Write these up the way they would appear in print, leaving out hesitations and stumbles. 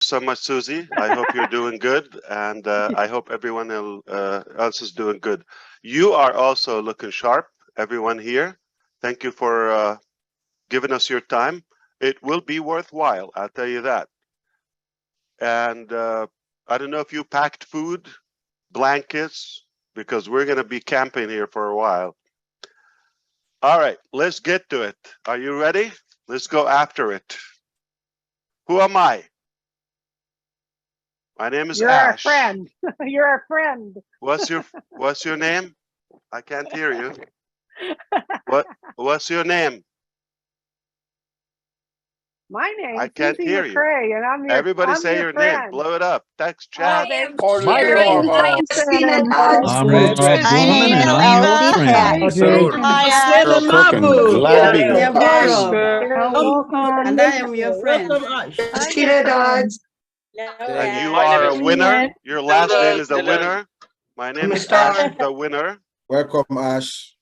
so much, Susie. I hope you're doing good, and I hope everyone else is doing good. You are also looking sharp, everyone here. Thank you for giving us your time. It will be worthwhile, I'll tell you that. And I don't know if you packed food, blankets, because we're going to be camping here for a while. All right, let's get to it. Are you ready? Let's go after it. Who am I? My name is You're Ash. our friend. You're our friend. What's your name? I can't hear you. What's your name? My name I is can't Susie hear you. McCrae, and Everybody I'm say your your friend. name. Blow it up. Text Oh, chat. My name is Christina Dodds. I'm Red My Woman, name and is I'm your Elodie friend. Pat. Hi, Still Ash. cooking. Glad to be here. welcome. And I am your friend. Christina Dodds. And you are a winner. Your last name is a winner. My name is Ash, the winner. Welcome, Ash.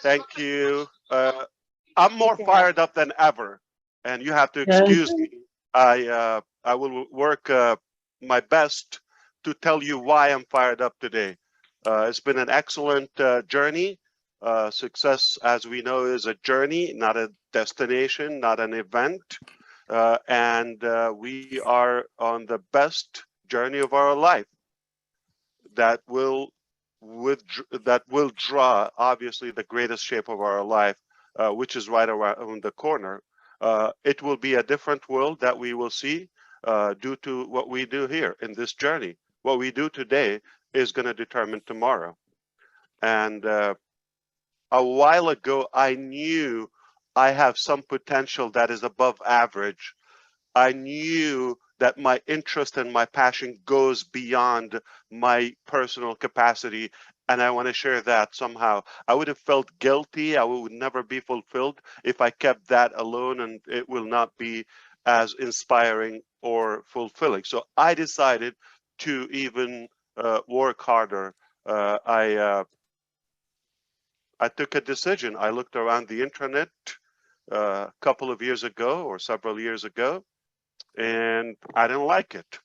Thank you. I'm more fired up than ever, and you have to excuse me. I will work my best to tell you why I'm fired up today. It's been an excellent journey. Success, as we know, is a journey, not a destination, not an event. And we are on the best journey of our life that will draw obviously the greatest shape of our life, which is right around the corner. It will be a different world that we will see due to what we do here in this journey. What we do today is going to determine tomorrow. And a while ago, I knew I have some potential that is above average. I knew that my interest and my passion goes beyond my personal capacity, and I want to share that somehow. I would have felt guilty. I would never be fulfilled if I kept that alone, and it will not be as inspiring or fulfilling. So I decided to even work harder. I took a decision. I looked around the internet a couple of years ago or several years ago, and I didn't like it.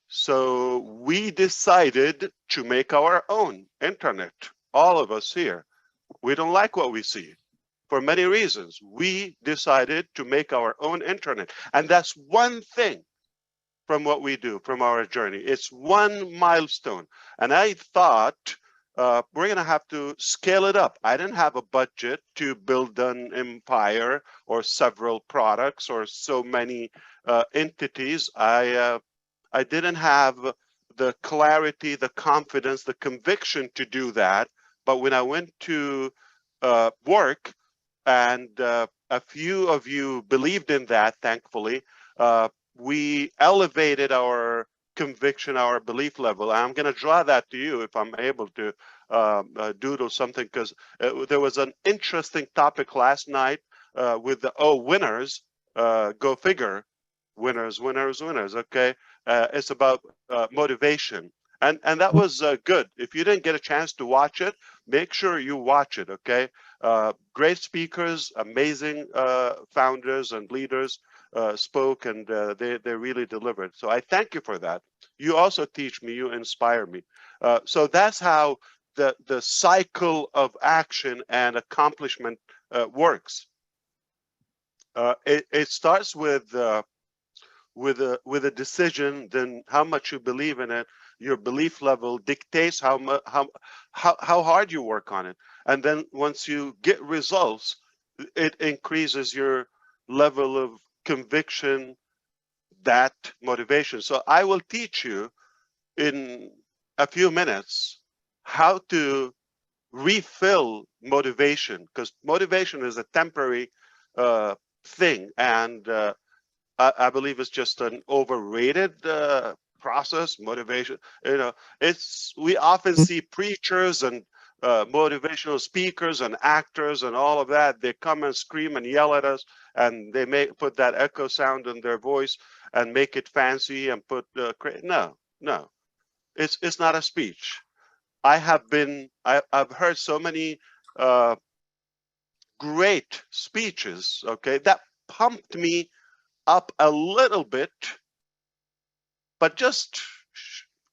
So we decided to make our own internet. All of us here, we don't like what we see for many reasons. We decided to make our own internet. And that's one thing from what we do, from our journey. It's one milestone. And I thought we're going to have to scale it up. I didn't have a budget to build an empire or several products or so many entities. I didn't have the clarity, the confidence, the conviction to do that. But when I went to work, and a few of you believed in that, thankfully, we elevated our conviction, our belief level. I'm going to draw that to you if I'm able to doodle something, because there was an interesting topic last night with the winners, go figure, winners, winners, winners. Okay, it's about motivation, and that was good. If you didn't get a chance to watch it, make sure you watch it. Okay, great speakers, amazing founders and leaders spoke, and they really delivered. So I thank you for that. You also teach me, you inspire me. So that's how the cycle of action and accomplishment works. It starts with a decision, then how much you believe in it. Your belief level dictates how hard you work on it, and then once you get results, it increases your level of conviction, that motivation. So I will teach you in a few minutes how to refill motivation, because motivation is a temporary thing, and I believe it's just an overrated process. Motivation, we often see preachers and motivational speakers and actors and all of that. They come and scream and yell at us, and they may put that echo sound in their voice and make it fancy and put no, it's not a speech. I've heard so many great speeches, okay, that pumped me up a little bit but just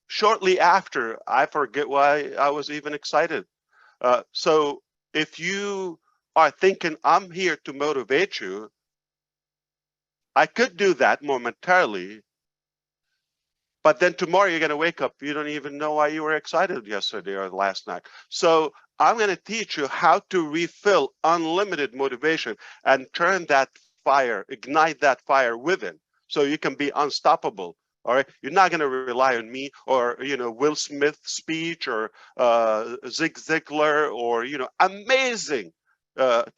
shortly after, I forget why I was even excited. So if you are thinking I'm here to motivate you, I could do that momentarily, but then tomorrow you're going to wake up, you don't even know why you were excited yesterday or last night. So I'm going to teach you how to refill unlimited motivation and turn that fire, ignite that fire within, so you can be unstoppable. All right, you're not going to rely on me or Will Smith speech or Zig Ziglar or amazing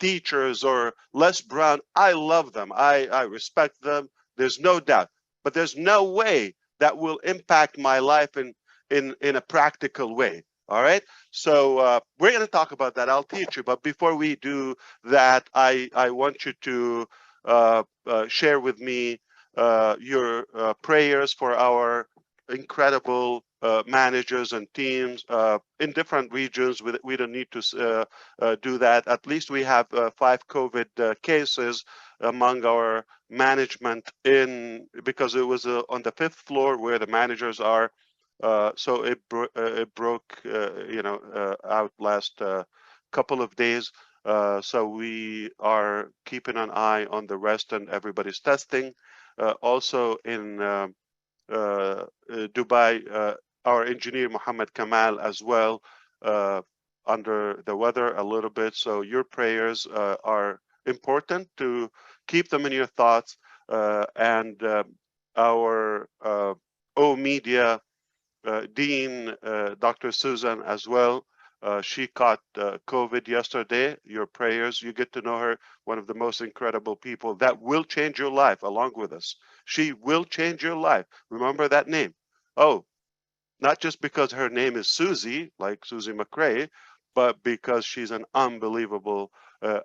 teachers or Les Brown. I love them. I respect them. There's no doubt, but there's no way that will impact my life in a practical way. All right. So we're going to talk about that. I'll teach you. But before we do that, I want you to share with me your prayers for our incredible managers and teams in different regions. We don't need to do that. At least we have 5 COVID cases among our management because it was on the 5th floor where the managers are. So it broke out last couple of days. So we are keeping an eye on the rest, and everybody's testing. Also in Dubai, our engineer Mohammed Kamal as well under the weather a little bit. So your prayers are important to keep them in your thoughts. And our O Media Dean, Dr. Susan as well. She caught COVID yesterday. Your prayers, you get to know her, one of the most incredible people that will change your life along with us. She will change your life. Remember that name. Oh, not just because her name is Susie, like Susie McRae, but because she's an unbelievable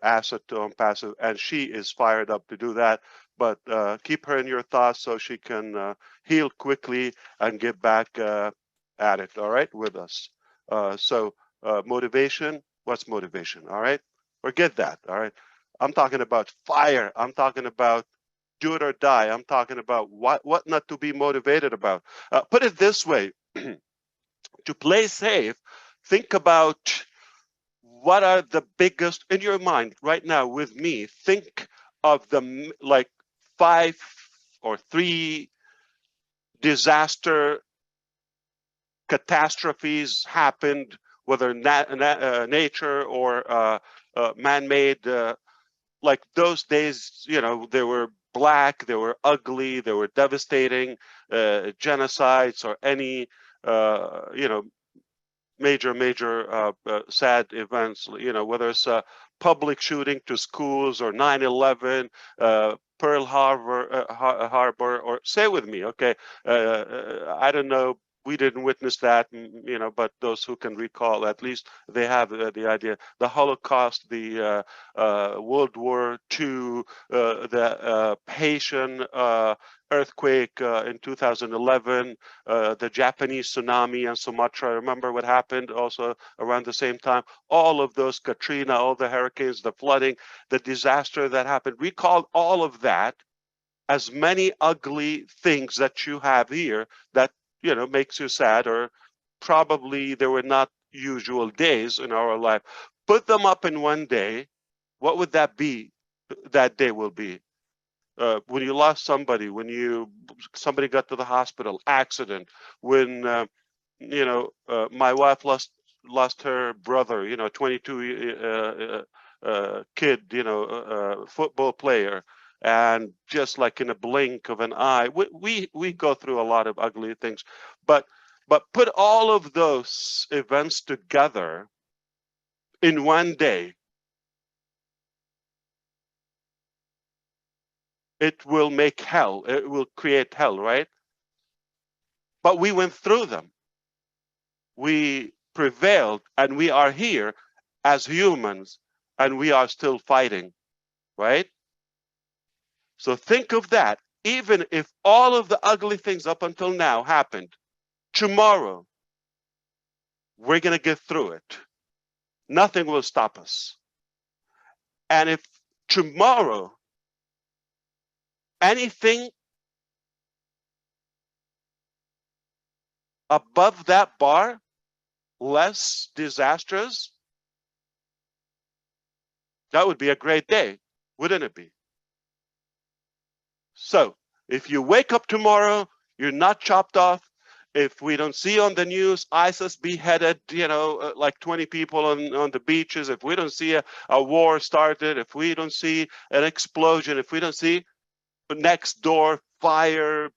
asset to ONPASSIVE, and she is fired up to do that. But keep her in your thoughts so she can heal quickly and get back at it, all right, with us. So motivation, what's motivation, all right? Forget that, all right? I'm talking about fire. I'm talking about do it or die. I'm talking about what not to be motivated about. Put it this way, to play safe, think about what are the biggest, in your mind right now with me, think of the like 5 or 3 disaster catastrophes happened, whether nature or man-made, like those days, they were black, they were ugly, they were devastating, genocides or any, major sad events, whether it's a public shooting to schools or 9/11, Pearl Harbor, or say with me, okay, I don't know, we didn't witness that, but those who can recall, at least they have the idea. The Holocaust, the World War II, the Haitian earthquake in 2011, the Japanese tsunami and Sumatra. Remember what happened also around the same time? All of those, Katrina, all the hurricanes, the flooding, the disaster that happened. Recall all of that as many ugly things that you have here that, makes you sad, or probably there were not usual days in our life. Put them up in one day. What would that be? That day will be. When you lost somebody, when somebody got to the hospital, accident, when my wife lost her brother, 22 kid, football player, and just like in a blink of an eye, we go through a lot of ugly things, but put all of those events together in one day, it will make hell. It will create hell, right? But we went through them. We prevailed, and we are here as humans, and we are still fighting, right? So think of that. Even if all of the ugly things up until now happened, tomorrow, we're going to get through it. Nothing will stop us. And if tomorrow, anything above that bar, less disastrous, that would be a great day, wouldn't it be? So if you wake up tomorrow, you're not chopped off. If we don't see on the news ISIS beheaded, like 20 people on the beaches, if we don't see a war started, if we don't see an explosion, if we don't see next door fire,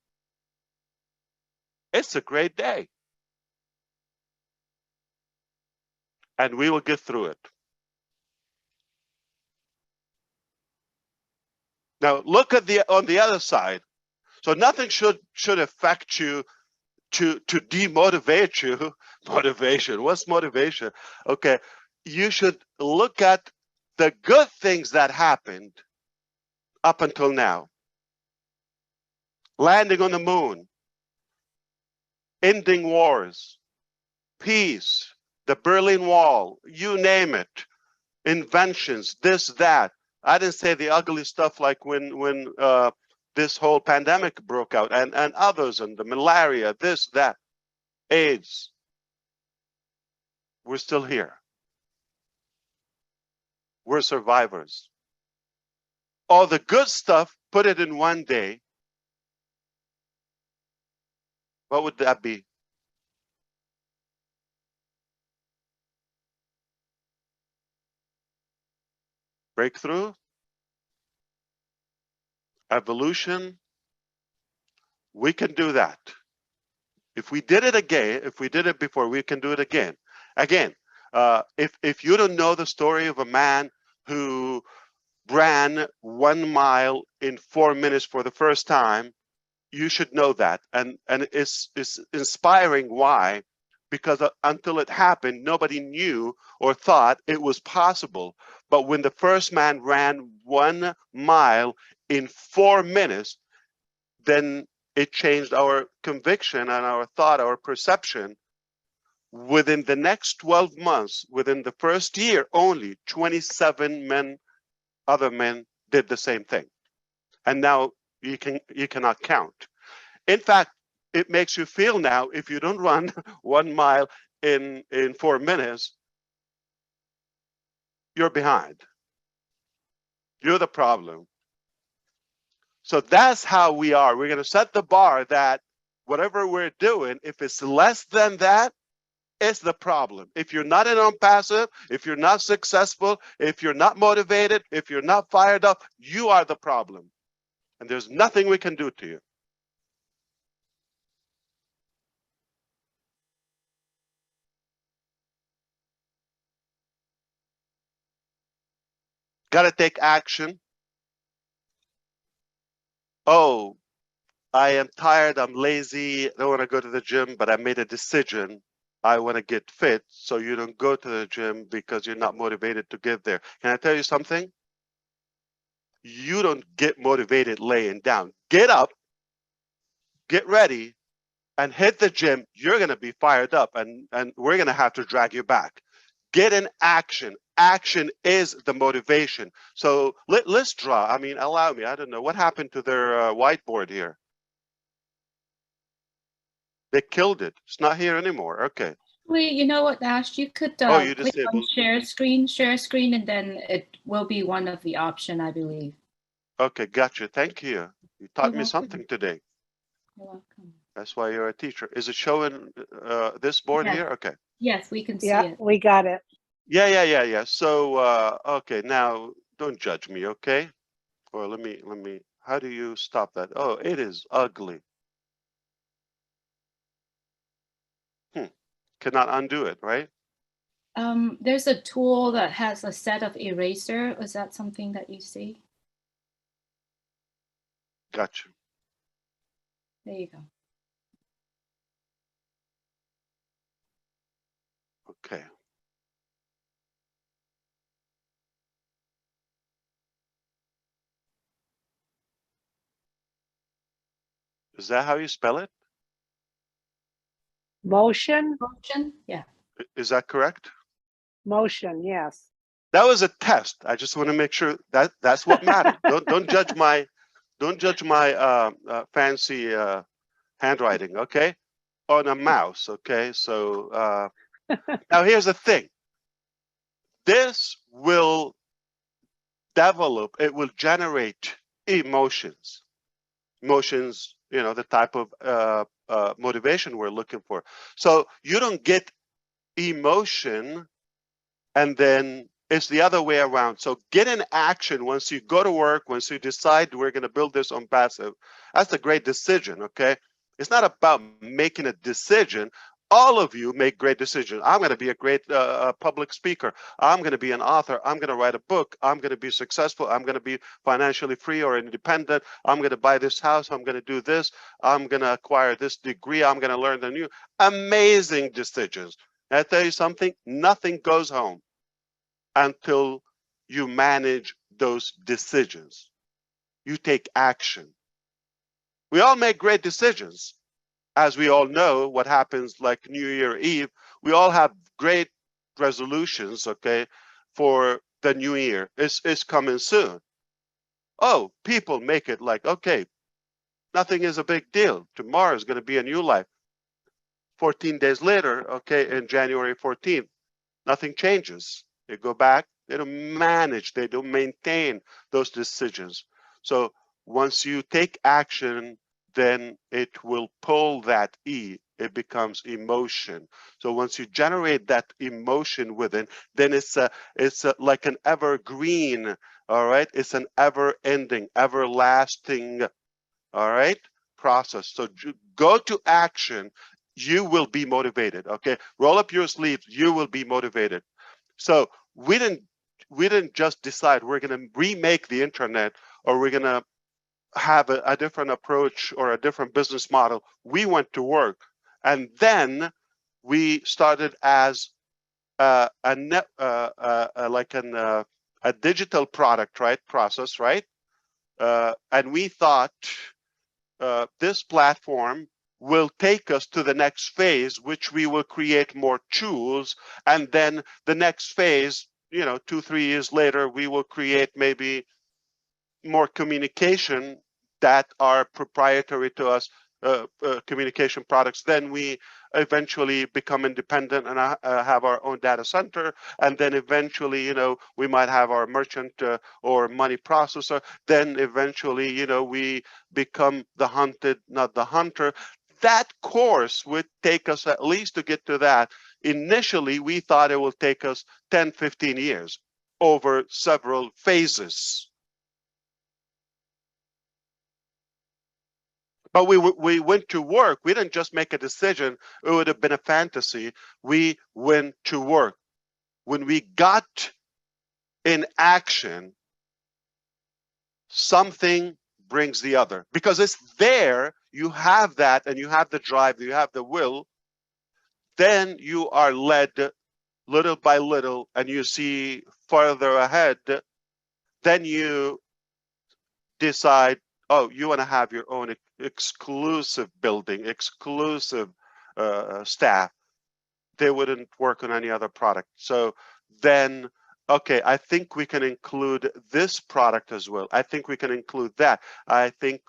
it's a great day. And we will get through it. Now look at on the other side. So nothing should affect you to demotivate you. Motivation. What's motivation? Okay. You should look at the good things that happened up until now. Landing on the moon, ending wars, peace, the Berlin Wall, you name it, inventions, this, that. I didn't say the ugly stuff like when this whole pandemic broke out and others, and the malaria, this, that, AIDS. We're still here. We're survivors. All the good stuff, put it in one day. What would that be? Breakthrough? Evolution? We can do that. If we did it again, if we did it before, we can do it again. Again, if you don't know the story of a man who ran 1 mile in 4 minutes for the first time, you should know that. And it's inspiring. Why? Because until it happened, nobody knew or thought it was possible. But when the first man ran 1 mile in 4 minutes, then it changed our conviction and our thought, our perception. Within the next 12 months, within the first year only, 27 other men did the same thing. And now you cannot count. In fact, it makes you feel now, if you don't run 1 mile in 4 minutes, you're behind. You're the problem. So that's how we are. We're going to set the bar that whatever we're doing, if it's less than that, it's the problem. If you're not in ONPASSIVE, if you're not successful, if you're not motivated, if you're not fired up, you are the problem. And there's nothing we can do to you. Got to take action. Oh, I am tired, I'm lazy, I don't want to go to the gym, but I made a decision. I want to get fit, so you don't go to the gym because you're not motivated to get there. Can I tell you something? You don't get motivated laying down. Get up, get ready, and hit the gym. You're going to be fired up, and we're going to have to drag you back. Get in action. Action is the motivation. So let's draw. I mean, allow me. I don't know. What happened to their whiteboard here? They killed it. It's not here anymore. Okay. Wait, you know what, Ash? You could Oh, you click on disabled. share screen, and then it will be one of the option, I believe. Okay, gotcha. Thank you. You taught me welcome. something today. You're welcome. That's why you're a teacher. Is it showing this board Yes. here? Okay. Yes, we can see Yeah, it. we got it. Yeah. So okay, now don't judge me, okay? Or let me. How do you stop that? Oh, it is ugly. Cannot undo it, right? There's a tool that has a set of eraser. Is that something that you see? Gotcha. There you go. Okay. Is that how you spell it? Motion, Motion? Yeah. Is that correct? motion, yes. That was a test. I just want to make sure that that's what matters. Don't judge my fancy handwriting, okay? on a mouse. Okay, so now here's the thing. This will develop, it will generate emotions. Emotions, you know, the type of motivation we're looking for. So you don't get emotion and then it's the other way around. So get in action once you go to work, once you decide we're going to build this on passive. That's a great decision, okay? It's not about making a decision. All of you make great decisions. I'm going to be a great public speaker. I'm going to be an author. I'm going to write a book. I'm going to be successful. I'm going to be financially free or independent. I'm going to buy this house. I'm going to do this. I'm going to acquire this degree. I'm going to learn the new. Amazing decisions. I tell you something, nothing goes home until you manage those decisions. You take action. We all make great decisions. As we all know, what happens like New Year Eve, we all have great resolutions, okay, for the new year. It's coming soon. Oh, people make it like, okay, nothing is a big deal. Tomorrow is going to be a new life. 14 days later, okay, in January 14th, nothing changes. They go back, they don't manage, they don't maintain those decisions. So once you take action, then it will pull that E, it becomes emotion. So once you generate that emotion within, then it's like an evergreen, all right? It's an ever-ending, everlasting, all right, process. So go to action, you will be motivated, okay? Roll up your sleeves, you will be motivated. So we didn't just decide we're going to remake the internet or we're going to have a different approach or a different business model. We went to work, and then we started as a digital product, right? Process, right? And we thought this platform will take us to the next phase, which we will create more tools. And then the next phase, you know, 2-3 years later, we will create maybe more communication that are proprietary to us, communication products. Then we eventually become independent and have our own data center. And then eventually, you know, we might have our merchant or money processor. Then eventually, you know, we become the hunted, not the hunter. That course would take us at least to get to that. Initially, we thought it will take us 10, 15 years over several phases. But we went to work. We didn't just make a decision. It would have been a fantasy. We went to work. When we got in action, something brings the other. Because it's there, you have that, and you have the drive, you have the will. Then you are led little by little, and you see further ahead. Then you decide, oh, you want to have your own exclusive building, exclusive staff. They wouldn't work on any other product. So then, okay, I think we can include this product as well. I think we can include that. I think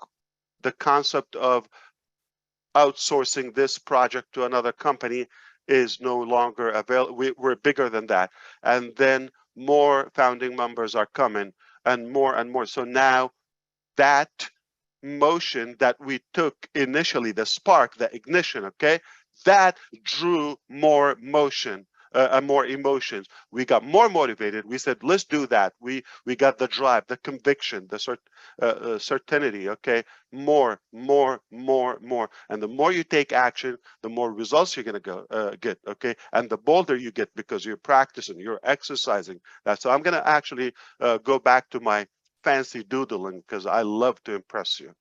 the concept of outsourcing this project to another company is no longer available. We're bigger than that. And then more founding members are coming and more and more. So now that motion that we took initially, the spark, the ignition, okay, that drew more motion and more emotions. We got more motivated. We said, let's do that. We got the drive, the conviction, the certainty, okay, more. And the more you take action, the more results you're going to get, okay, and the bolder you get because you're practicing, you're exercising that. So I'm going to actually go back to my fancy doodling because I love to impress you.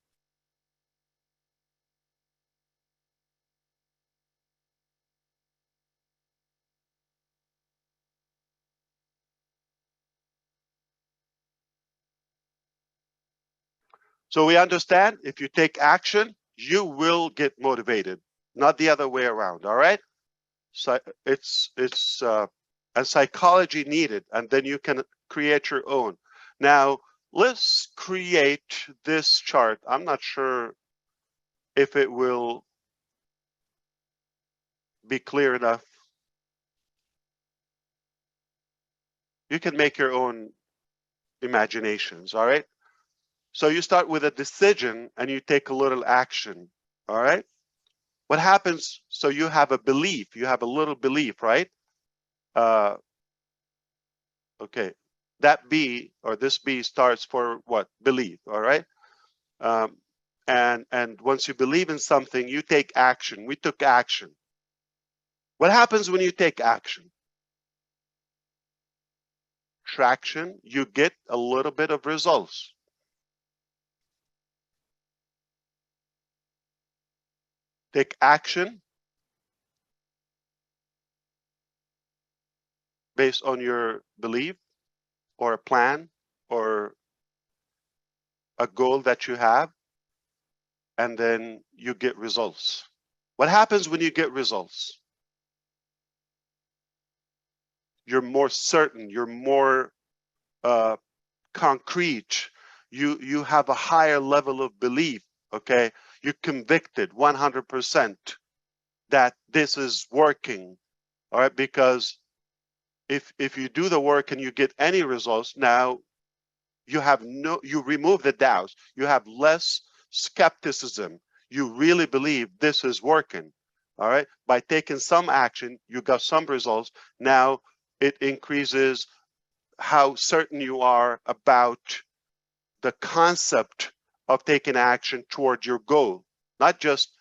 So we understand if you take action, you will get motivated, not the other way around. All right. So it's a psychology needed, and then you can create your own. Now let's create this chart. I'm not sure if it will be clear enough, you can make your own imaginations, all right? So you start with a decision and you take a little action, all right? What happens, so you have a belief, you have a little belief, right? Okay, that B or this B starts for what? Belief, all right? And once you believe in something, you take action. We took action. What happens when you take action? Traction, you get a little bit of results. Take action based on your belief or a plan or a goal that you have, and then you get results. What happens when you get results? You're more certain, you're more concrete, you have a higher level of belief, okay? You're convicted 100% that this is working, all right? Because if you do the work and you get any results, now you remove the doubts, you have less skepticism, you really believe this is working, all right? By taking some action, you got some results, now it increases how certain you are about the concept of taking action toward your goal, not just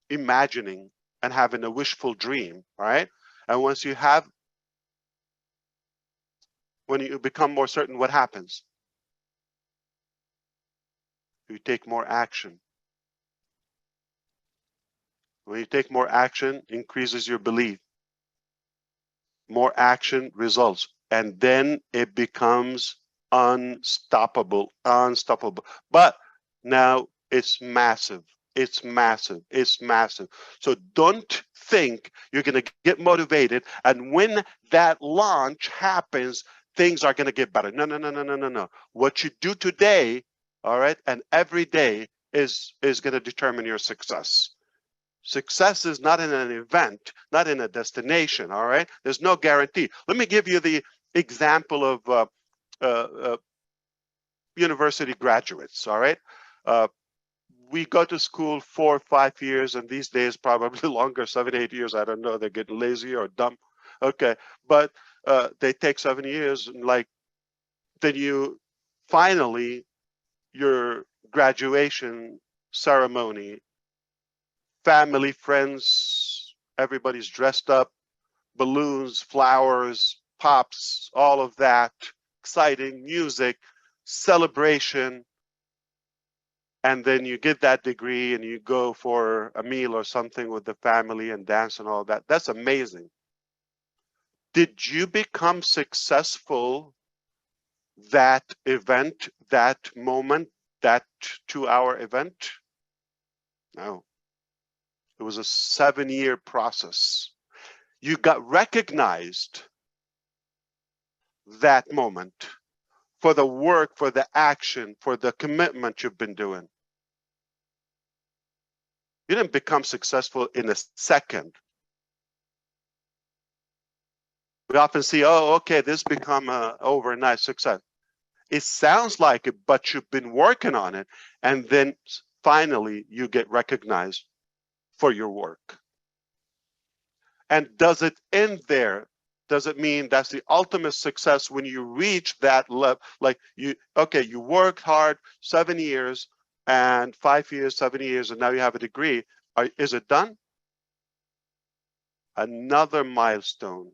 imagining and having a wishful dream, all right? And when you become more certain, what happens? You take more action. When you take more action, increases your belief. More action results. And then it becomes unstoppable. But now it's massive. It's massive. It's massive. So don't think you're going to get motivated. And when that launch happens, things are going to get better. No. What you do today, all right, and every day is going to determine your success. Success is not in an event, not in a destination, all right? There's no guarantee. Let me give you the example of university graduates, all right? We go to school 4 or 5 years, and these days probably longer, 7, 8 years, I don't know, they're getting lazy or dumb, okay? But they take 7 years, and like, then you finally, your graduation ceremony, family, friends, everybody's dressed up, balloons, flowers, pops, all of that, exciting music, celebration. And then you get that degree and you go for a meal or something with the family and dance and all that. That's amazing. Did you become successful that event, that moment, that 2-hour event? No. It was a 7-year process. You got recognized that moment for the work, for the action, for the commitment you've been doing. You didn't become successful in a second. We often see, oh, okay, this become an overnight success. It sounds like it, but you've been working on it, and then finally you get recognized for your work. And does it end there? Does it mean that's the ultimate success when you reach that level? Like you worked hard 7 years and 5 years, 7 years, and now you have a degree. Is it done? Another milestone.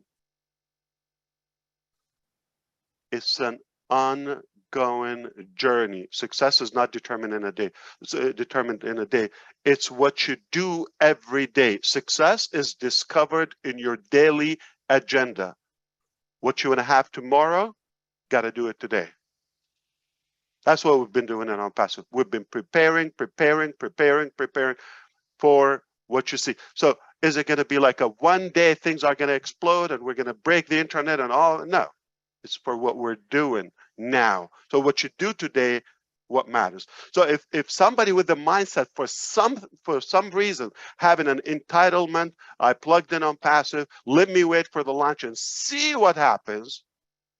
It's an ongoing journey. Success is not determined in a day. It's determined in a day. It's what you do every day. Success is discovered in your daily agenda. What you want to have tomorrow, got to do it today. That's what we've been doing in ONPASSIVE. We've been preparing for what you see. So is it going to be like a one day things are going to explode and we're going to break the internet and all? No, it's for what we're doing now. So what you do today what matters. So if somebody with the mindset for some reason having an entitlement, I plugged in on passive, let me wait for the launch and see what happens.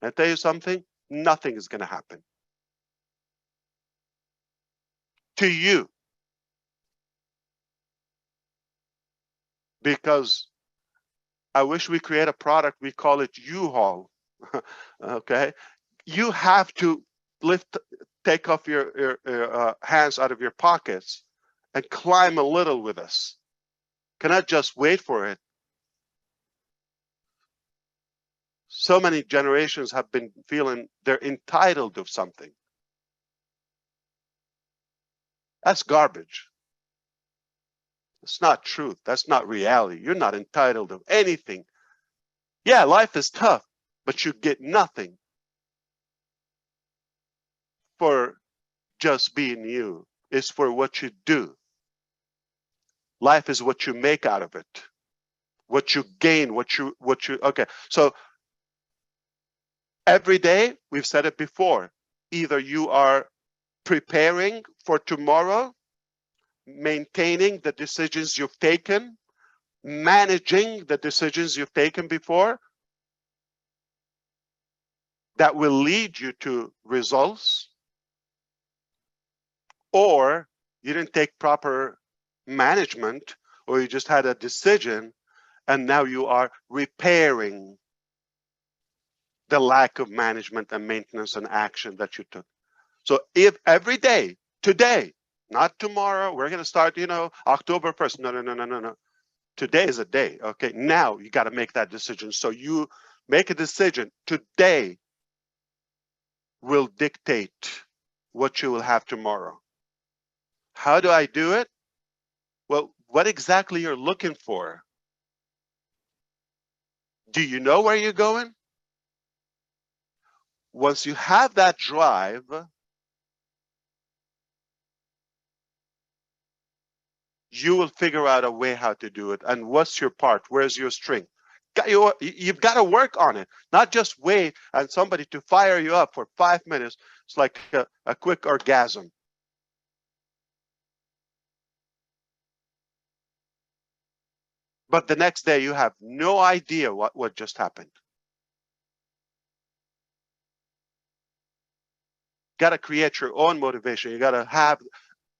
I tell you something, nothing is going to happen to you, because I wish we create a product, we call it U-Haul. Okay, you have to take off your hands out of your pockets and climb a little with us. Cannot just wait for it. So many generations have been feeling they're entitled to something. That's garbage. It's not truth. That's not reality. You're not entitled to anything. Yeah, life is tough, but you get nothing for just being you. It's for what you do. Life is what you make out of it, what you gain, okay. So every day, we've said it before, either you are preparing for tomorrow, maintaining the decisions you've taken, managing the decisions you've taken before that will lead you to results, or you didn't take proper management, or you just had a decision and now you are repairing the lack of management and maintenance and action that you took. So if every day, today, not tomorrow, we're going to start, October 1st. No. Today is a day. Okay. Now you got to make that decision. So you make a decision today will dictate what you will have tomorrow. How do I do it? Well, what exactly you're looking for? Do you know where you're going? Once you have that drive, you will figure out a way how to do it. And what's your part? Where's your strength? You've got to work on it, not just wait and somebody to fire you up for 5 minutes. It's like a quick orgasm. But the next day you have no idea what just happened. Got to create your own motivation. You got to have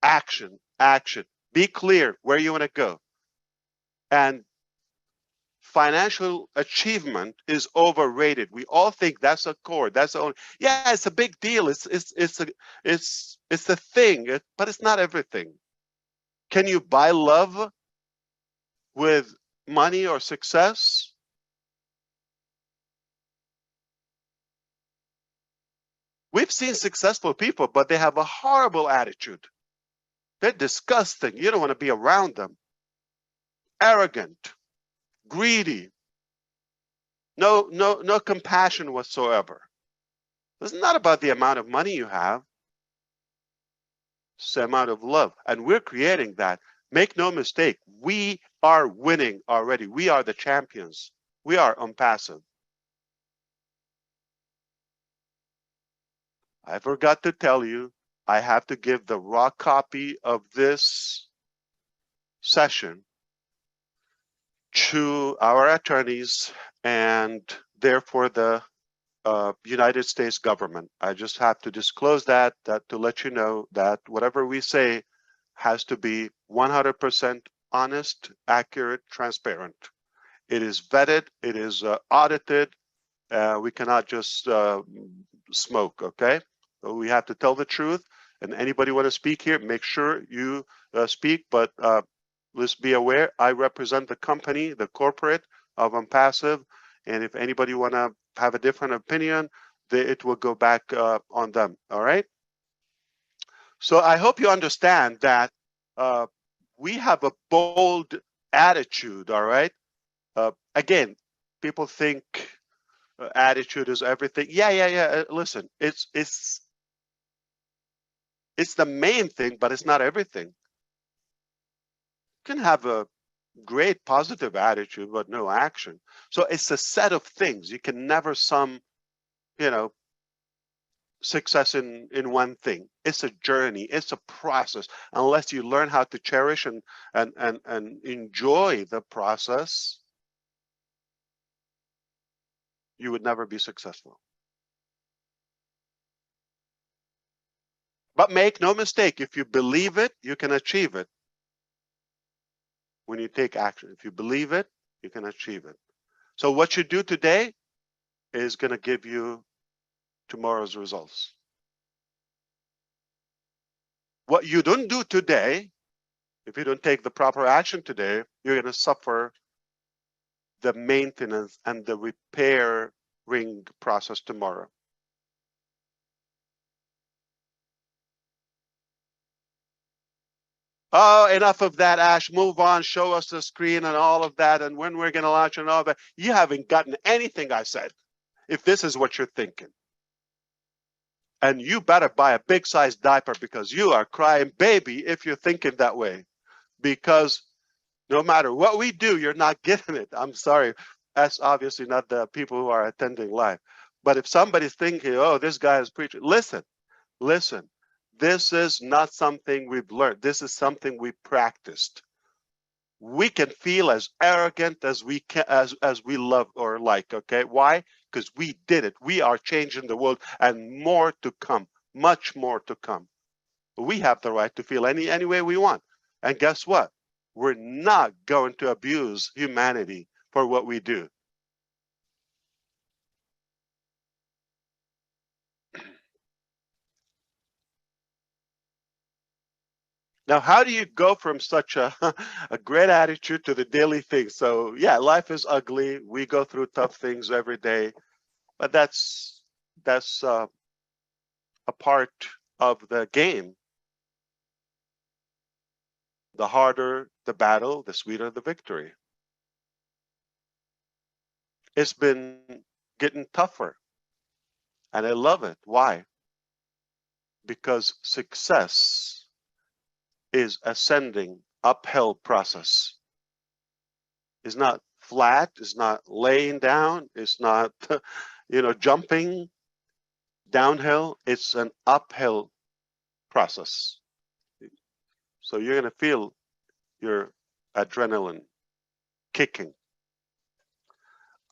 action. Be clear where you want to go. And financial achievement is overrated. We all think that's a core. That's the only. Yeah, it's a big deal. It's a thing, but it's not everything. Can you buy love with money or success? We've seen successful people, but they have a horrible attitude. They're disgusting. You don't want to be around them. Arrogant, greedy, no compassion whatsoever. It's not about the amount of money you have. It's the amount of love. And we're creating that. Make no mistake, we are winning already. We are the champions. We are ONPASSIVE. I forgot to tell you, I have to give the raw copy of this session to our attorneys and therefore the United States government. I just have to disclose that to let you know that whatever we say has to be 100% honest, accurate, transparent. It is vetted, it is audited. We cannot just smoke, okay? So we have to tell the truth. And anybody want to speak here, make sure you speak, but let's be aware, I represent the company, the corporate of ONPASSIVE, and if anybody want to have a different opinion, it will go back on them, all right? So I hope you understand that we have a bold attitude, all right? Again, people think attitude is everything. Yeah. Listen, it's the main thing, but it's not everything. You can have a great positive attitude, but no action. So it's a set of things. You can never sum, success in one thing. It's a journey. It's a process. Unless you learn how to cherish and enjoy the process, you would never be successful. But make no mistake, if you believe it, you can achieve it. When you take action, if you believe it, you can achieve it. So what you do today is going to give you tomorrow's results. What you don't do today, if you don't take the proper action today, you're going to suffer the maintenance and the repairing process tomorrow. Oh, enough of that, Ash. Move on, show us the screen and all of that, and when we're going to launch and all that. You haven't gotten anything I said, if this is what you're thinking. And you better buy a big size diaper because you are crying baby if you're thinking that way. Because no matter what we do, you're not getting it. I'm sorry. That's obviously not the people who are attending live. But if somebody's thinking, oh, this guy is preaching, listen. This is not something we've learned. This is something we practiced. We can feel as arrogant as we can, as we love or like. Okay, why? Because we did it. We are changing the world, and more to come. Much more to come. We have the right to feel any way we want. And guess what? We're not going to abuse humanity for what we do. Now, how do you go from such a great attitude to the daily things? So yeah, life is ugly. We go through tough things every day, but that's a part of the game. The harder the battle, the sweeter the victory. It's been getting tougher, and I love it. Why? Because success is ascending, uphill process. It's not flat, it's not laying down, it's not jumping downhill, it's an uphill process. So you're going to feel your adrenaline kicking.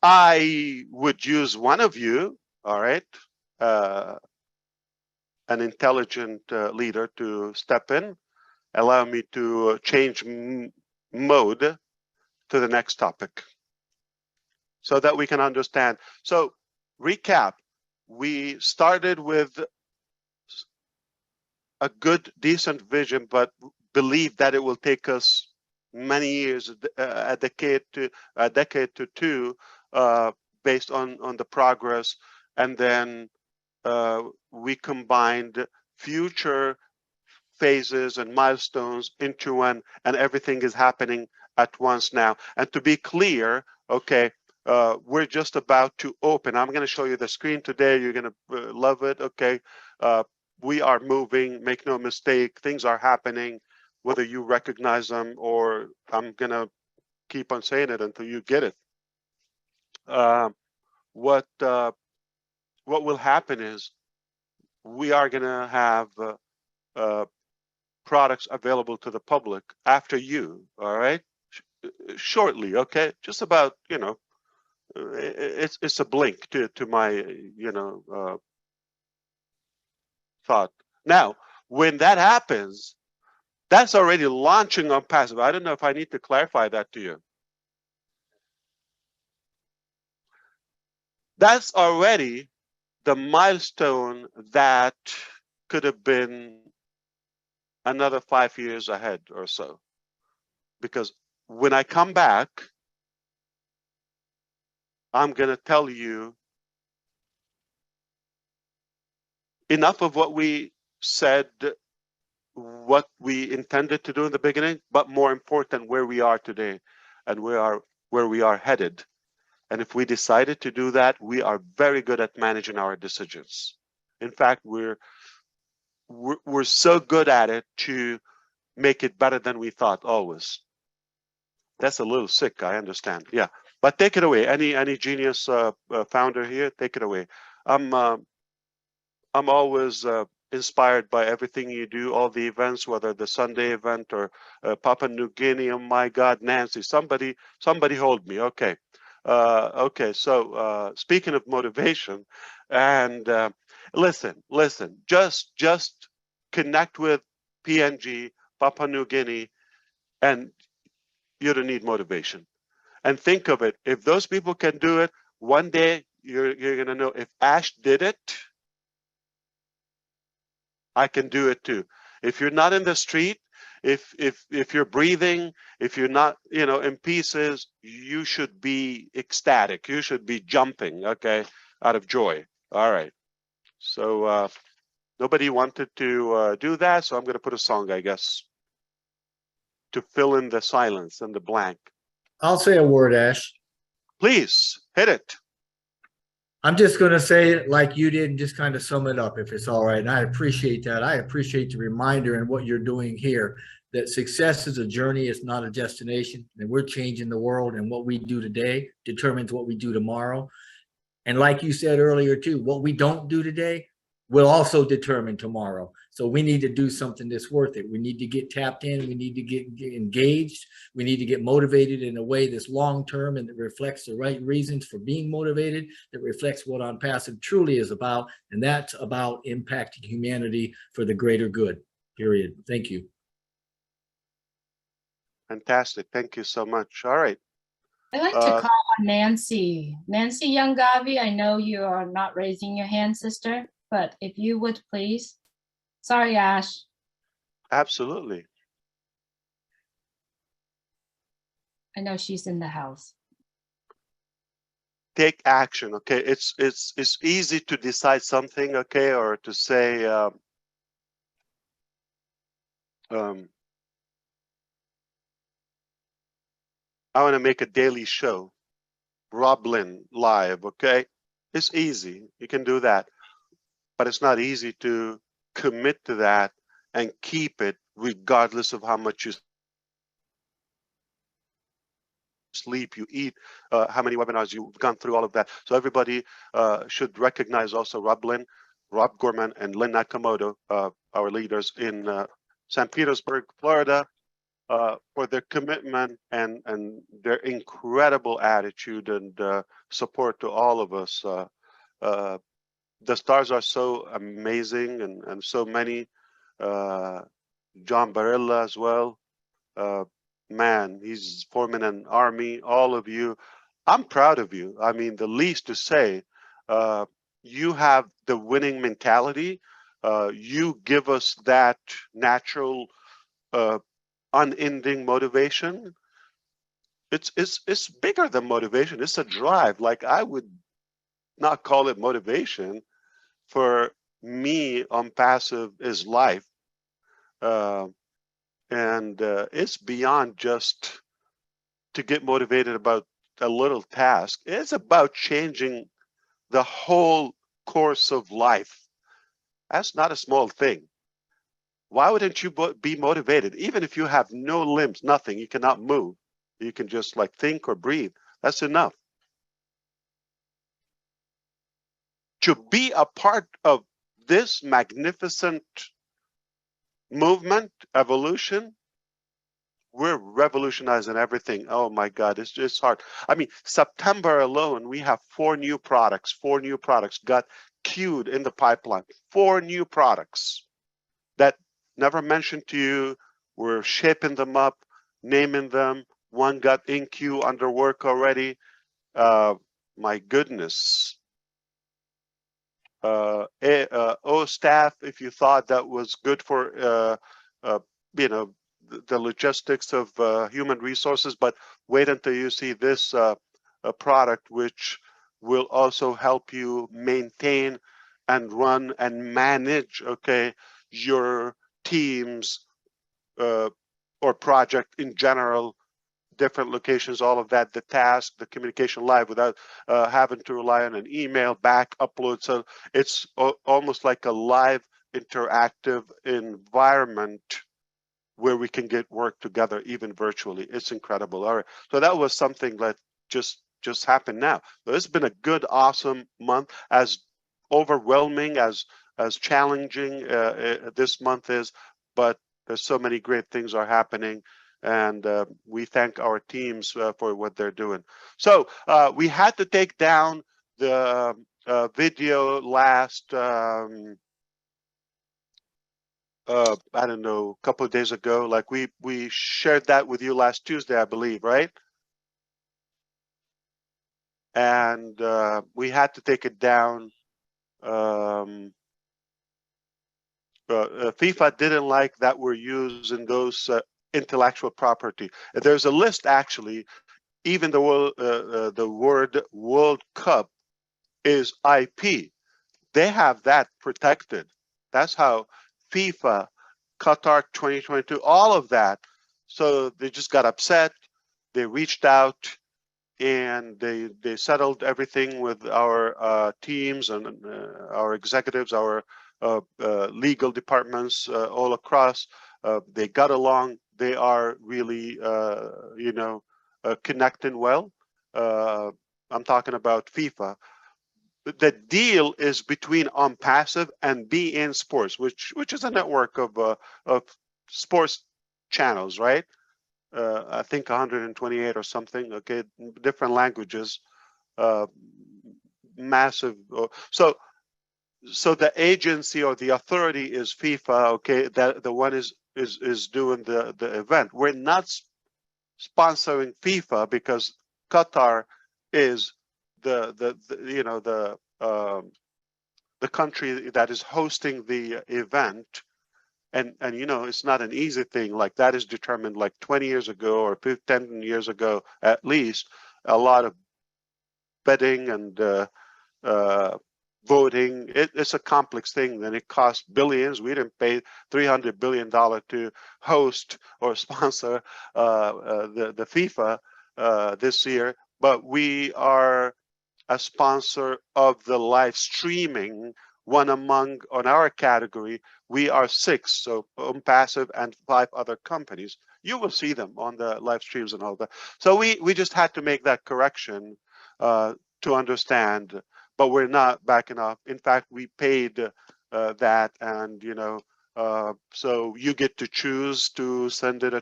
I would use one of you, all right, an intelligent leader to step in, allow me to change mode to the next topic so that we can understand. So recap, we started with a good, decent vision, but believe that it will take us many years, a decade to two, based on the progress. And then we combined future phases and milestones into one, and everything is happening at once now. And to be clear, okay, we're just about to open. I'm going to show you the screen today. You're going to love it. Okay, we are moving. Make no mistake, things are happening, whether you recognize them or I'm going to keep on saying it until you get it. What will happen is we are going to have products available to the public after you, all right, shortly. Okay, just about, it's a blink to my thought. Now when that happens, that's already launching ONPASSIVE. I don't know if I need to clarify that to you. That's already the milestone that could have been another 5 years ahead or so. Because when I come back, I'm going to tell you enough of what we said, what we intended to do in the beginning, but more important, where we are today and where we are headed. And if we decided to do that, we are very good at managing our decisions. In fact, we're so good at it to make it better than we thought always. That's a little sick, I understand. Yeah, but take it away. Any genius founder here, take it away. I'm always inspired by everything you do, all the events, whether the Sunday event or Papua New Guinea. Oh my God, Nancy, somebody hold me. Okay. Okay, so speaking of motivation, and listen, just connect with PNG, Papua New Guinea, and you don't need motivation. And think of it, if those people can do it, one day you're gonna know if Ash did it, I can do it too. If you're not in the street, if you're breathing, if you're not, you know, in pieces, you should be ecstatic. You should be jumping, okay, out of joy. All right. So nobody wanted to do that, so I'm going to put a song, I guess, to fill in the silence and the blank. I'll say a word, Ash. Please hit it. I'm just going to say it like you did and just kind of sum it up if it's all right. And I appreciate that. I appreciate the reminder and what you're doing here, that success is a journey, it's not a destination. And we're changing the world, and what we do today determines what we do tomorrow. And like you said earlier too, what we don't do today will also determine tomorrow. So we need to do something that's worth it. We need to get tapped in. We need to get engaged. We need to get motivated in a way that's long-term and that reflects the right reasons for being motivated, that reflects what ONPASSIVE truly is about. And that's about impacting humanity for the greater good, period. Thank you. Fantastic. Thank you so much. All right. I'd like to call on Nancy. Nancy Youngavi, I know you are not raising your hand, sister, but if you would please. Sorry, Ash. Absolutely. I know she's in the house. Take action, okay? It's easy to decide something, okay, or to say I want to make a daily show, Rob Lynn live, okay? It's easy. You can do that. But it's not easy to commit to that and keep it regardless of how much you sleep, you eat, how many webinars you've gone through, all of that. So everybody should recognize also Rob Lynn, Rob Gorman, and Lynn Nakamoto, our leaders in St. Petersburg, Florida, for their commitment and their incredible attitude and support to all of us. The stars are so amazing and so many. John Barilla as well. Man, he's forming an army. All of you, I'm proud of you. I mean, the least to say, you have the winning mentality. You give us that natural, unending motivation. It's bigger than motivation. It's a drive. Like, I would not call it motivation. For me, ONPASSIVE is life. And it's beyond just to get motivated about a little task. It's about changing the whole course of life. That's not a small thing. Why wouldn't you be motivated? Even if you have no limbs, nothing, you cannot move. You can just like think or breathe. That's enough. To be a part of this magnificent movement, evolution, we're revolutionizing everything. Oh my God, it's just hard. I mean, September alone, we have 4 new products got queued in the pipeline. 4 new products that never mentioned to you. We're shaping them up, naming them. One got in queue under work already. My goodness. Staff, if you thought that was good for you know, the logistics of human resources, but wait until you see this a product which will also help you maintain and run and manage, okay, your teams or project in general, different locations, all of that, the task, the communication live without having to rely on an email back upload. So it's almost like a live interactive environment where we can get work together even virtually. It's incredible. All right, so that was something that just happened now. So it's been a good, awesome month, as overwhelming as as challenging this month is, but there's so many great things are happening, and we thank our teams for what they're doing. So we had to take down the video last, I don't know, a couple of days ago. Like we shared that with you last Tuesday, I believe, right? And we had to take it down. FIFA didn't like that we're using those intellectual property. There's a list, actually. Even the word World Cup is IP. They have that protected. That's how FIFA, Qatar 2022, all of that. So they just got upset. They reached out and they settled everything with our teams and our executives, our legal departments all across. They got along. They are really, you know, connecting well. I'm talking about FIFA. The deal is between ONPASSIVE and beIN Sports, which is a network of sports channels, right? I think 128 or something. Okay, different languages, massive. So the agency or the authority is FIFA. Okay, that the one is doing the event. We're not sponsoring FIFA because Qatar is the you know the country that is hosting the event. And you know, it's not an easy thing. Like that is determined like 20 years ago or 10 years ago at least. A lot of betting and voting. It's a complex thing, and it costs billions. We didn't pay $300 billion to host or sponsor the FIFA this year, but we are a sponsor of the live streaming. One among, on our category, we are 6, so ONPASSIVE and 5 other companies. You will see them on the live streams and all that. So we just had to make that correction to understand, but we're not backing off. In fact, we paid that, and you know, so you get to choose to send it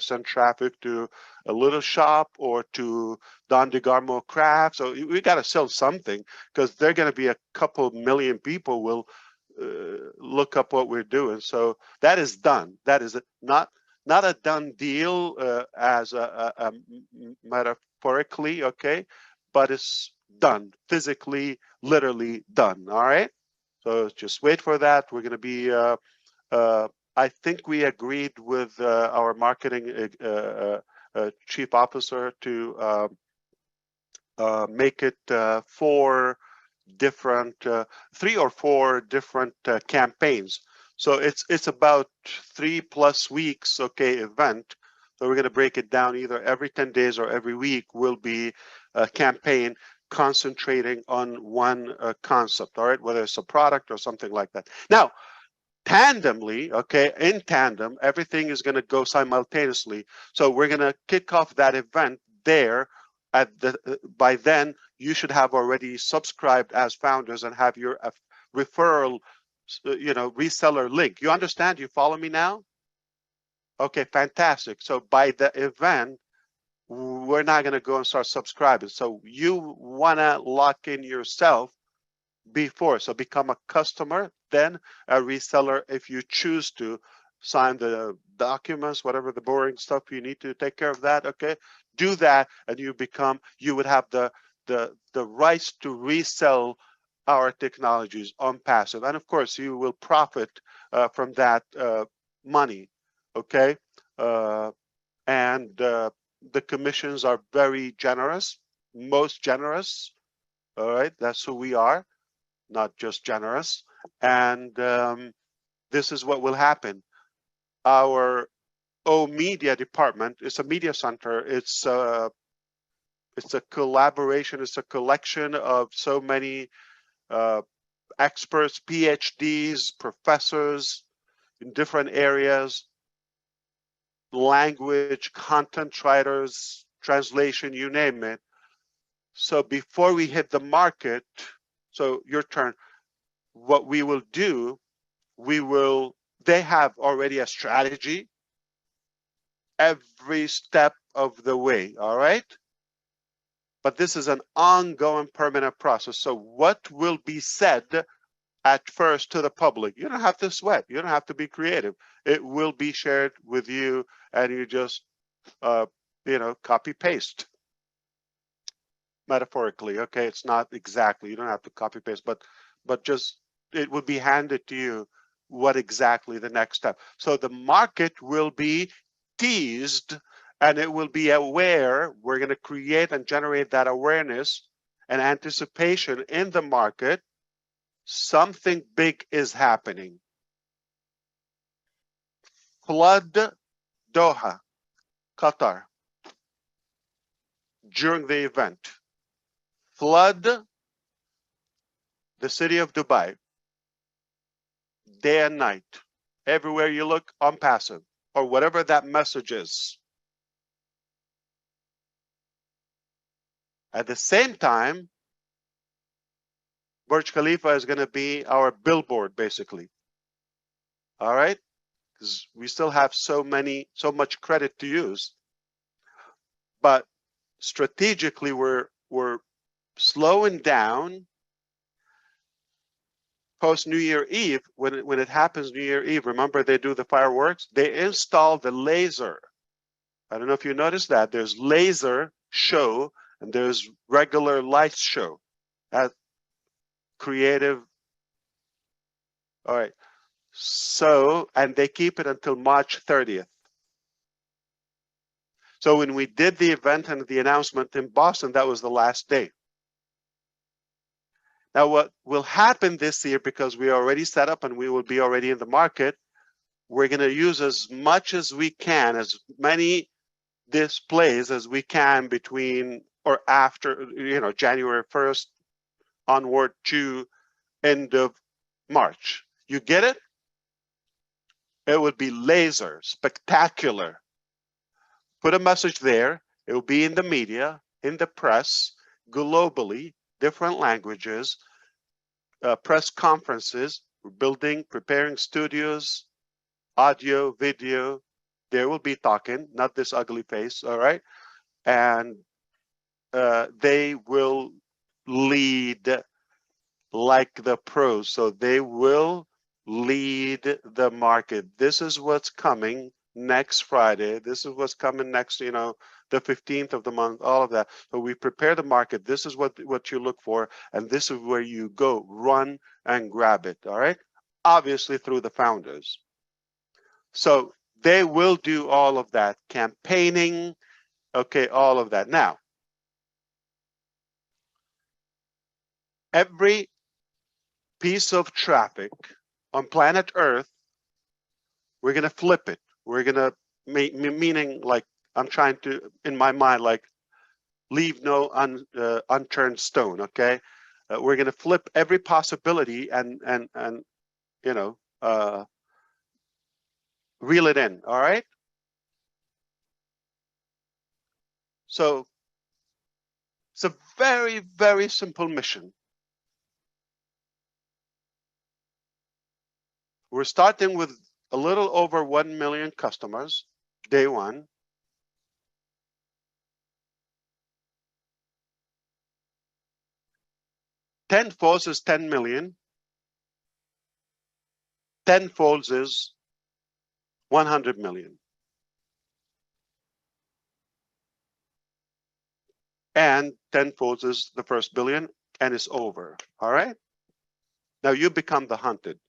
send traffic to a little shop or to Don DeGarmo Craft. So we got to sell something, because they're going to be a couple million people will look up what we're doing. So that is done. That is not a done deal as a metaphorically, okay, but it's done, physically, literally done. All right. So just wait for that. We're going to be. I think we agreed with our marketing chief officer to make it 4 different, 3 or 4 different campaigns. So it's about 3+ weeks, okay, event. So we're going to break it down. Either every 10 days or every week will be a campaign concentrating on one concept, all right, whether it's a product or something like that. Now, tandemly, okay, in tandem, everything is going to go simultaneously. So we're going to kick off that event there. By then, you should have already subscribed as founders and have your referral, you know, reseller link. You understand? You follow me now? Okay, fantastic. So by the event, we're not going to go and start subscribing. So you want to lock in yourself before. So become a customer, then a reseller if you choose to sign the documents, whatever the boring stuff you need to take care of that. Okay, do that, and you would have the rights to resell our technologies ONPASSIVE, and of course you will profit from that money. Okay, and the commissions are very generous, most generous. All right, that's who we are, not just generous. And this is what will happen. Our media department is a media center. It's a collaboration. It's a collection of so many experts, PhDs, professors in different areas, language, content writers, translation, you name it. So before we hit the market, so your turn, what we will do, they have already a strategy every step of the way, all right? But this is an ongoing permanent process. So what will be said at first to the public, you don't have to sweat, you don't have to be creative. It will be shared with you, and you just copy paste, metaphorically. Okay, it's not exactly, you don't have to copy paste, but just it will be handed to you what exactly the next step. So the market will be teased, and it will be aware. We're going to create and generate that awareness and anticipation in the market. Something big is happening. Flood Doha, Qatar, during the event. Flood the city of Dubai, day and night. Everywhere you look, ONPASSIVE, or whatever that message is. At the same time, Burj Khalifa is going to be our billboard, basically. All right? Because we still have so much credit to use. But strategically, we're slowing down. Post New Year Eve, when it happens New Year Eve, remember they do the fireworks? They install the laser. I don't know if you noticed that. There's laser show and there's regular lights show. That creative. All right. So, and they keep it until March 30th. So when we did the event and the announcement in Boston, that was the last day. Now, what will happen this year, because we already set up and we will be already in the market, we're going to use as much as we can, as many displays as we can between or after, January 1st onward to end of March. You get it? It would be laser, spectacular. Put a message there. It will be in the media, in the press, globally, different languages, press conferences. We're preparing studios, audio, video. They will be talking, not this ugly face, all right? And they will lead like the pros. So they will lead the market. This is what's coming next Friday. This is what's coming next, the 15th of the month, all of that. So we prepare the market. This is what you look for. And this is where you go, run and grab it, all right? Obviously through the founders. So they will do all of that, campaigning, okay, all of that. Now, every piece of traffic on planet Earth, we're going to flip it. We're going to, meaning like, I'm trying to, in my mind, like, leave no unturned stone, okay? We're going to flip every possibility and reel it in, all right? So it's a very, very simple mission. We're starting with a little over 1 million customers, day one. Tenfolds is 10 million. Tenfolds is 100 million. And tenfolds is the first billion, and it's over, all right? Now you become the hunted.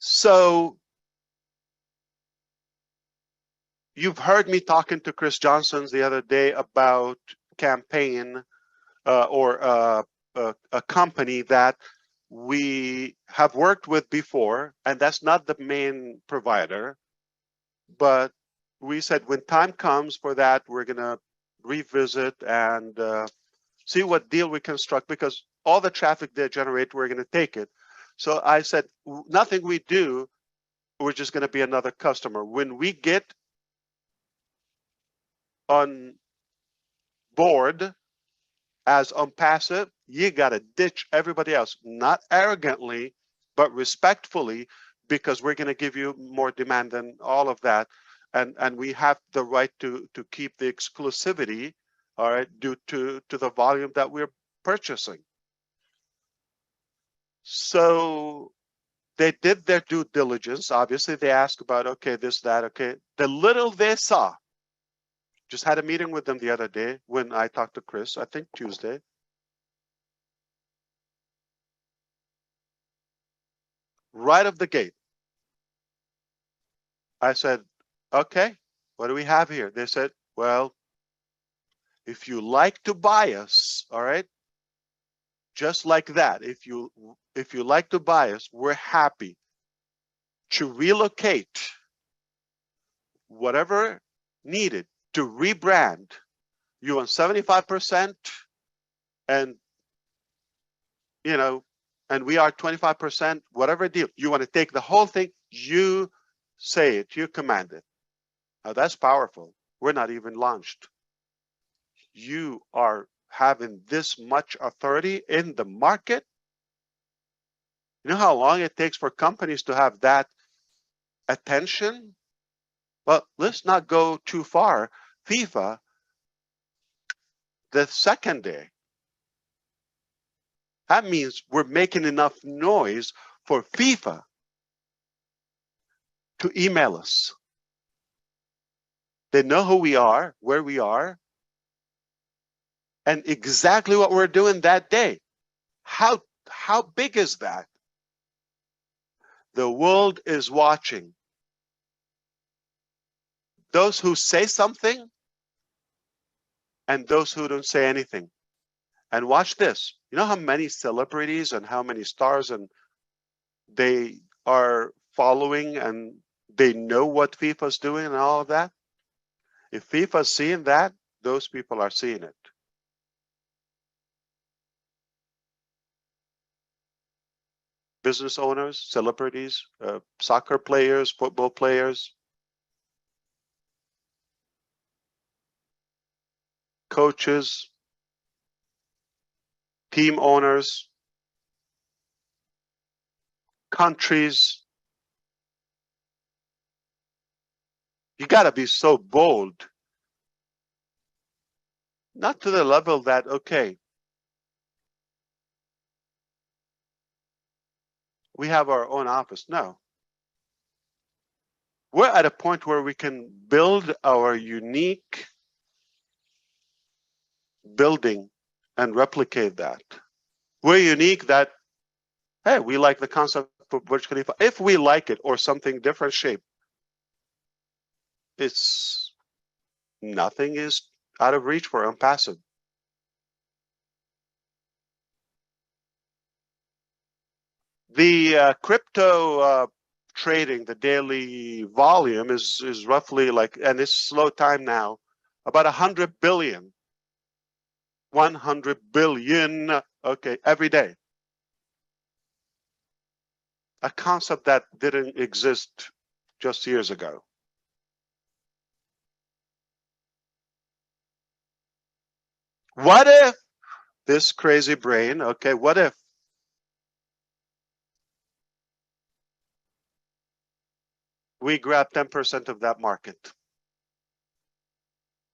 So you've heard me talking to Chris Johnson's the other day about campaign or a company that we have worked with before, and that's not the main provider, but we said when time comes for that, we're gonna revisit and see what deal we can struck, because all the traffic they generate, we're gonna take it. So I said, nothing we do, we're just gonna be another customer. When we get on board, as ONPASSIVE, you got to ditch everybody else, not arrogantly, but respectfully, because we're going to give you more demand than all of that. And we have the right to keep the exclusivity, all right, due to the volume that we're purchasing. So they did their due diligence. Obviously, they asked about, okay, this, that, okay. The little they saw, just had a meeting with them the other day when I talked to Chris, I think Tuesday. Right off the gate, I said, okay, what do we have here? They said, well, if you like to buy us, all right, just like that, if you like to buy us, we're happy to relocate whatever needed to rebrand you on 75%, and you know, and we are 25%, whatever deal. You want to take the whole thing, you say it, you command it. Now that's powerful. We're not even launched. You are having this much authority in the market. You know how long it takes for companies to have that attention? Well, let's not go too far. FIFA, the second day, that means we're making enough noise for FIFA to email us. They know who we are, where we are, and exactly what we're doing that day. How big is that? The world is watching. Those who say something and those who don't say anything. And watch this. You know how many celebrities and how many stars and they are following and they know what FIFA's doing and all of that? If FIFA's seeing that, those people are seeing it. Business owners, celebrities, soccer players, football players, coaches, team owners, countries. You got to be so bold. Not to the level that, okay, we have our own office. No. We're at a point where we can build our unique building and replicate that. We're unique that, hey, we like the concept of Burj Khalifa. If we like it or something different shape, it's nothing is out of reach for ONPASSIVE. The crypto trading, the daily volume is roughly like, and it's slow time now, about 100 billion. 100 billion, okay, every day. A concept that didn't exist just years ago. What if this crazy brain, okay, what if we grab 10% of that market?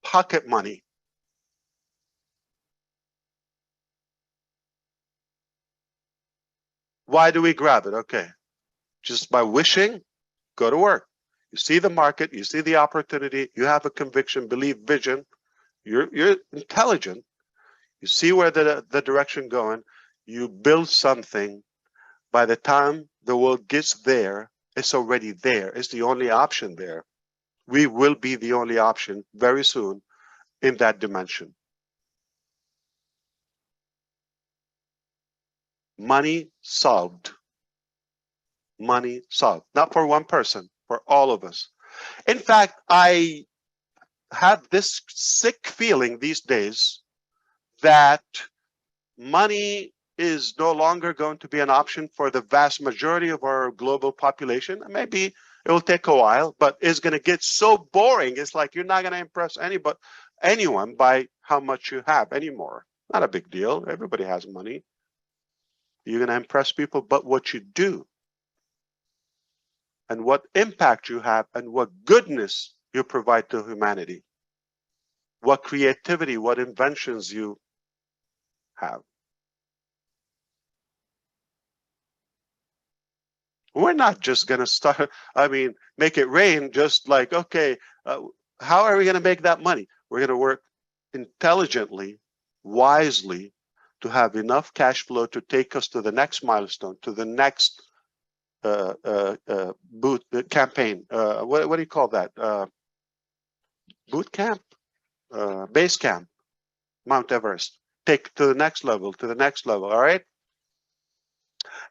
Pocket money. Why do we grab it? Okay, just by wishing, go to work. You see the market, you see the opportunity, you have a conviction, belief, vision, you're intelligent, you see where the direction going, you build something. By the time the world gets there, it's already there. It's the only option there. We will be the only option very soon in that dimension. Money solved. Money solved. Not for one person, for all of us. In fact, I have this sick feeling these days that money is no longer going to be an option for the vast majority of our global population. Maybe it will take a while, but it's going to get so boring. It's like you're not going to impress anyone by how much you have anymore. Not a big deal. Everybody has money. You're going to impress people, but what you do and what impact you have and what goodness you provide to humanity, what creativity, what inventions you have. We're not just going to start, make it rain just like, okay, how are we going to make that money? We're going to work intelligently, wisely, to have enough cash flow to take us to the next milestone, to the next boot campaign. What do you call that? Boot camp? Base camp, Mount Everest. Take to the next level, to the next level, all right?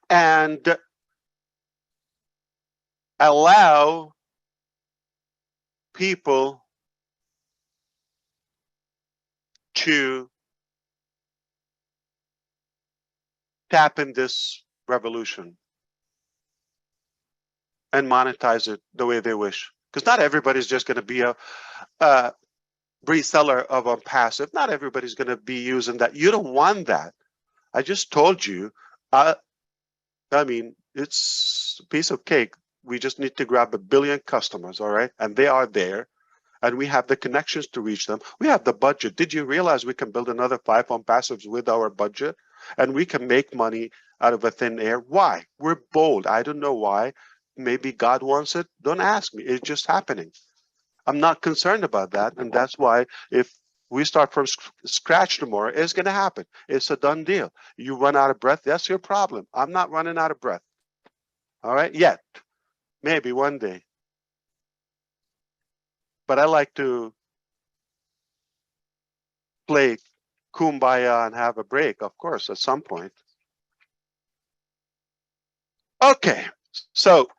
And allow people to tap in this revolution and monetize it the way they wish. Because not everybody's just going to be a reseller of ONPASSIVE. Not everybody's going to be using that. You don't want that. I just told you. It's a piece of cake. We just need to grab 1 billion customers, all right? And they are there. And we have the connections to reach them. We have the budget. Did you realize we can build another 5 ONPASSIVEs with our budget? And we can make money out of a thin air. Why? We're bold. I don't know why. Maybe God wants it. Don't ask me. It's just happening. I'm not concerned about that. And that's why if we start from scratch tomorrow, it's going to happen. It's a done deal. You run out of breath, that's your problem. I'm not running out of breath. All right? Yet. Maybe one day. But I like to play kumbaya and have a break, of course, at some point. Okay, so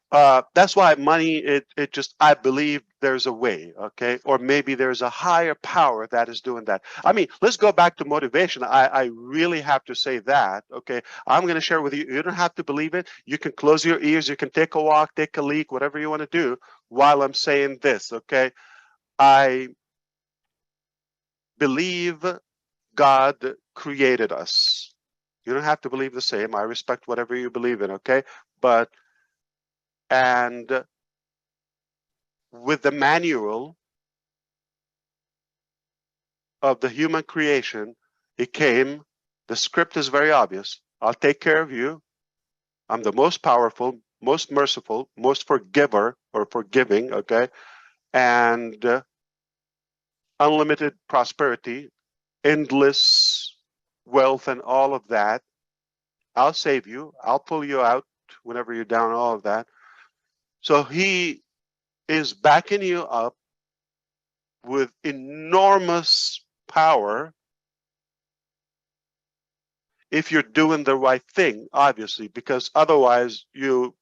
that's why money, it just, I believe there's a way, okay? Or maybe there's a higher power that is doing that. I mean, let's go back to motivation. I really have to say that, okay? I'm going to share with you. You don't have to believe it. You can close your ears. You can take a walk, take a leak, whatever you want to do while I'm saying this, okay? I believe God created us. You don't have to believe the same. I respect whatever you believe in, okay? But, and with the manual of the human creation, it came, the script is very obvious. I'll take care of you. I'm the most powerful, most merciful, most forgiver or forgiving, okay? And unlimited prosperity, endless wealth and all of that. I'll save you. I'll pull you out whenever you're down, all of that. So he is backing you up with enormous power if you're doing the right thing, obviously, because otherwise you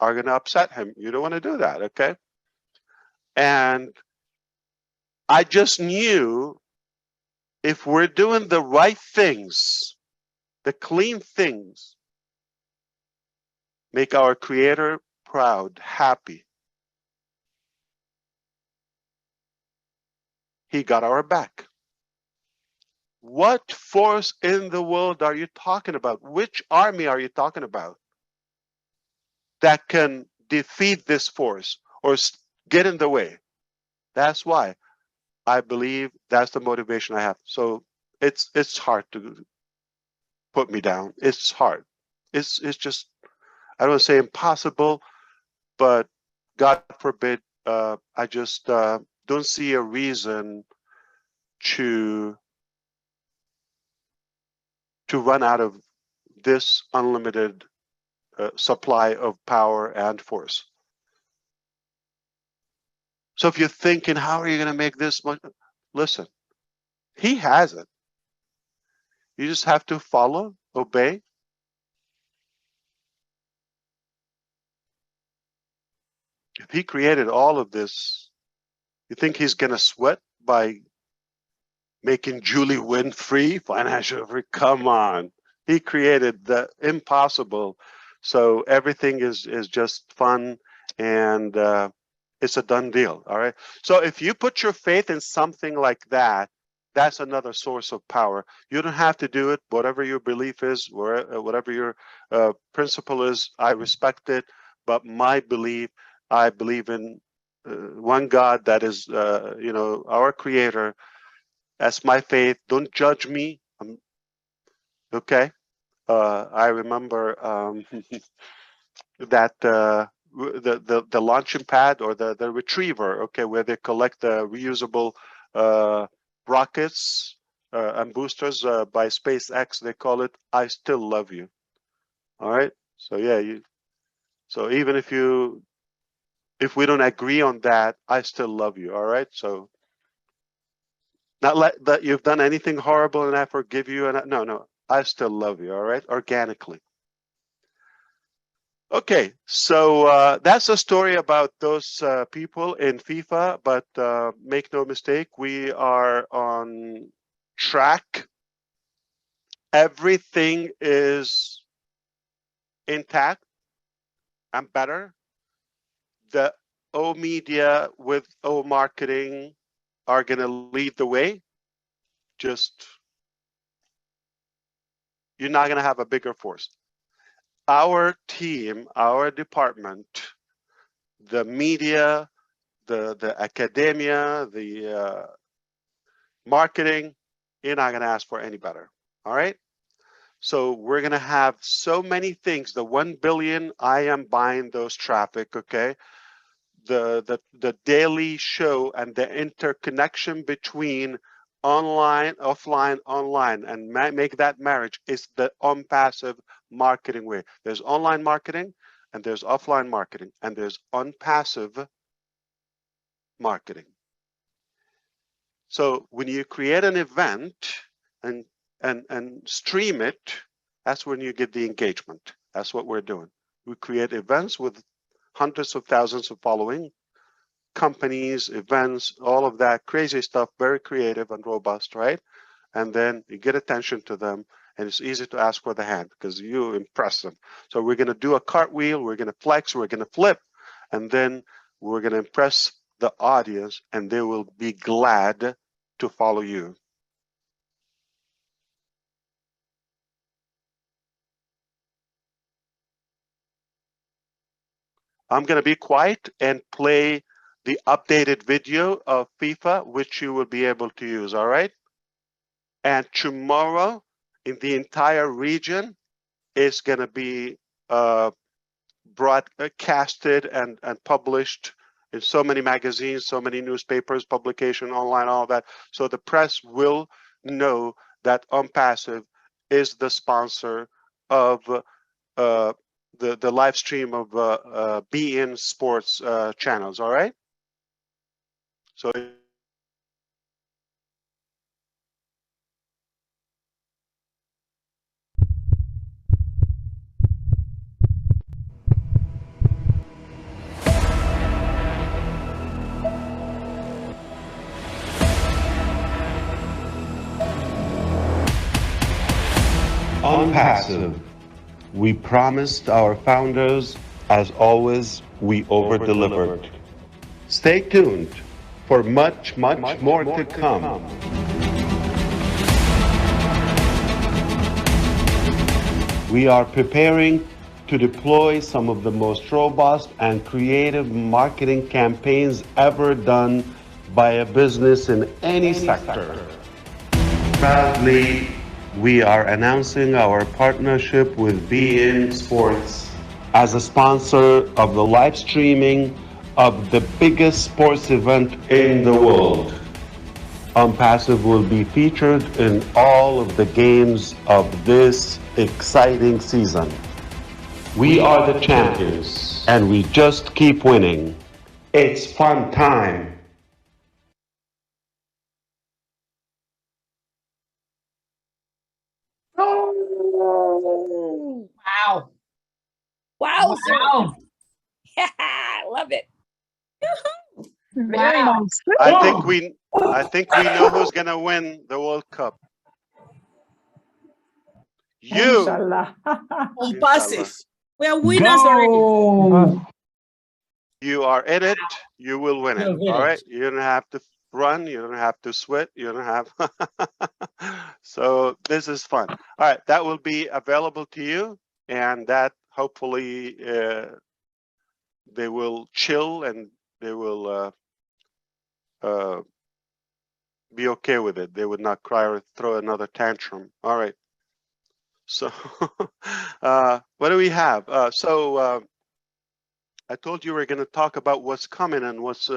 are going to upset him. You don't want to do that, okay? And I just knew if we're doing the right things, the clean things, make our Creator proud, happy, he got our back. What force in the world are you talking about? Which army are you talking about that can defeat this force or get in the way? That's why I believe that's the motivation I have. So it's hard to put me down. It's hard. It's just, I don't want to say impossible, but God forbid, I just don't see a reason to run out of this unlimited supply of power and force. So if you're thinking, how are you going to make this much? Listen, he has it. You just have to follow, obey. If he created all of this, you think he's going to sweat by making Julie win free financial free? Come on. He created the impossible. So everything is just fun and it's a done deal. All right. So if you put your faith in something like that, That's another source of power. You don't have to do it. Whatever your belief is, whatever your principle is, I respect it. But my belief, I believe in one God that is, our creator. That's my faith. Don't judge me. Okay. I remember that the launching pad or the retriever, okay, where they collect the reusable rockets and boosters by SpaceX. They call it "I Still Love You." All right. So yeah, so even if we don't agree on that, I still love you. All right. So not that you've done anything horrible and I forgive you, and no, I still love you. All right, organically. Okay, so that's a story about those people in FIFA, but make no mistake, we are on track. Everything is intact and better. The O media with O marketing are going to lead the way. Just, you're not going to have a bigger force. Our team, our department, the media, the academia, the marketing, you're not going to ask for any better. All right. So we're going to have so many things. The 1 billion, I am buying those traffic. Okay. The daily show and the interconnection between online, offline, online, and make that marriage is the ONPASSIVE marketing way. There's online marketing and there's offline marketing and there's ONPASSIVE marketing. So when you create an event and stream it, that's when you get the engagement. That's what we're doing. We create events with hundreds of thousands of following, companies, events, all of that crazy stuff, very creative and robust, right? And then you get attention to them, and it's easy to ask for the hand because you impress them. So we're going to do a cartwheel, we're going to flex, we're going to flip, and then we're going to impress the audience, and they will be glad to follow you. I'm going to be quiet and play the updated video of FIFA, which you will be able to use, all right? And tomorrow, in the entire region, is going to be broadcasted and published in so many magazines, so many newspapers, publication, online, all that. So the press will know that ONPASSIVE is the sponsor of the live stream of beIN Sports channels, all right? So ONPASSIVE. We promised our founders, as always, we over-delivered. Stay tuned for much more to come. We are preparing to deploy some of the most robust and creative marketing campaigns ever done by a business in any sector. Proudly, we are announcing our partnership with beIN Sports as a sponsor of the live streaming of the biggest sports event in the world. ONPASSIVE will be featured in all of the games of this exciting season. We are the champions, and we just keep winning. It's fun time. Oh, Wow. wow, sir. Wow. I love it. Very Wow. nice. I think we know who's gonna win the World Cup. You. Inshallah. ONPASSIVE. We are winners already. You are in it. You will win it. You'll win All it. right. You don't have to run, you don't have to sweat, you don't have. So this is fun. All right, that will be available to you, and that hopefully they will chill and they will be okay with it. They would not cry or throw another tantrum. All right. So what do we have? I told you we're going to talk about what's coming and what's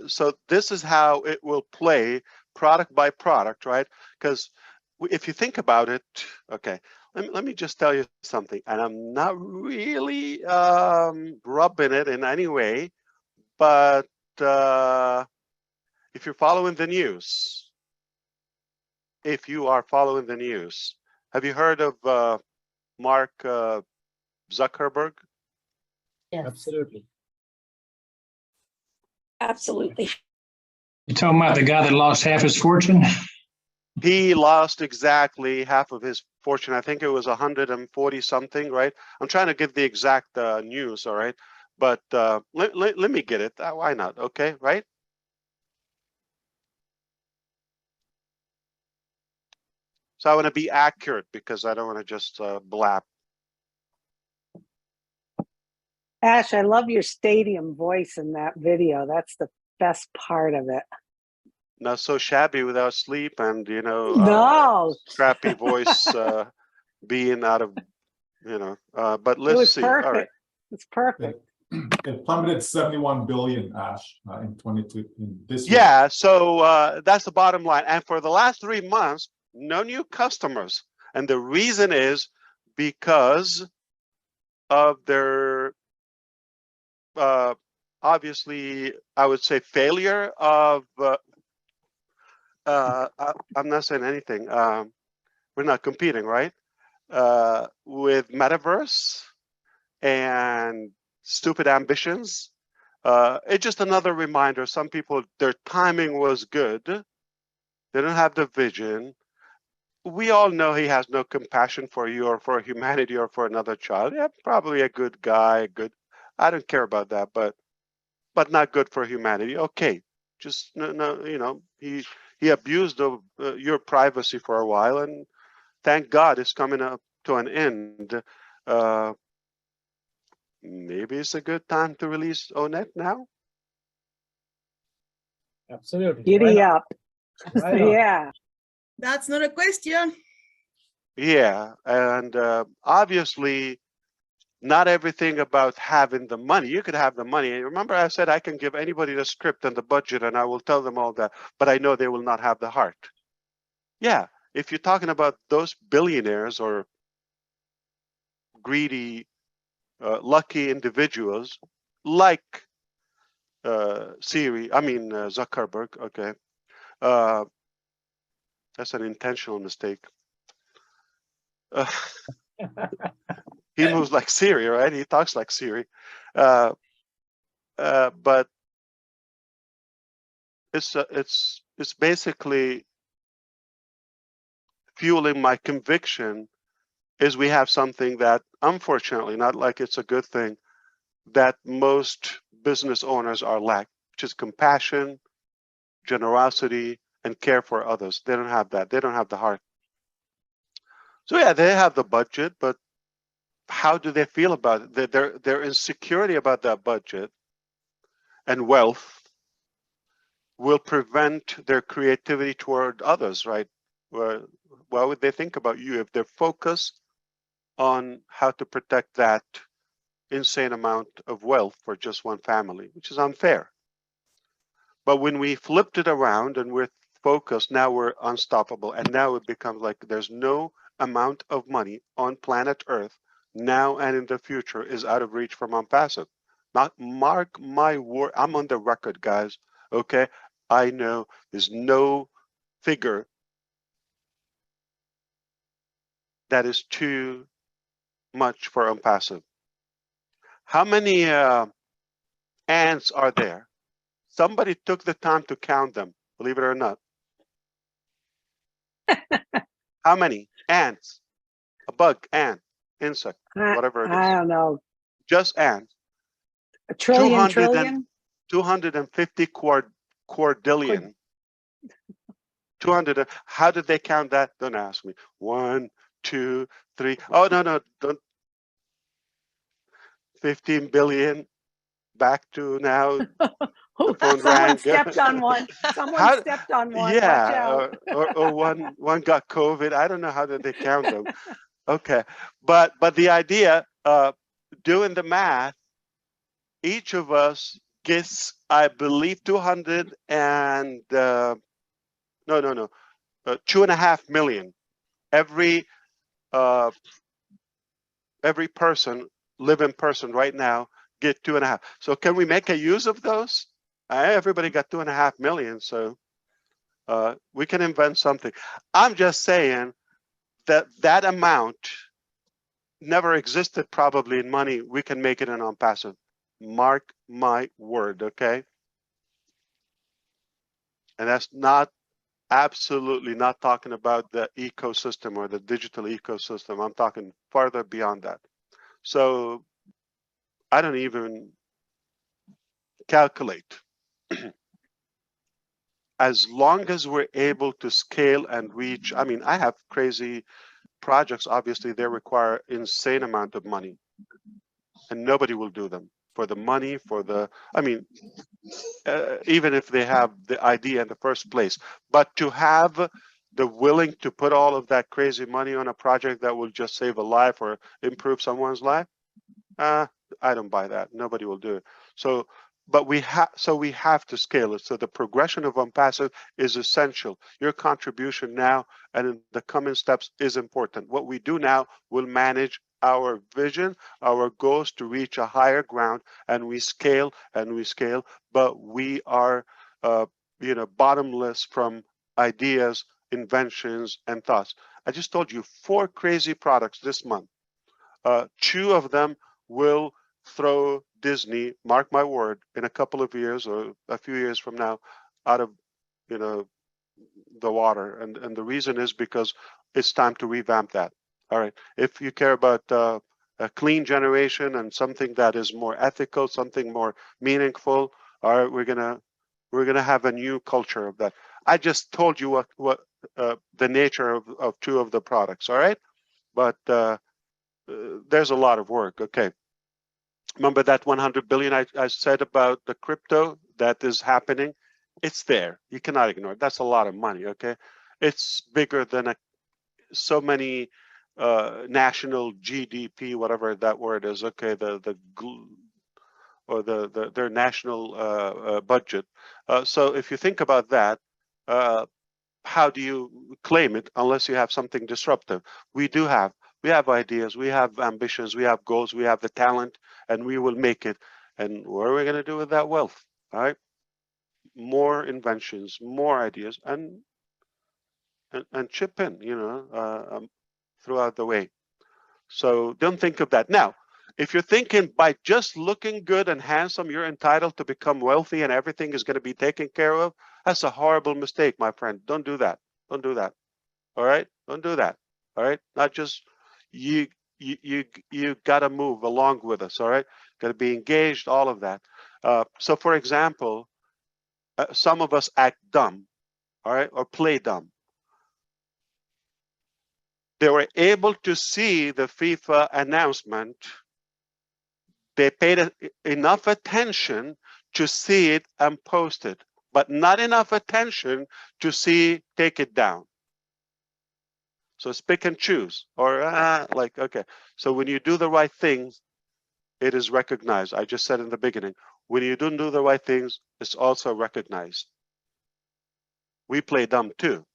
so this is how it will play product by product, right? Because if you think about it, okay, let me just tell you something, and I'm not really rubbing it in any way, but if you're following the news, if you are following the news, have you heard of Mark Zuckerberg? Yes. Absolutely. Absolutely. You talking about the guy that lost half his fortune? He lost exactly half of his fortune. I think it was 140 something, right? I'm trying to get the exact news, all right? But let me get it. Why not? Okay, right? So I want to be accurate because I don't want to just blab. Ash, I love your stadium voice in that video. That's the best part of it. Not so shabby without sleep and, you know, No, scrappy voice being out of, you know, but it let's was see. perfect. All right. It's perfect. It plummeted 71 billion, Ash, in 22 in this year. Yeah, so that's the bottom line. And for the last 3 months, no new customers. And the reason is because of their, obviously, I would say failure of, I'm not saying anything. We're not competing, right? With metaverse and stupid ambitions. It's just another reminder. Some people, their timing was good. They don't have the vision. We all know he has no compassion for you or for humanity or for another child. Yeah, probably a good guy, good. I don't care about that, but not good for humanity. Okay, just no, you know, he abused of your privacy for a while, and thank God it's coming up to an end. Maybe it's a good time to release ONET now. Absolutely. Giddy up. Right on. Yeah. That's not a question. Yeah, and obviously not everything about having the money. You could have the money. Remember I said I can give anybody the script and the budget and I will tell them all that, but I know they will not have the heart. Yeah, if you're talking about those billionaires or greedy, lucky individuals like Zuckerberg, okay. That's an intentional mistake. He moves like Siri, right? He talks like Siri. But it's basically fueling my conviction is we have something that, unfortunately, not like it's a good thing, that most business owners are lack, which is compassion, generosity, and care for others. They don't have that. They don't have the heart. So yeah, they have the budget, but how do they feel about it? Their insecurity about that budget and wealth will prevent their creativity toward others, right? Well, why would they think about you if they're focused on how to protect that insane amount of wealth for just one family, which is unfair. But when we flipped it around and we're focused, now we're unstoppable. And now it becomes like there's no amount of money on planet Earth now and in the future is out of reach from ONPASSIVE. Not mark my word. I'm on the record, guys. Okay, I know there's no figure that is too much for ONPASSIVE. How many ants are there? Somebody took the time to count them, believe it or not. How many ants? A bug, ant, insect, whatever it is. I don't know. Just ants. A trillion, 200 trillion? 250 quadrillion. 200. How did they count that? Don't ask me. 1, 2, 3. Oh, no, don't. 15 billion. Back to now. The phone Someone rang. stepped on one. Someone How, stepped on one. Watch yeah, out. or one got COVID. I don't know how did they count them. Okay, but the idea, doing the math, each of us gets, I believe, 200 and no, 2.5 million. Every person, living person right now, get 2.5. So can we make a use of those? Everybody got 2.5 million, so we can invent something. I'm just saying that that amount never existed probably in money. We can make it in ONPASSIVE. Mark my word, okay? And that's not, absolutely not talking about the ecosystem or the digital ecosystem. I'm talking farther beyond that. So I don't even calculate. As long as we're able to scale and reach, I mean, I have crazy projects, obviously they require insane amount of money and nobody will do them for the money, for the, I mean, even if they have the idea in the first place, but to have the willing to put all of that crazy money on a project that will just save a life or improve someone's life, I don't buy that. Nobody will do it. So, but we have to scale it. So the progression of ONPASSIVE is essential. Your contribution now and in the coming steps is important. What we do now will manage our vision, our goals to reach a higher ground, and we scale and we scale. But we are, bottomless from ideas, inventions, and thoughts. I just told you 4 crazy products this month. 2 of them will throw Disney, mark my word, in a couple of years or a few years from now, out of the water. And the reason is because it's time to revamp that. All right. If you care about a clean generation and something that is more ethical, something more meaningful, all right, we're gonna have a new culture of that. I just told you what the nature of 2 of the products. All right, but there's a lot of work. Okay. Remember that 100 billion I said about the crypto that is happening? It's there. You cannot ignore it. That's a lot of money. Okay. It's bigger than so many national GDP, whatever that word is. Okay. Their national budget. So if you think about that, how do you claim it unless you have something disruptive? We have ideas, we have ambitions, we have goals, we have the talent, and we will make it. And what are we going to do with that wealth? All right, more inventions, more ideas, and chip in, throughout the way. So don't think of that. Now, if you're thinking by just looking good and handsome, you're entitled to become wealthy and everything is going to be taken care of, that's a horrible mistake, my friend. Don't do that. Don't do that. All right? Don't do that. All right? Not just you got to move along with us. All right? Got to be engaged, all of that. So for example, some of us act dumb, all right, or play dumb. They were able to see the FIFA announcement. They paid enough attention to see it and post it, but not enough attention to take it down. So it's pick and choose, or okay. So when you do the right things, it is recognized. I just said in the beginning, when you don't do the right things, it's also recognized. We play dumb too.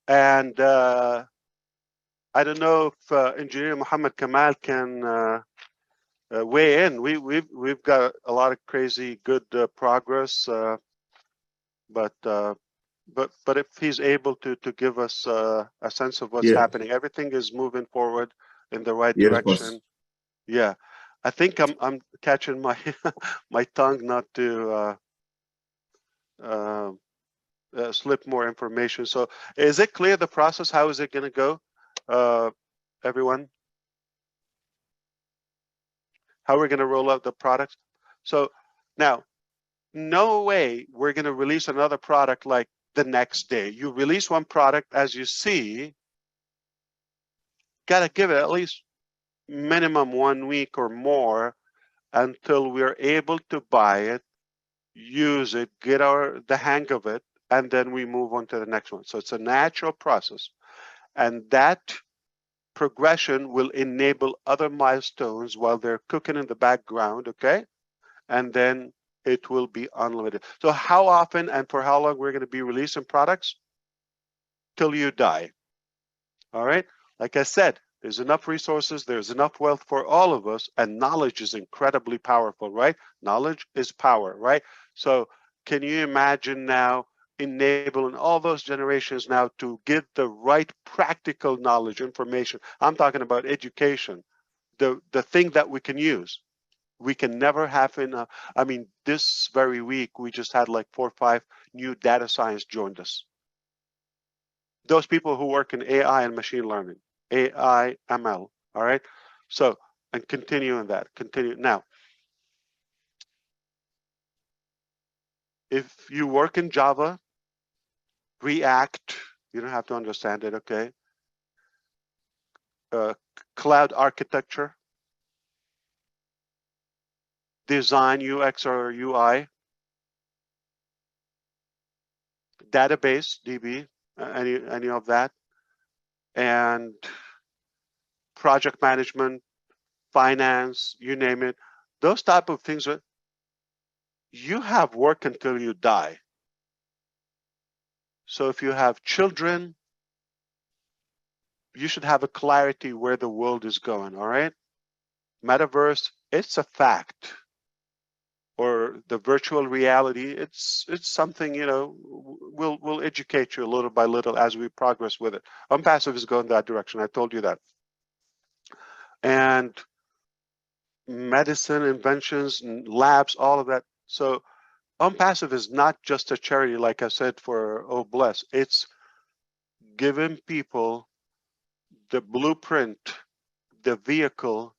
And I don't know if Engineer Muhammad Kamal can weigh in. We've got a lot of crazy good progress, but if he's able to give us a sense of what's happening, everything is moving forward in the right direction. Boss. Yeah, I think I'm catching my my tongue not to slip more information. So is it clear the process? How is it going to go, everyone? how we're going to roll out the products. So now, no way we're going to release another product like the next day. You release one product, as you see, got to give it at least minimum 1 week or more until we're able to buy it, use it, get the hang of it, and then we move on to the next one. So it's a natural process. And that progression will enable other milestones while they're cooking in the background, okay? And then it will be unlimited. So how often and for how long we're going to be releasing products? Till you die. All right? Like I said, there's enough resources, there's enough wealth for all of us, and knowledge is incredibly powerful, right? Knowledge is power, right? So can you imagine now enabling all those generations now to get the right practical knowledge, information? I'm talking about education, the thing that we can use. We can never have I mean, this very week, we just had like 4 or 5 new data science joined us. Those people who work in AI and machine learning, AI, ML, all right? So, and continue in that, continue. Now, if you work in Java, React, you don't have to understand it, okay? Cloud architecture, design, UX or UI, database, DB, any of that, and project management, finance, you name it, those type of things, you have work until you die. So if you have children, you should have a clarity where the world is going, all right? Metaverse, it's a fact. Or the virtual reality, it's something, you know, we'll educate you little by little as we progress with it. ONPASSIVE is going that direction, I told you that. And medicine, inventions, labs, all of that. So ONPASSIVE is not just a charity, like I said, for Oh Bless. It's giving people the blueprint, the vehicle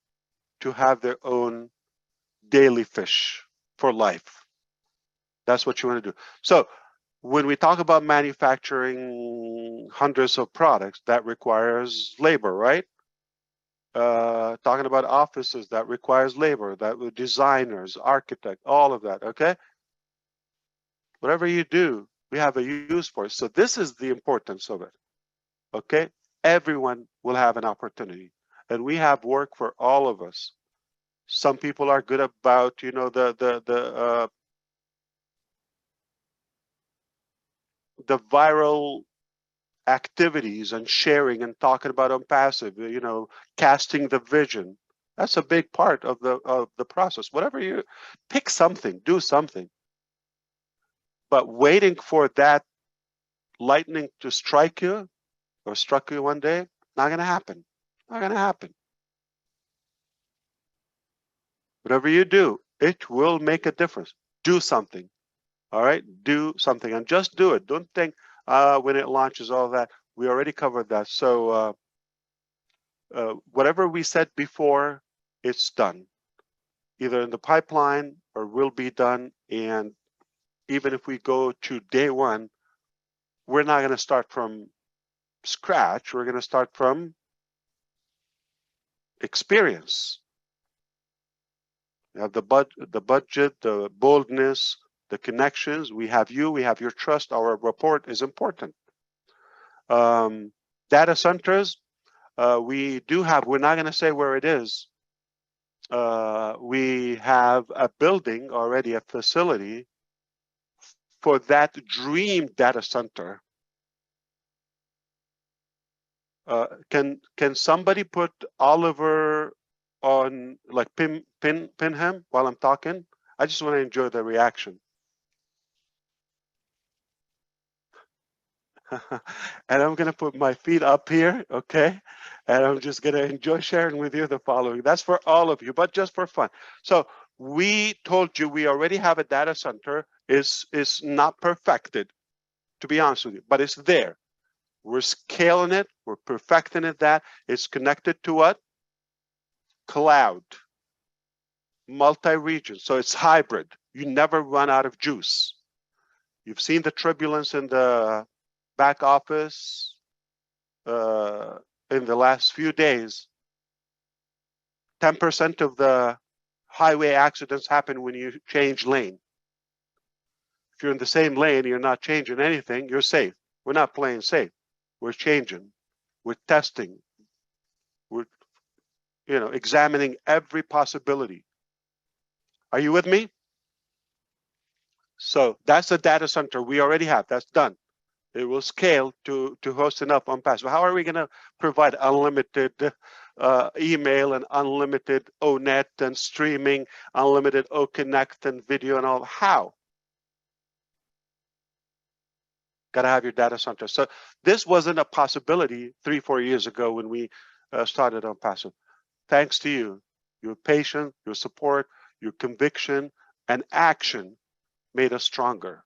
to have their own daily fish for life. That's what you want to do. So when we talk about manufacturing hundreds of products, that requires labor, right? Talking about offices, that requires labor, that with designers, architects, all of that, okay? Whatever you do, we have a use for it. So this is the importance of it, okay? Everyone will have an opportunity, and we have work for all of us. Some people are good about, you know, the viral activities and sharing and talking about ONPASSIVE, you know, casting the vision. That's a big part of the process. Whatever you pick something, do something. But waiting for that lightning to strike you or struck you one day, not gonna happen. Not gonna happen. Whatever you do, it will make a difference. Do something. All right, do something and just do it. Don't think when it launches all that. We already covered that. So whatever we said before, it's done, either in the pipeline or will be done. And even if we go to day one, we're not going to start from scratch. We're going to start from experience. You have the budget, the boldness, the connections. We have you, we have your trust. Our report is important. Data centers, we do have, we're not going to say where it is. We have a building already, a facility for that dream data center. Can somebody put Oliver on, like pin him while I'm talking? I just want to enjoy the reaction. And I'm going to put my feet up here, okay? And I'm just going to enjoy sharing with you the following. That's for all of you, but just for fun. So we told you we already have a data center. It's not perfected, to be honest with you, but it's there. We're scaling it. We're perfecting it. That it's connected to what? Cloud. multi-region. So it's hybrid. You never run out of juice. You've seen the turbulence in the back office in the last few days. 10% of the highway accidents happen when you change lane. If you're in the same lane, you're not changing anything, you're safe. We're not playing safe. We're changing. We're testing. We're, examining every possibility. Are you with me? So that's the data center we already have. That's done. It will scale to host enough ONPASSIVE. How are we going to provide unlimited email and unlimited ONET and streaming, unlimited OConnect and video and all? How? Got to have your data center. So this wasn't a possibility 3-4 years ago when we started ONPASSIVE. Thanks to you, your patience, your support, your conviction, and action made us stronger.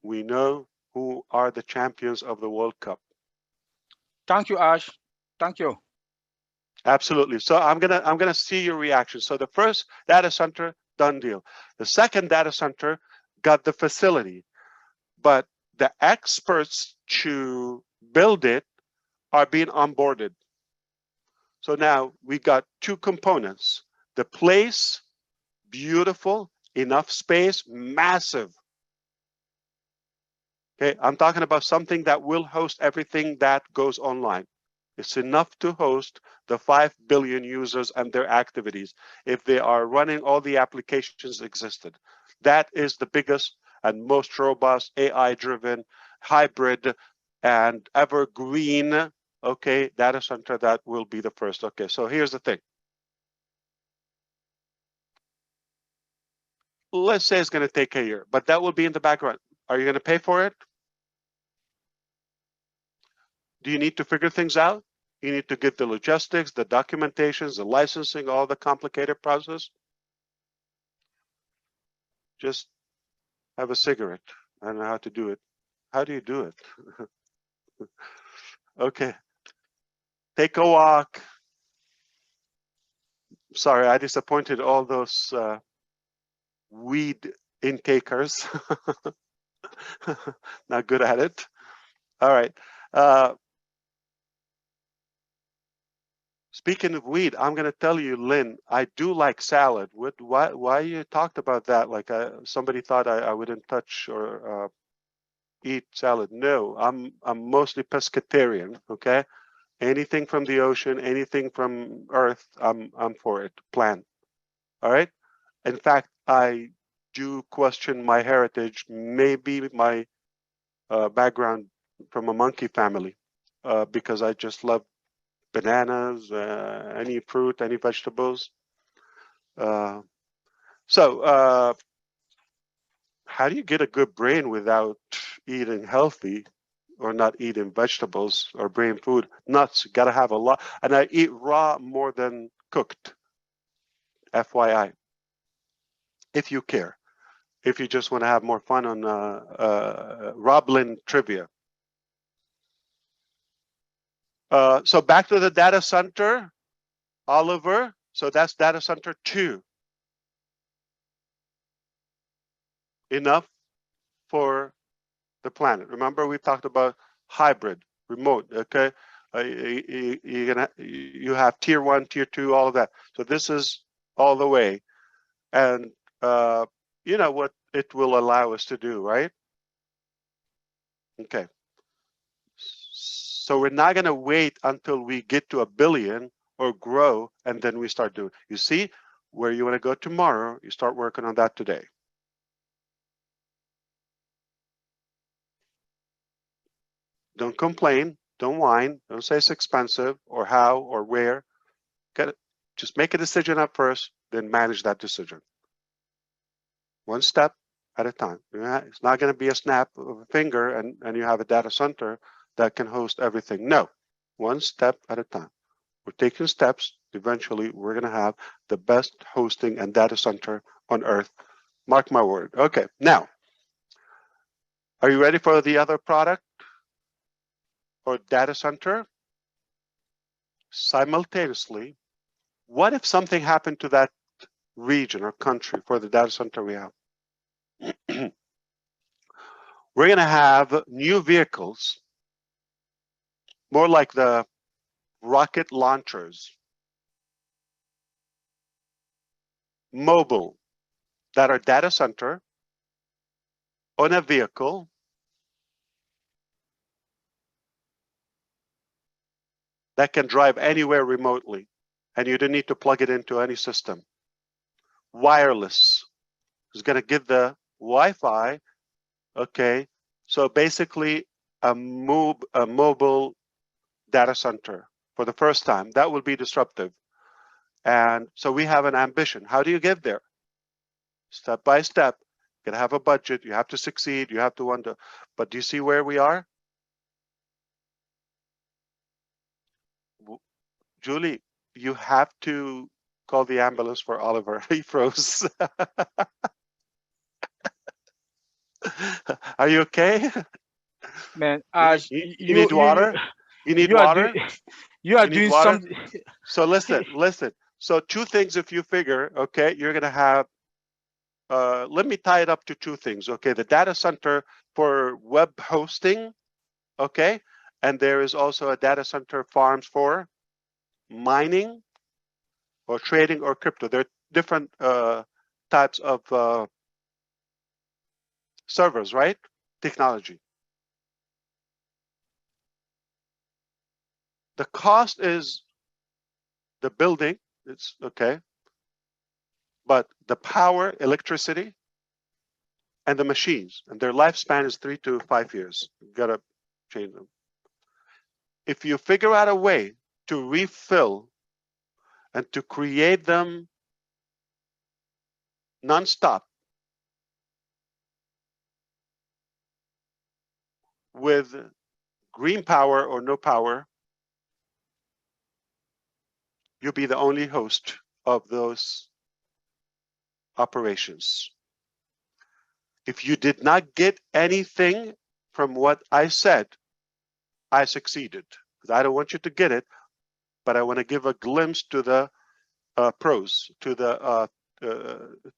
We know who are the champions of the World Cup. Thank you, Ash. Thank you. Absolutely. So I'm gonna see your reaction. So the first data center, done deal. The second data center got the facility, but the experts to build it are being onboarded. So now we got two components. The place, beautiful, enough space, massive. Okay, I'm talking about something that will host everything that goes online. It's enough to host the 5 billion users and their activities if they are running all the applications existed. That is the biggest and most robust AI-driven, hybrid, and evergreen, okay, data center that will be the first. Okay, so here's the thing. Let's say it's going to take a year, but that will be in the background. Are you going to pay for it? Do you need to figure things out? You need to get the logistics, the documentations, the licensing, all the complicated process. Just have a cigarette. I don't know how to do it. How do you do it? Okay. Take a walk. Sorry, I disappointed all those weed intakers. Not good at it. All right. Speaking of weed, I'm going to tell you, Lynn, I do like salad. Why you talked about that? Like somebody thought I wouldn't touch or eat salad. No, I'm mostly pescatarian. Okay, anything from the ocean, anything from earth, I'm for it. Plant. All right. In fact, I do question my heritage, maybe my background from a monkey family, because I just love bananas, any fruit, any vegetables. So how do you get a good brain without eating healthy or not eating vegetables or brain food? Nuts, you gotta have a lot. And I eat raw more than cooked, FYI, if you care. If you just want to have more fun on Roblin trivia. So back to the data center, Oliver. So that's data center 2. Enough for the planet. Remember, we talked about hybrid, remote. Okay, you have tier 1, tier 2, all of that. So this is all the way, and you know what it will allow us to do, right? Okay. So we're not going to wait until we get to 1 billion or grow, and then we start doing. You see where you want to go tomorrow, you start working on that today. Don't complain, don't whine, don't say it's expensive or how or where. Get it. Just make a decision up first, then manage that decision. One step at a time. It's not going to be a snap of a finger and you have a data center that can host everything. No, one step at a time. We're taking steps. Eventually, we're going to have the best hosting and data center on earth. Mark my word. Okay, now, are you ready for the other product or data center? simultaneously, what if something happened to that region or country for the data center we have? We're going to have new vehicles, more like the rocket launchers, mobile, that are data center on a vehicle that can drive anywhere remotely, and you don't need to plug it into any system. Wireless is going to give the Wi-Fi. Okay, so basically a mobile data center for the first time. That will be disruptive. And so we have an ambition. How do you get there? Step by step. You gotta have a budget. You have to succeed. You have to wonder. But do you see where we are? Julie, you have to call the ambulance for Oliver. He froze. Are you okay? Man, You need water? You need water? You are You need doing water? something. So listen. So two things if you figure, okay, you're gonna have, let me tie it up to two things, okay? The data center for web hosting, okay? And there is also a data center farms for mining or trading or crypto. There are different types of servers, right? Technology. The cost is the building, it's okay, but the power, electricity, and the machines, and their lifespan is 3 to 5 years. You've got to change them. If you figure out a way to refill and to create them nonstop with green power or no power, you'll be the only host of those operations. If you did not get anything from what I said, I succeeded. Because I don't want you to get it, but I want to give a glimpse to the pros, to the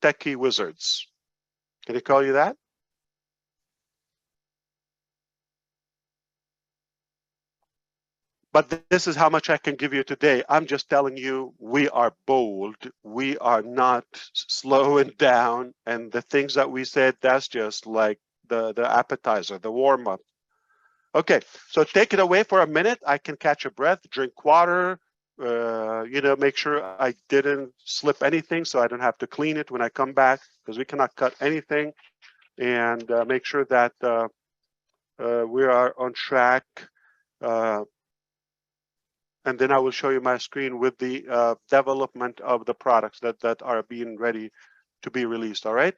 techie wizards. Can I call you that? But this is how much I can give you today. I'm just telling you, we are bold. We are not slowing down. And the things that we said, that's just like the appetizer, the warm up. Okay, so take it away for a minute. I can catch a breath, drink water, you know, make sure I didn't slip anything so I don't have to clean it when I come back, because we cannot cut anything, and make sure that we are on track. And then I will show you my screen with the development of the products that are being ready to be released, all right?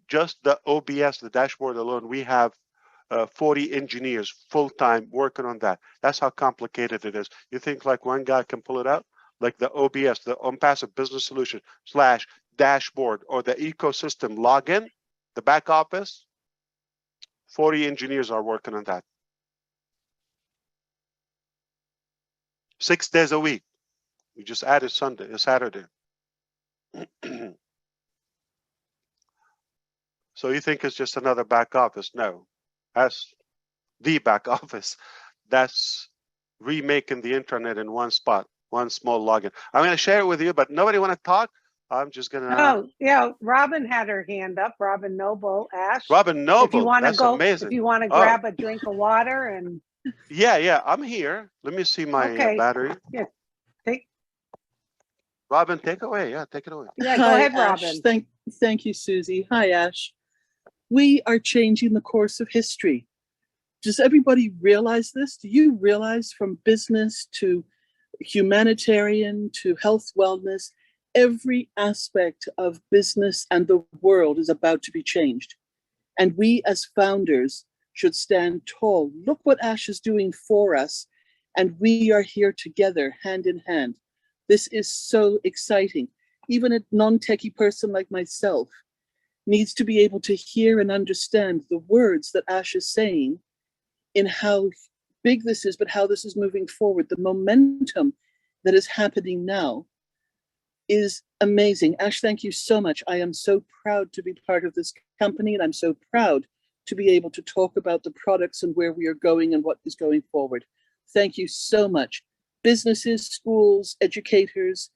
Just the OBS, the dashboard alone, we have 40 engineers full-time working on that. That's how complicated it is. You think like one guy can pull it out? Like the OBS, the ONPASSIVE Business Solution / dashboard, or the ecosystem login, the back office, 40 engineers are working on that. 6 days a week. We just added Saturday. So you think it's just another back office? No, that's the back office. That's remaking the internet in one spot, one small login. I'm going to share it with you, but nobody want to talk? I'm just going to. Oh, yeah. Robin had her hand up. Robin Noble, Ash. Robin Noble, if you want to that's go, amazing. If you want to grab a drink of water and. Yeah, I'm here. Let me see my battery. Yeah, take. Robin, take away. Yeah, take it away. Yeah, go ahead, Robin. Thank you, Susie. Hi, Ash. We are changing the course of history. Does everybody realize this? Do you realize from business to humanitarian to health wellness, every aspect of business and the world is about to be changed? And we as founders should stand tall. Look what Ash is doing for us, and we are here together, hand in hand. This is so exciting. Even a non-techie person like myself needs to be able to hear and understand the words that Ash is saying in how big this is, but how this is moving forward. The momentum that is happening now is amazing. Ash, thank you so much. I am so proud to be part of this company, and I'm so proud to be able to talk about the products and where we are going and what is going forward. Thank you so much. Businesses, schools, educators,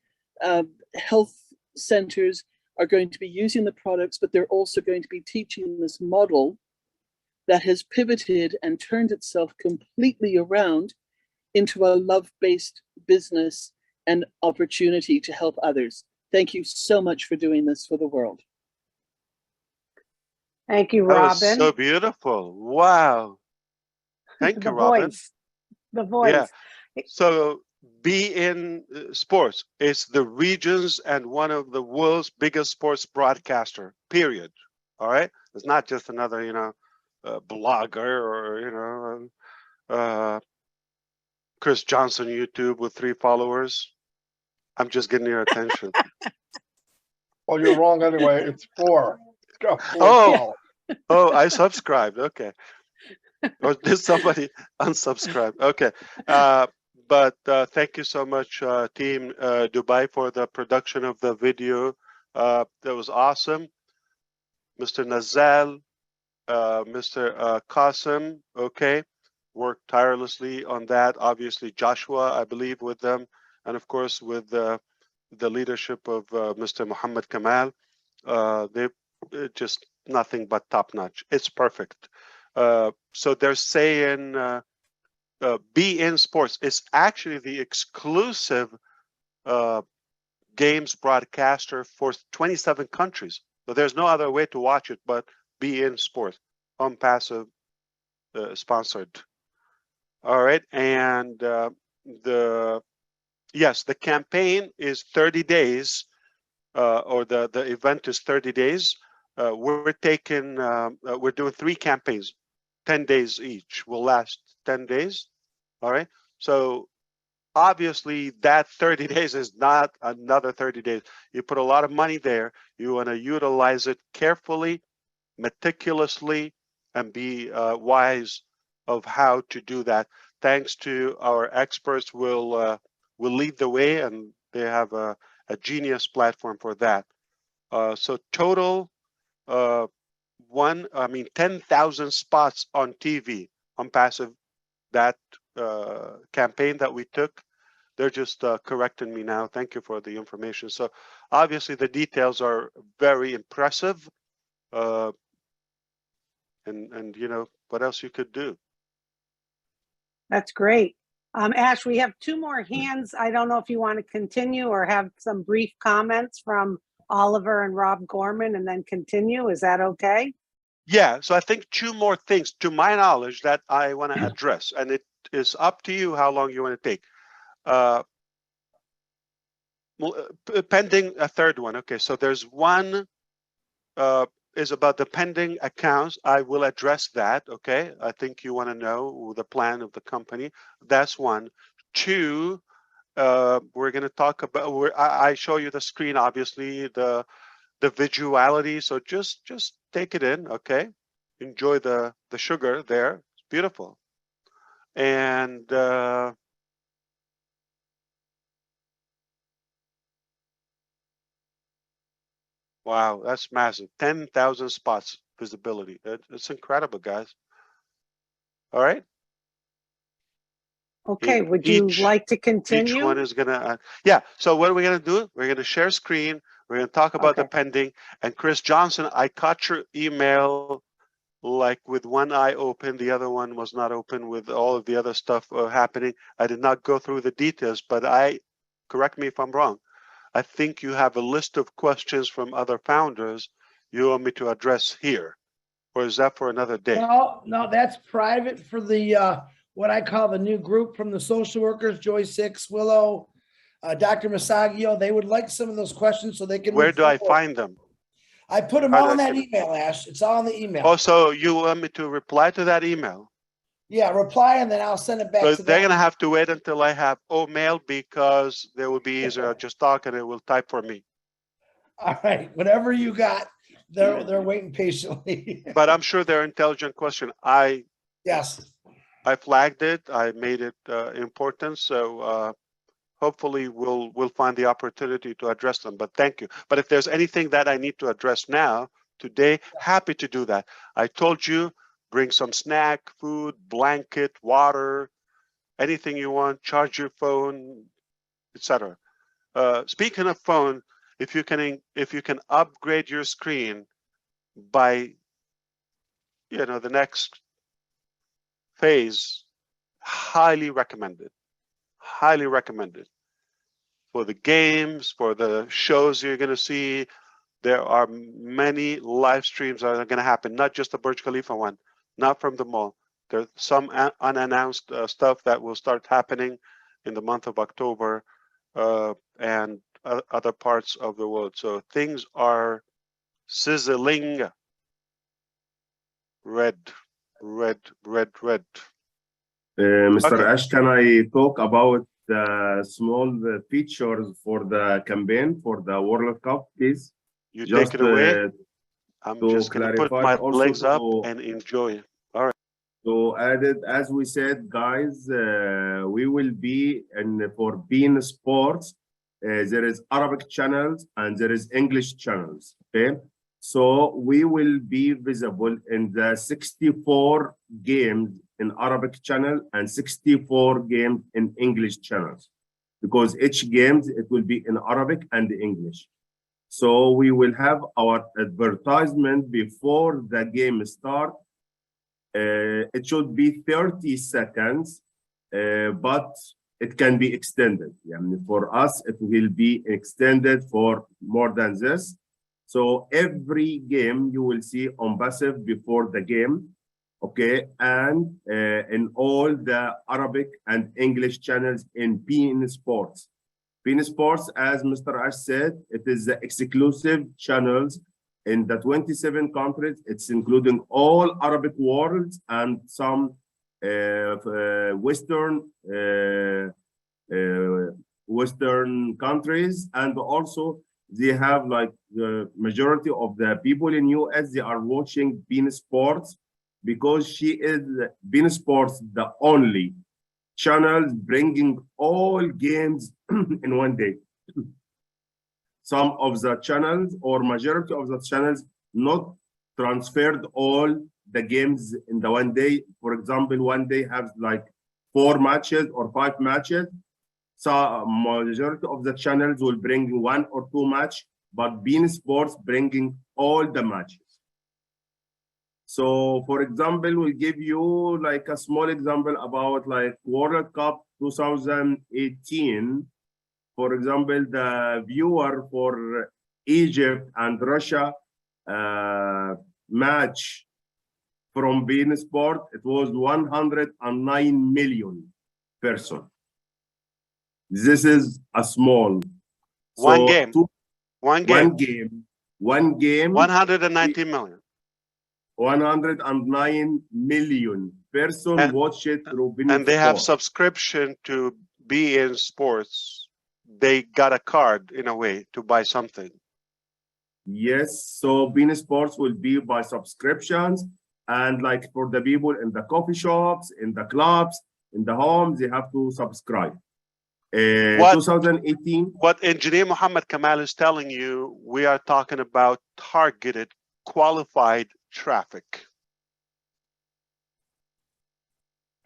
health centers are going to be using the products, but they're also going to be teaching this model that has pivoted and turned itself completely around into a love-based business and opportunity to help others. Thank you so much for doing this for the world. Thank you, That was Robin. so beautiful. Wow. Thank you, Robin. The voice. Yeah. So Be In Sports is the region's and one of the world's biggest sports broadcaster, period. All right. It's not just another, blogger or, Chris Johnson YouTube with 3 followers. I'm just getting your attention. Well, you're wrong anyway. It's 4. It's got 4 Oh, I subscribed. Okay. Or did somebody unsubscribe? Okay. But thank you so much, Team Dubai, for the production of the video. That was awesome. Mr. Nazal, Mr. Qasim, okay, worked tirelessly on that. Obviously, Joshua, I believe, with them. And of course, with the leadership of Mr. Muhammad Kamal. They just nothing but top notch. It's perfect. So they're saying Be In Sports is actually the exclusive games broadcaster for 27 countries. So there's no other way to watch it but Be In Sports, ONPASSIVE sponsored. All right, and the campaign is 30 days, or the event is 30 days. We're doing 3 campaigns, 10 days each. Will last 10 days. All right. So obviously that 30 days is not another 30 days. You put a lot of money there. You want to utilize it carefully, meticulously, and be wise of how to do that. Thanks to our experts, will lead the way, and they have a genius platform for that. So total 10,000 spots on TV on passive. That campaign that we took, they're just correcting me now. Thank you for the information. So obviously the details are very impressive, and what else you could do. That's great. Ash, we have 2 more hands. I don't know if you want to continue or have some brief comments from Oliver and Rob Gorman and then continue. Is that okay? Yeah, so I think 2 more things to my knowledge that I want to address, and it is up to you how long you want to take. Pending a third one. Okay, so there's one is about the pending accounts. I will address that. Okay, I think you want to know the plan of the company. That's 1. 2, we're going to talk about. I show you the screen, obviously the visuality. So just take it in. Okay, enjoy the sugar there. It's beautiful. And wow, that's massive. 10,000 spots visibility. It's incredible, guys. All right. Okay, would you like to continue? Each one is gonna, yeah. So what are we gonna do? We're gonna share screen. We're gonna talk about the pending. And Chris Johnson, I caught your email like with one eye open, the other one was not open with all of the other stuff happening. I did not go through the details, but correct me if I'm wrong. I think you have a list of questions from other founders you want me to address here, or is that for another day? No, that's private for the what I call the new group from the social workers, Joy 6, Willow, Dr. Masagio. They would like some of those questions so they can. Where do I find them? I put them all in that email, Ash. It's all in the email. Oh, so you want me to reply to that email? Yeah, reply and then I'll send it back so to them. They're going to have to wait until I have mail because they will be easier. Just talk and it will type for me. All right, whatever you got, they're waiting patiently. But I'm sure they're intelligent question. Yes. I flagged it. I made it important. So hopefully we'll find the opportunity to address them. But thank you. But if there's anything that I need to address now, today, happy to do that. I told you, bring some snack, food, blanket, water, anything you want, charge your phone, etc. Speaking of phone, if you can upgrade your screen by the next phase, highly recommended. Highly recommended. For the games, for the shows you're going to see, there are many live streams that are going to happen, not just the Burj Khalifa one, not from the mall. There's some unannounced stuff that will start happening in the month of October and other parts of the world. So things are sizzling. Red. Mr. Okay. Ash, can I talk about the small features for the campaign for the World Cup, please? You take it away. I'm just going to put my legs up and enjoy. All right. So added, as we said, guys, we will be for beIN Sports. There is Arabic channels and there is English channels. Okay. So we will be visible in the 64 games in Arabic channel and 64 games in English channels, because each game it will be in Arabic and English. So we will have our advertisement before the game start. It should be 30 seconds, but it can be extended. For us, it will be extended for more than this. So every game you will see ONPASSIVE before the game, okay, and in all the Arabic and English channels in beIN Sports. beIN Sports, as Mr. Ash said, it is the exclusive channels in the 27 countries. It's including all Arabic worlds and some Western countries, and also they have like the majority of the people in US, they are watching beIN Sports because she is beIN Sports, the only channel bringing all games in one day. Some of the channels or majority of the channels not transferred all the games in the one day. For example, one day have like 4 matches or 5 matches. So majority of the channels will bring 1 or 2 matches, but beIN Sports bringing all the matches. So for example, we'll give you like a small example about like World Cup 2018. For example, the viewer for Egypt and Russia match from beIN Sport, it was 109 million person. This is a small. One game. One game. 119 million. 109 million person watch it through beIN And they have Sport. subscription to beIN Sports. They got a card in a way to buy something. Yes, so beIN Sports will be by subscriptions, and like for the people in the coffee shops, in the clubs, in the homes, they have to subscribe. 2018. What Engineer Muhammad Kamal is telling you, we are talking about targeted, qualified traffic.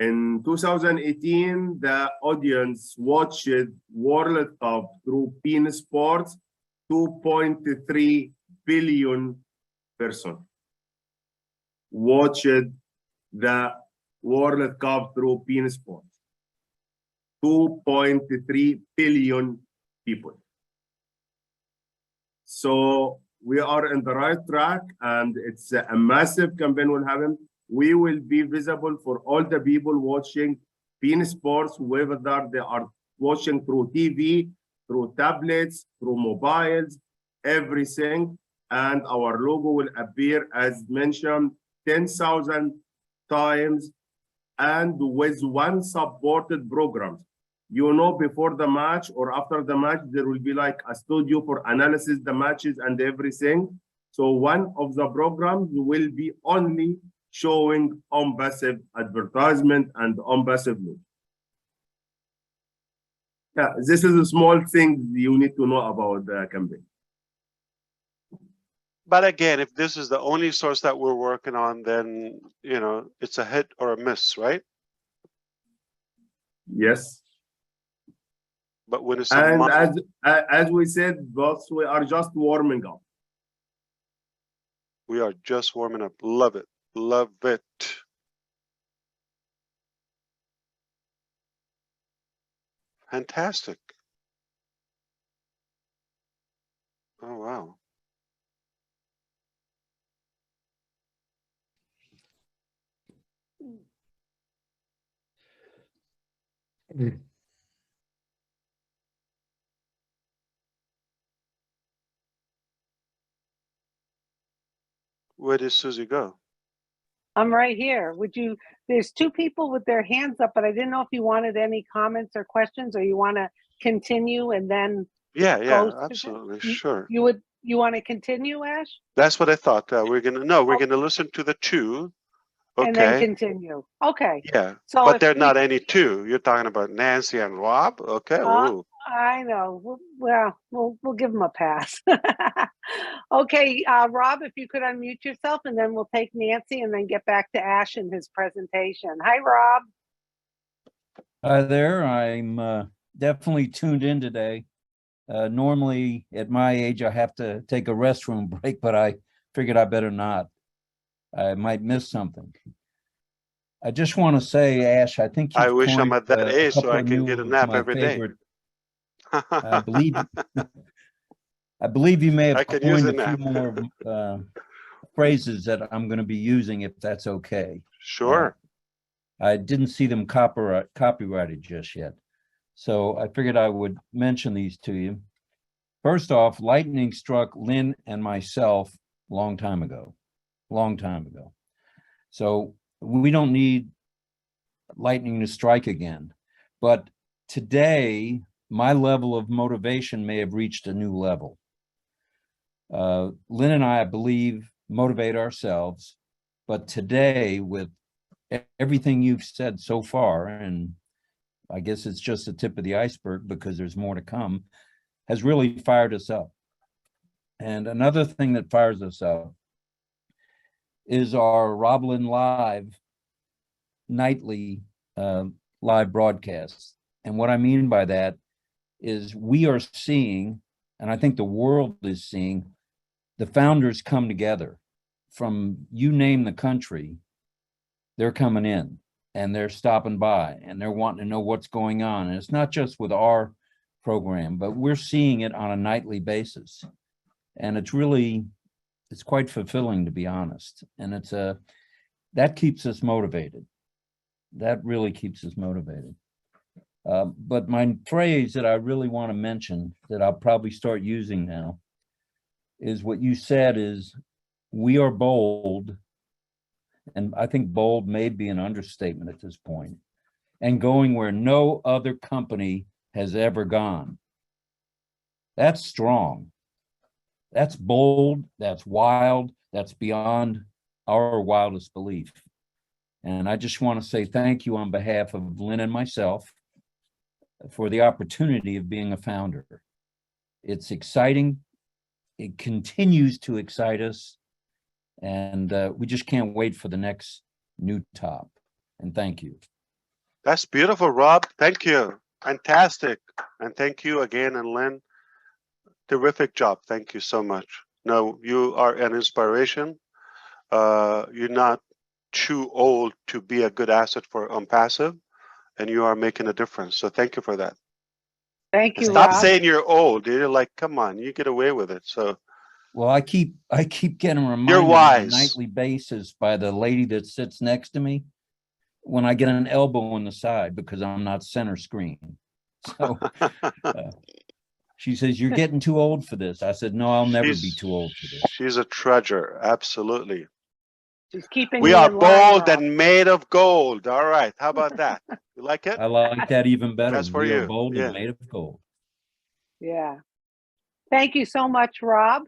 In 2018, the audience watched World Cup through beIN Sports, 2.3 billion person watched the World Cup through beIN Sports. 2.3 billion people. So we are in the right track, and it's a massive campaign will happen. We will be visible for all the people watching beIN Sports, whether they are watching through TV, through tablets, through mobiles, everything. And our logo will appear as mentioned 10,000 times, and with one supported program. You know, before the match or after the match, there will be like a studio for analysis the matches and everything. So one of the programs will be only showing ONPASSIVE advertisement and ONPASSIVE look. Yeah, this is a small thing you need to know about the campaign. But again, if this is the only source that we're working on, then, you know, it's a hit or a miss, right? Yes. But when it's and as we said, both we are just warming up. We are just warming up. Love it. Love it. Fantastic. Oh, wow. Where did Susie go? I'm right here. There's two people with their hands up, but I didn't know if you wanted any comments or questions, or you want to continue and then Yeah, go to absolutely. Sure. You want to continue, Ash? That's what I thought. We're gonna listen to the two. And then Okay. continue. Okay. Yeah. So But if they're we- not any two. You're talking about Nancy and Rob. Okay. Whoa. I know. Well, we'll give them a pass. Okay, Rob, if you could unmute yourself, and then we'll take Nancy and then get back to Ash and his presentation. Hi, Rob. Hi there. I'm definitely tuned in today. Normally at my age, I have to take a restroom break, but I figured I better not. I might miss something. I just want to say, Ash, I think I you've wish I'm coined at that a age so couple I of can new get a of nap my every day. favorite. I believe you may I have could use coined a a few nap. more phrases that I'm going to be using, if that's okay. Sure. I didn't see them copyrighted just yet, so I figured I would mention these to you. First off, lightning struck Lynn and myself a long time ago. So we don't need lightning to strike again. But today, my level of motivation may have reached a new level. Lynn and I believe, motivate ourselves. But today, with everything you've said so far, and I guess it's just the tip of the iceberg because there's more to come, has really fired us up. And another thing that fires us up is our Roblin Live nightly live broadcasts. And what I mean by that is we are seeing, and I think the world is seeing, the founders come together from you name the country. They're coming in and they're stopping by and they're wanting to know what's going on. And it's not just with our program, but we're seeing it on a nightly basis. And it's quite fulfilling, to be honest. And that keeps us motivated. That really keeps us motivated. But my phrase that I really want to mention, that I'll probably start using now, is what you said is, we are bold, and I think bold may be an understatement at this point, and going where no other company has ever gone. That's strong. That's bold, that's wild, that's beyond our wildest belief. And I just want to say thank you on behalf of Lynn and myself for the opportunity of being a founder. It's exciting. It continues to excite us. And we just can't wait for the next new top. And thank you. That's beautiful, Rob. Thank you. Fantastic. And thank you again, and Lynn. Terrific job. Thank you so much. No, you are an inspiration. You're not too old to be a good asset for ONPASSIVE, and you are making a difference. So thank you for that. Thank you, Stop Rob. saying you're old. You're like, come on, you get away with it. So, well, I keep getting reminded on a nightly basis by the lady that sits next to me when I get an elbow in the side because I'm not center screen. So she says, "You're getting too old for this." I said, "No, I'll never be too old for this." She's a treasure. Absolutely. She's keeping We you are in line, bold Rob. and made of gold. All right. How about that? You like it? I like that even better. That's for we you. are bold Yeah. and made of gold. Yeah. Thank you so much, Rob.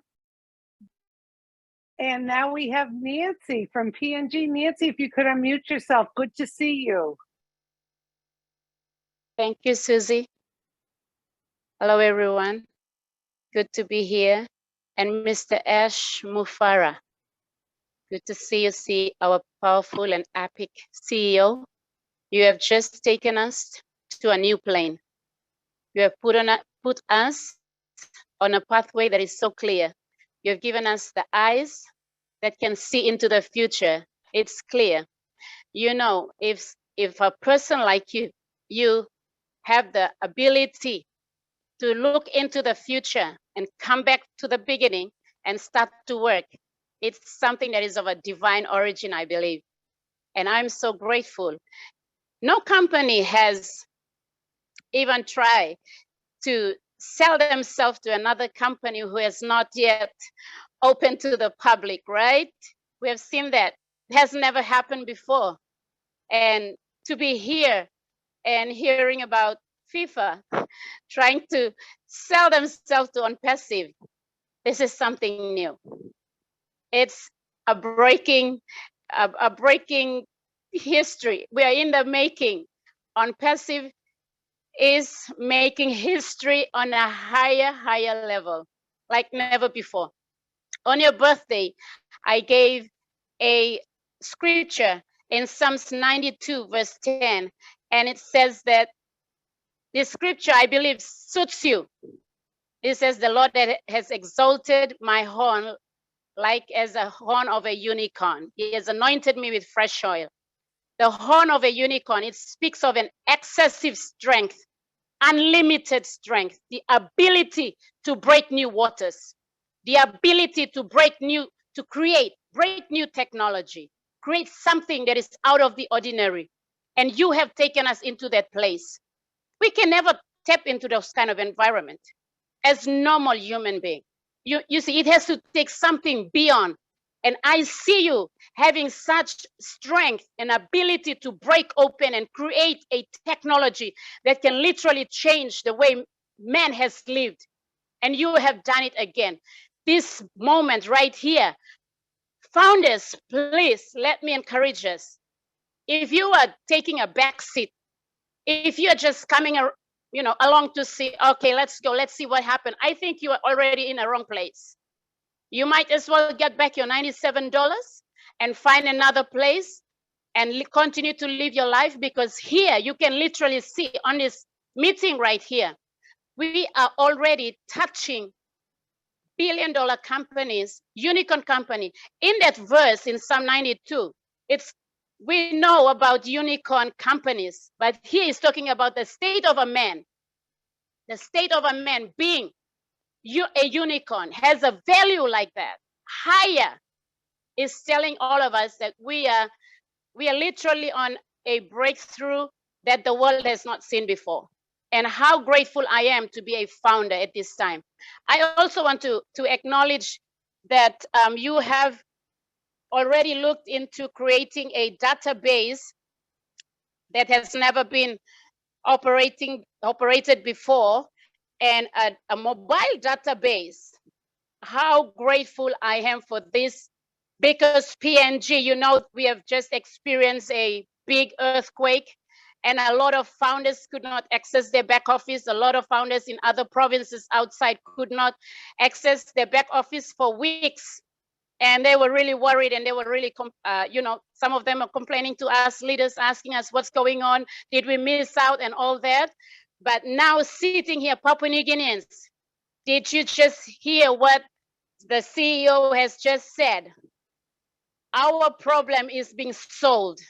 And now we have Nancy from P&G. Nancy, if you could unmute yourself, good to see you. Thank you, Susie. Hello, everyone. Good to be here. And Mr. Ash Mufareh, good to see our powerful and epic CEO. You have just taken us to a new plane. You have put us on a pathway that is so clear. You have given us the eyes that can see into the future. It's clear. You know, if a person like you have the ability to look into the future and come back to the beginning and start to work, it's something that is of a divine origin, I believe. And I'm so grateful. No company has even tried to sell themselves to another company who has not yet open to the public, right? We have seen that. It has never happened before. And to be here and hearing about FIFA trying to sell themselves to ONPASSIVE, this is something new. It's a breaking history. We are in the making. ONPASSIVE is making history on a higher level, like never before. On your birthday, I gave a scripture in Psalms 92, verse 10, and it says that this scripture, I believe, suits you. It says, the Lord that has exalted my horn like as a horn of a unicorn. He has anointed me with fresh oil. The horn of a unicorn, it speaks of an excessive strength, unlimited strength, the ability to break new waters, the ability to break new technology, create something that is out of the ordinary. And you have taken us into that place. We can never tap into those kind of environment as normal human being. You see, it has to take something beyond. And I see you having such strength and ability to break open and create a technology that can literally change the way man has lived. And you have done it again. This moment right here, founders, please let me encourage us. If you are taking a back seat, if you're just coming along to see, okay, let's go, let's see what happened, I think you are already in a wrong place. You might as well get back your $97 and find another place and continue to live your life, because here you can literally see on this meeting right here, we are already touching billion-dollar companies, unicorn company. In that verse in Psalm 92, we know about unicorn companies, but here he's talking about the state of a man. The state of a man being a unicorn has a value like that. Higher is telling all of us that we are literally on a breakthrough that the world has not seen before. And how grateful I am to be a founder at this time. I also want to acknowledge that you have already looked into creating a database that has never been operated before, and a mobile database. How grateful I am for this, because P&G, we have just experienced a big earthquake, and a lot of founders could not access their back office. A lot of founders in other provinces outside could not access their back office for weeks. And they were really worried, and they were really, some of them are complaining to us leaders, asking us what's going on, did we miss out and all that. But now sitting here, Papua New Guineans, did you just hear what the CEO has just said? Our problem is being solved.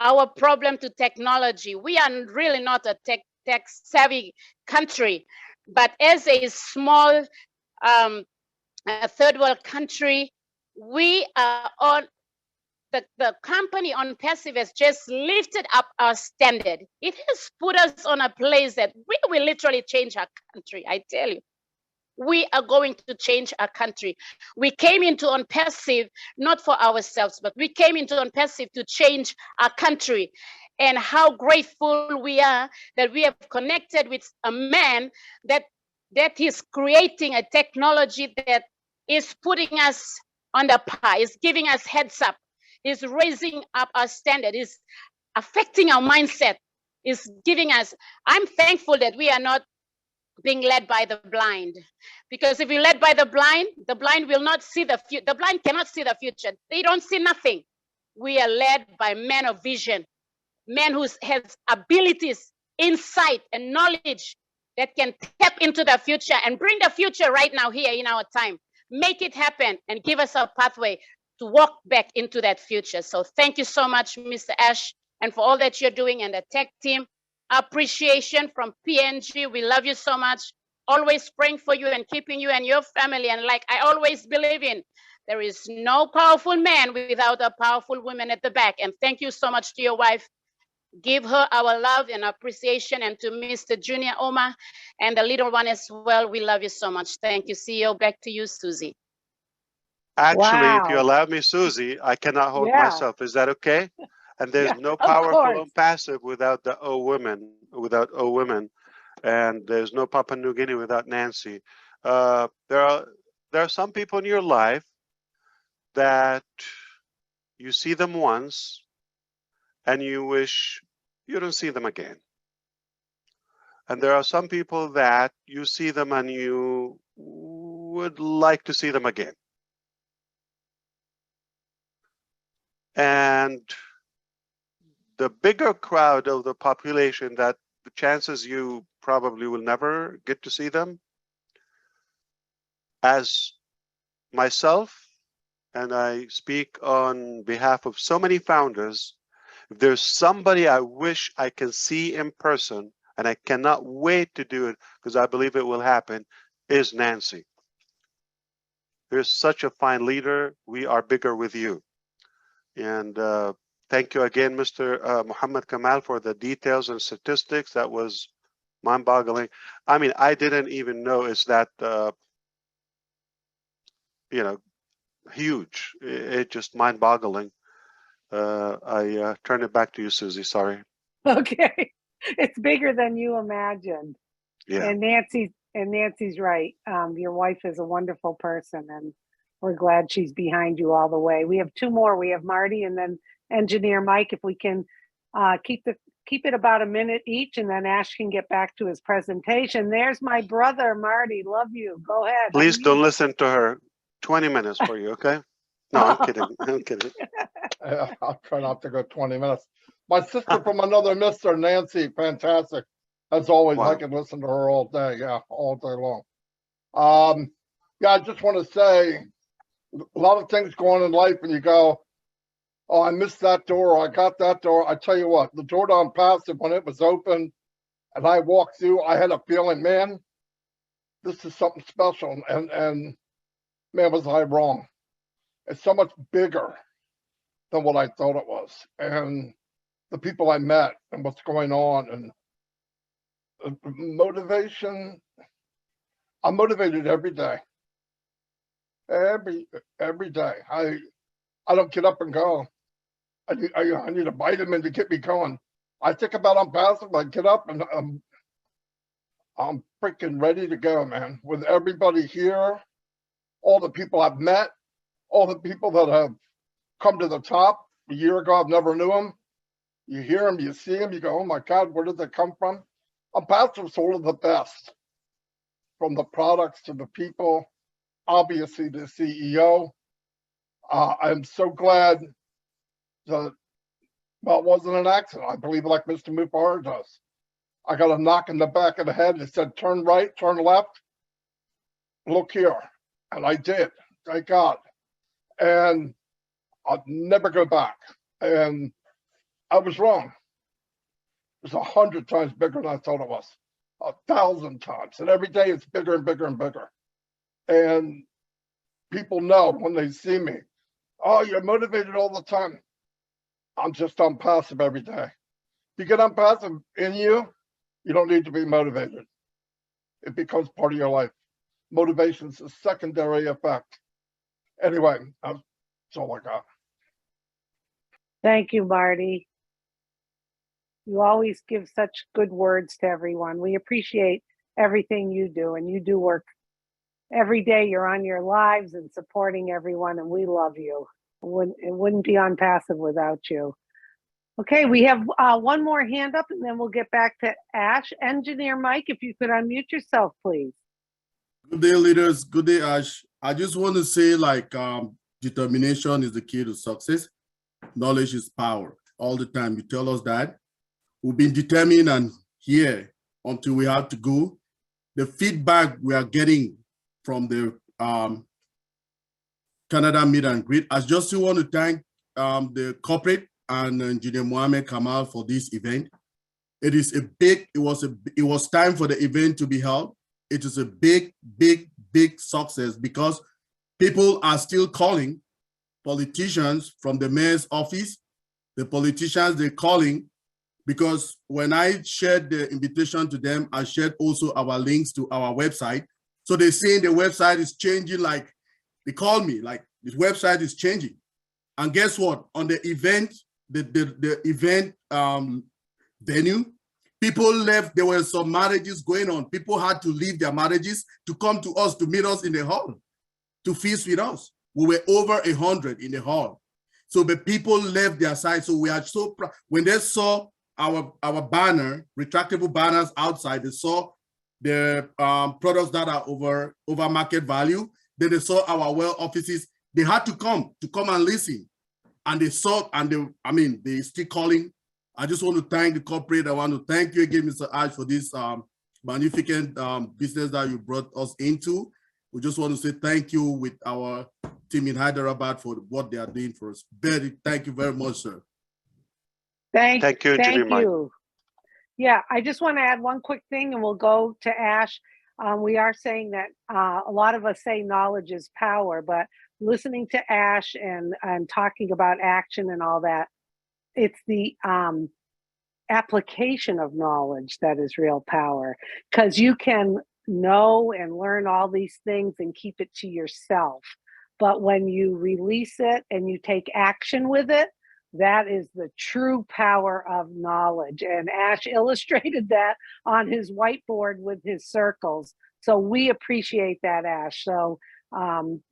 Our problem to technology. We are really not a tech savvy country, but as a small third world country, we are on the company ONPASSIVE has just lifted up our standard. It has put us on a place that we will literally change our country. I tell you, we are going to change our country. We came into ONPASSIVE not for ourselves, but we came into ONPASSIVE to change our country. And how grateful we are that we have connected with a man that is creating a technology that is putting us on the par. It's giving us heads up. It's raising up our standard. It's affecting our mindset. It's giving us, I'm thankful that we are not being led by the blind. Because if you're led by the blind will not see the future. The blind cannot see the future. They don't see nothing. We are led by men of vision, men who has abilities, insight, and knowledge that can tap into the future and bring the future right now here in our time. Make it happen and give us a pathway to walk back into that future. So thank you so much, Mr. Ash, and for all that you're doing, and the tech team. Appreciation from PNG. We love you so much. Always praying for you and keeping you and your family. And like I always believe in, there is no powerful man without a powerful woman at the back. And thank you so much to your wife. Give her our love and appreciation, and to Mr. Junior Oma and the little one as well. We love you so much. Thank you, CEO. Back to you, Susie. Actually, if you Wow. allow me, Susie, I cannot hold Yeah. myself. Is that okay? And there's Yeah, no of powerful course. and passive without the O women, and there's no Papua New Guinea without Nancy. There are some people in your life that you see them once and you wish you don't see them again. And there are some people that you see them and you would like to see them again. And the bigger crowd of the population, that the chances you probably will never get to see them. As myself, and I speak on behalf of so many founders, if there's somebody I wish I can see in person, and I cannot wait to do it because I believe it will happen, is Nancy. You're such a fine leader. We are bigger with you. And thank you again, Mr. Muhammad Kamal, for the details and statistics. That was mind-boggling. I mean, I didn't even know it's that, huge. It's just mind-boggling. I turn it back to you, Susie. Sorry. Okay. It's bigger than you imagined. Yeah. And Nancy's right. Your wife is a wonderful person, and we're glad she's behind you all the way. We have two more. We have Marty and then Engineer Mike. If we can keep it about a minute each, and then Ash can get back to his presentation. There's my brother, Marty. Love you. Go ahead. Please don't listen to her. 20 minutes for you, okay? No, I'm kidding. I'm kidding. Yeah, I'll try not to go 20 minutes. My sister from another mister, Nancy, fantastic. As always, Wow. I can listen to her all day. Yeah, all day long. Yeah, I just want to say a lot of things go on in life and you go, oh, I missed that door. I got that door. I tell you what, the door to ONPASSIVE, when it was open and I walked through, I had a feeling, man, this is something special. And man, was I wrong. It's so much bigger than what I thought it was. And the people I met and what's going on and motivation, I'm motivated every day. Every day. I don't get up and go. I need a vitamin to get me going. I think about ONPASSIVE, I get up and I'm freaking ready to go, man. With everybody here, all the people I've met, all the people that have come to the top. A year ago, I've never knew them. You hear them, you see them, you go, oh my God, where did they come from? ONPASSIVE's sort of the best, from the products to the people, obviously the CEO. I'm so glad that, well, it wasn't an accident. I believe like Mr. Mufareh does. I got a knock in the back of the head that said, turn right, turn left, look here. And I did, thank God. And I'll never go back. And I was wrong. It's 100 times bigger than I thought it was. 1,000 times. And every day it's bigger and bigger and bigger. And people know when they see me, oh, you're motivated all the time. I'm just ONPASSIVE every day. If you get ONPASSIVE in you, you don't need to be motivated. It becomes part of your life. Motivation's a secondary effect. Anyway, that's all I got. Thank you, Marty. You always give such good words to everyone. We appreciate everything you do, and you do work every day you're on your lives and supporting everyone, and we love you. It wouldn't be ONPASSIVE without you. Okay, we have one more hand up, and then we'll get back to Ash. Engineer Mike, if you could unmute yourself, please. Good day, leaders. Good day, Ash. I just want to say, like, determination is the key to success. Knowledge is power. All the time, you tell us that. We've been determined and here until we have to go. The feedback we are getting from the Canada Meet and Greet, I just want to thank the corporate and Engineer Mohammed Kamal for this event. It is it was time for the event to be held. It is a big success because people are still calling politicians from the mayor's office. The politicians, they're calling because when I shared the invitation to them, I shared also our links to our website. So they're saying the website is changing, like they call me, like this website is changing. And guess what? On the event, the event venue, people left. There were some marriages going on. People had to leave their marriages to come to us, to meet us in the hall, to feast with us. We were over 100 in the hall. So the people left their side. So we are so proud. When they saw our banner, retractable banners outside, they saw the products that are over market value. Then they saw our well offices. They had to come and listen. And they saw, and they still calling. I just want to thank the corporate. I want to thank you again, Mr. Ash, for this magnificent business that you brought us into. We just want to say thank you with our team in Hyderabad for what they are doing for us. Thank you very much, sir. Thank you, Engineer Mike. Yeah, I just want to add one quick thing, and we'll go to Ash. We are saying that a lot of us say knowledge is power, but listening to Ash and talking about action and all that, it's the application of knowledge that is real power, because you can know and learn all these things and keep it to yourself. But when you release it and you take action with it, that is the true power of knowledge. And Ash illustrated that on his whiteboard with his circles. So we appreciate that, Ash. So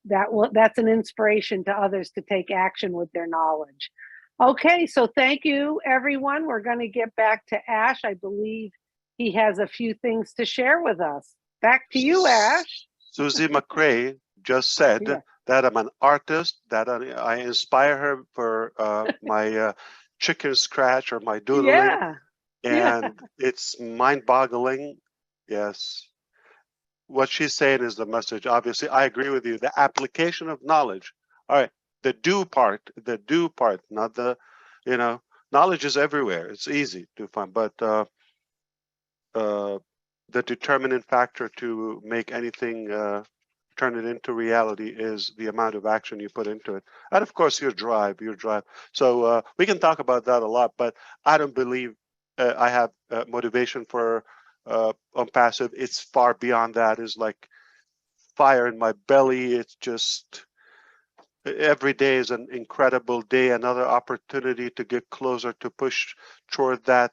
that's an inspiration to others to take action with their knowledge. Okay, so thank you, everyone. We're going to get back to Ash. I believe he has a few things to share with us. Back to you, Ash. Susie McCrae just said that I'm an artist, that I inspire her for my chicken scratch or my doodling. And it's mind-boggling. Yes. What she's saying is the message. Obviously, I agree with you. The application of knowledge. All right. The do part, not the, knowledge is everywhere. It's easy to find, but the determining factor to make anything turn it into reality is the amount of action you put into it. And of course, your drive. So we can talk about that a lot, but I don't believe I have motivation for ONPASSIVE. It's far beyond that. It's like fire in my belly. It's just, every day is an incredible day, another opportunity to get closer, to push toward that,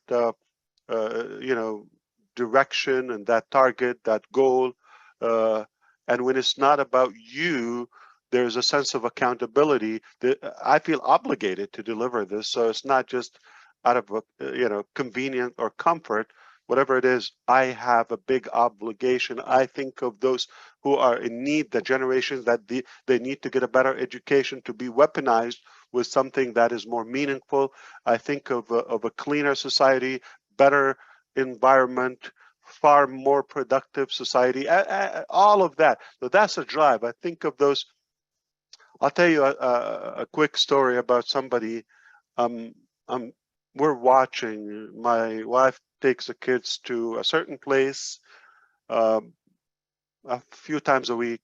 direction and that target, that goal. And when it's not about you, there's a sense of accountability that I feel obligated to deliver this. So it's not just out of, convenience or comfort. Whatever it is, I have a big obligation. I think of those who are in need, the generations that they need to get a better education, to be weaponized with something that is more meaningful. I think of a cleaner society, better environment, far more productive society, all of that. So that's a drive. I think of those. I'll tell you a quick story about somebody. We're watching, my wife takes the kids to a certain place a few times a week,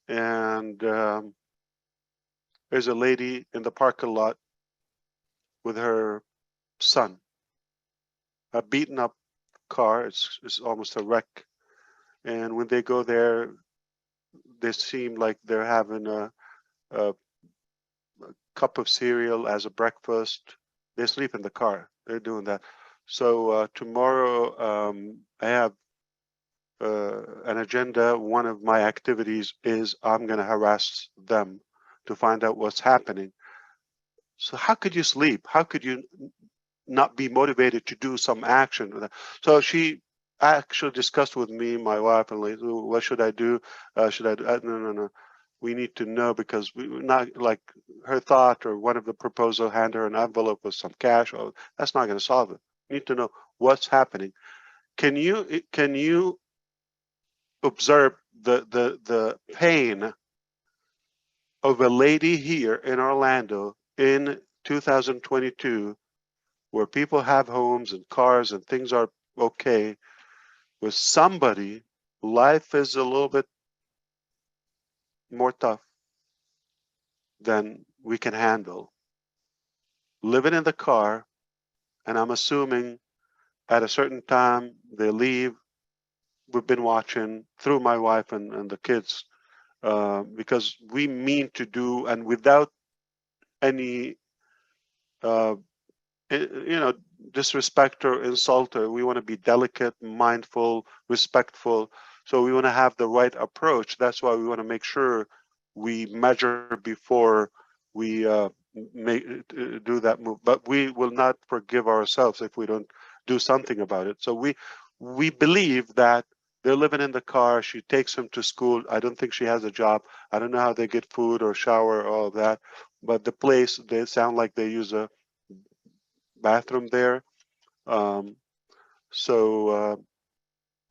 and there's a lady in the parking lot with her son, a beaten up car. It's almost a wreck. And when they go there, they seem like they're having a cup of cereal as a breakfast. They sleep in the car. They're doing that. So tomorrow I have an agenda. One of my activities is I'm going to harass them to find out what's happening. So how could you sleep? How could you not be motivated to do some action? So she actually discussed with me, my wife, and like, what should I do? Should I do? No. We need to know, because we not like her thought or one of the proposal, hand her an envelope with some cash. Oh, that's not going to solve it. We need to know what's happening. Can you observe the pain of a lady here in Orlando in 2022, where people have homes and cars and things are okay, with somebody, life is a little bit more tough than we can handle. Living in the car, and I'm assuming at a certain time they leave. We've been watching through my wife and the kids, because we mean to do, and without any disrespect or insult, or we want to be delicate, mindful, respectful. So we want to have the right approach. That's why we want to make sure we measure before we do that move. But we will not forgive ourselves if we don't do something about it. So we believe that they're living in the car. She takes him to school. I don't think she has a job. I don't know how they get food or shower, all of that. But the place, they sound like they use a bathroom there. So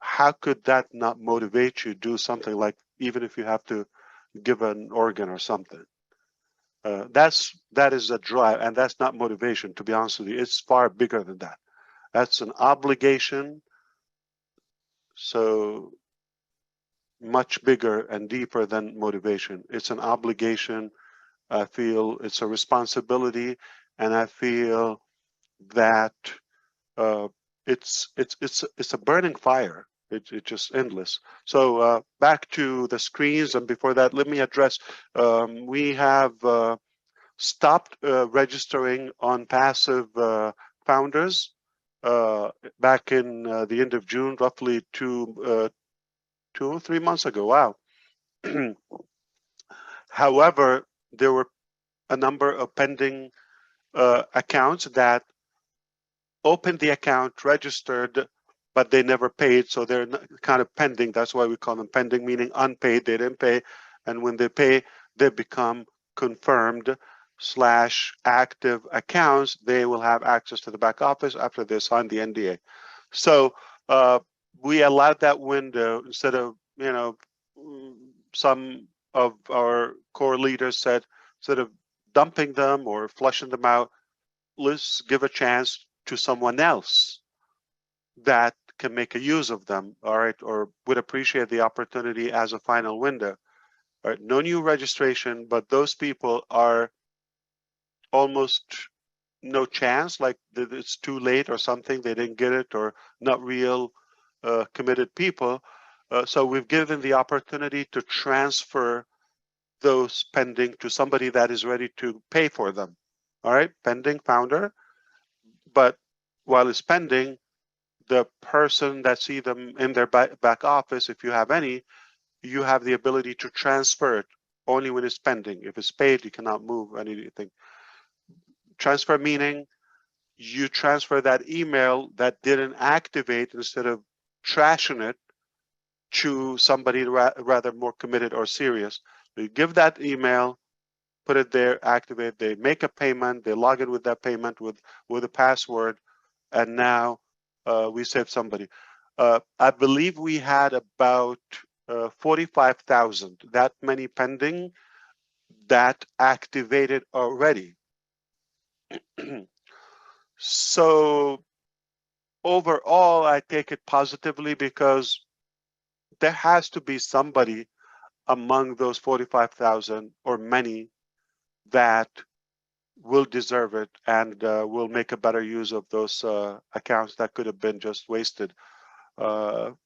how could that not motivate you to do something, like even if you have to give an organ or something? That is a drive, and that's not motivation, to be honest with you. It's far bigger than that. That's an obligation, so much bigger and deeper than motivation. It's an obligation. I feel it's a responsibility, and I feel that it's a burning fire. It's just endless. So back to the screens, and before that, let me address. We have stopped registering ONPASSIVE founders back in the end of June, roughly 2 or 3 months ago. Wow. However, there were a number of pending accounts that opened the account, registered, but they never paid. So they're kind of pending. That's why we call them pending, meaning unpaid. They didn't pay. And when they pay, they become confirmed / active accounts. They will have access to the back office after they sign the NDA. So we allowed that window. Instead of, some of our core leaders said, instead of dumping them or flushing them out, let's give a chance to someone else that can make a use of them, all right, or would appreciate the opportunity as a final window. All right, no new registration, but those people are almost no chance, like it's too late or something, they didn't get it, or not real committed people. So we've given the opportunity to transfer those pending to somebody that is ready to pay for them. All right, pending founder. But while it's pending, the person that see them in their back office, if you have any, you have the ability to transfer it only when it's pending. If it's paid, you cannot move anything. Transfer meaning you transfer that email that didn't activate, instead of trashing it, to somebody rather more committed or serious. You give that email, put it there, activate, they make a payment, they log in with that payment with a password, and now we save somebody. I believe we had about 45,000, that many pending, that activated already. So overall, I take it positively, because there has to be somebody among those 45,000 or many that will deserve it and will make a better use of those accounts that could have been just wasted. In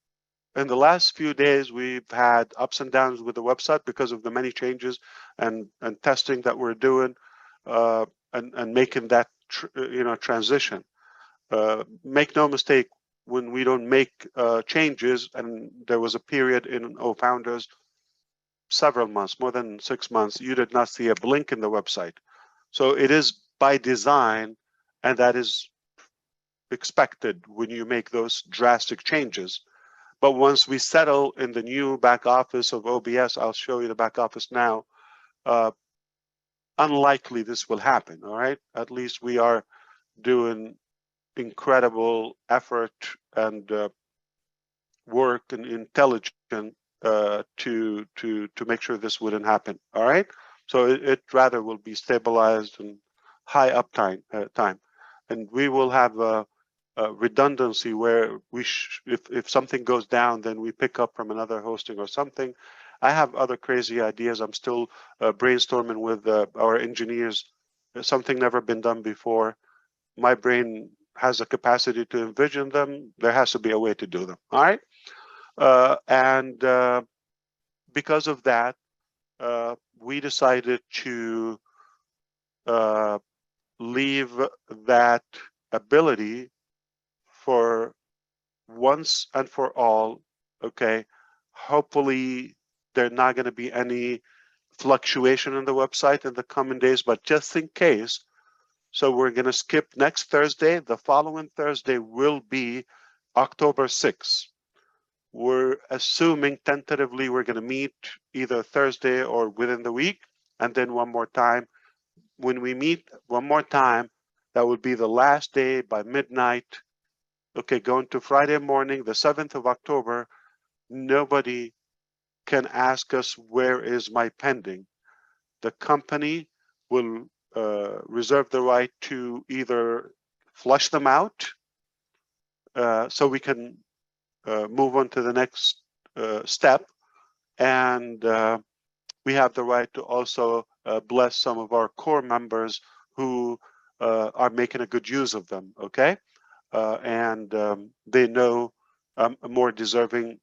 the last few days, we've had ups and downs with the website because of the many changes and testing that we're doing and making that transition. Make no mistake, when we don't make changes, and there was a period in Founders, several months, more than 6 months, you did not see a blink in the website. So it is by design, and that is expected when you make those drastic changes. But once we settle in the new back office of OBS, I'll show you the back office now, unlikely this will happen, all right? At least we are doing incredible effort and work and intelligence to make sure this wouldn't happen, all right? So it rather will be stabilized and high uptime time. And we will have a redundancy where if something goes down, then we pick up from another hosting or something. I have other crazy ideas. I'm still brainstorming with our engineers. Something never been done before. My brain has a capacity to envision them. There has to be a way to do them. All right. And because of that, we decided to leave that ability for once and for all. Okay. Hopefully, there's not going to be any fluctuation in the website in the coming days, but just in case. So we're going to skip next Thursday. The following Thursday will be October 6th. We're assuming tentatively we're going to meet either Thursday or within the week. And then one more time. When we meet one more time, that would be the last day by midnight. Okay, going to Friday morning, the 7th of October, nobody can ask us, where is my pending? The company will reserve the right to either flush them out so we can move on to the next step. And we have the right to also bless some of our core members who are making a good use of them, okay? And they know more deserving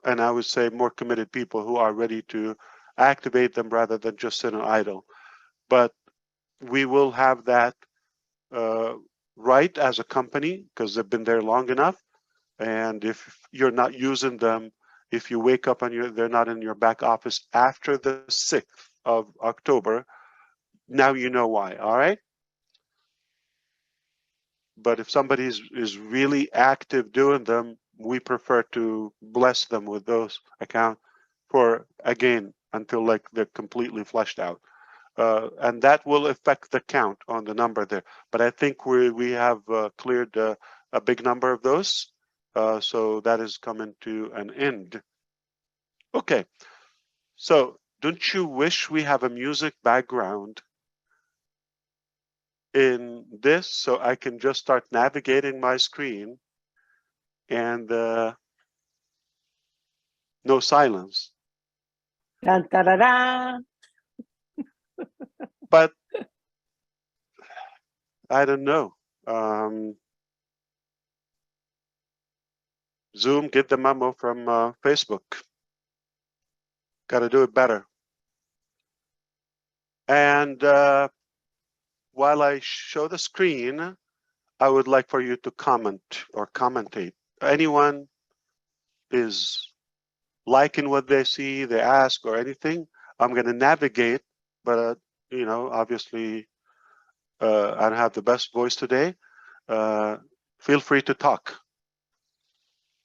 and I would say more committed people who are ready to activate them rather than just sit idle. But we will have that right as a company because they've been there long enough. And if you're not using them, if you wake up and they're not in your back office after the 6th of October, now you know why, all right? But if somebody is really active doing them, we prefer to bless them with those accounts for, again, until like they're completely flushed out. And that will affect the count on the number there. But I think we have cleared a big number of those. So that is coming to an end. Okay, so don't you wish we have a music background in this so I can just start navigating my screen and no silence? Dun, da, da, da. But I don't know. Zoom, get the memo from Facebook. Got to do it better. And while I show the screen, I would like for you to comment or commentate. Anyone is liking what they see, they ask, or anything, I'm going to navigate, but you know, obviously, I don't have the best voice today. Feel free to talk.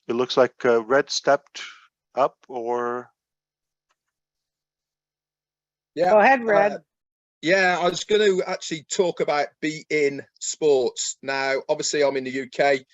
It looks like Red stepped up, or Yeah. Go ahead, Red. Yeah, I was going to actually talk about Be In Sports. Now, obviously, I'm in the UK,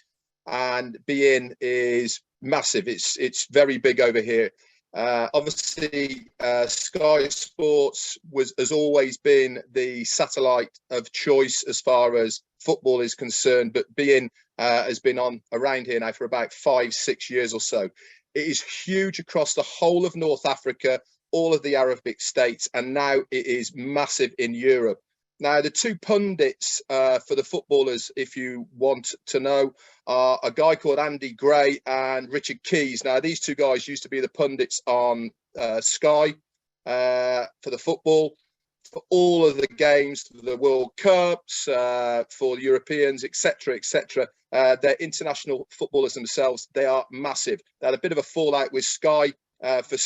and Be In is massive. It's very big over here. Obviously, Sky Sports has always been the satellite of choice as far as football is concerned, but Be In has been on around here now for about 5-6 years or so. It is huge across the whole of North Africa, all of the Arabic states, and now it is massive in Europe. Now, the two pundits for the footballers, if you want to know, are a guy called Andy Gray and Richard Keys. Now, these two guys used to be the pundits on Sky for the football. for all of the games, for the World Cups, for Europeans, etc., etc. They're international footballers themselves. They are massive. They had a bit of a fallout with Sky for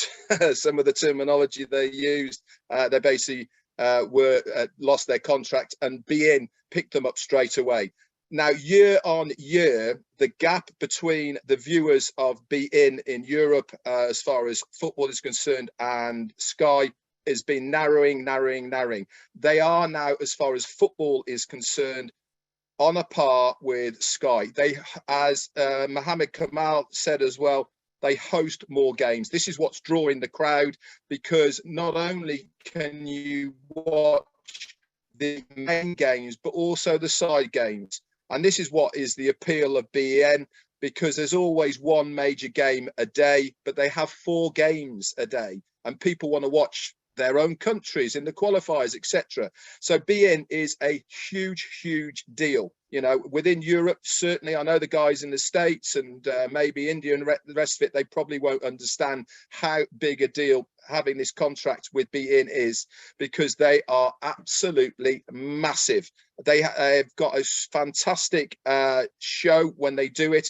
some of the terminology they used. They basically lost their contract, and beIN picked them up straight away. Now, year on year, the gap between the viewers of beIN in Europe, as far as football is concerned, and Sky has been narrowing. They are now, as far as football is concerned, on a par with Sky. They, as Mohammed Kamal said as well, they host more games. This is what's drawing the crowd, because not only can you watch the main games, but also the side games. And this is what is the appeal of beIN, because there's always one major game a day, but they have 4 games a day, and people want to watch their own countries in the qualifiers, etc. So beIN is a huge deal. You know, within Europe, certainly, I know the guys in the States and maybe India and the rest of it, they probably won't understand how big a deal having this contract with beIN is, because they are absolutely massive. They have got a fantastic show when they do it.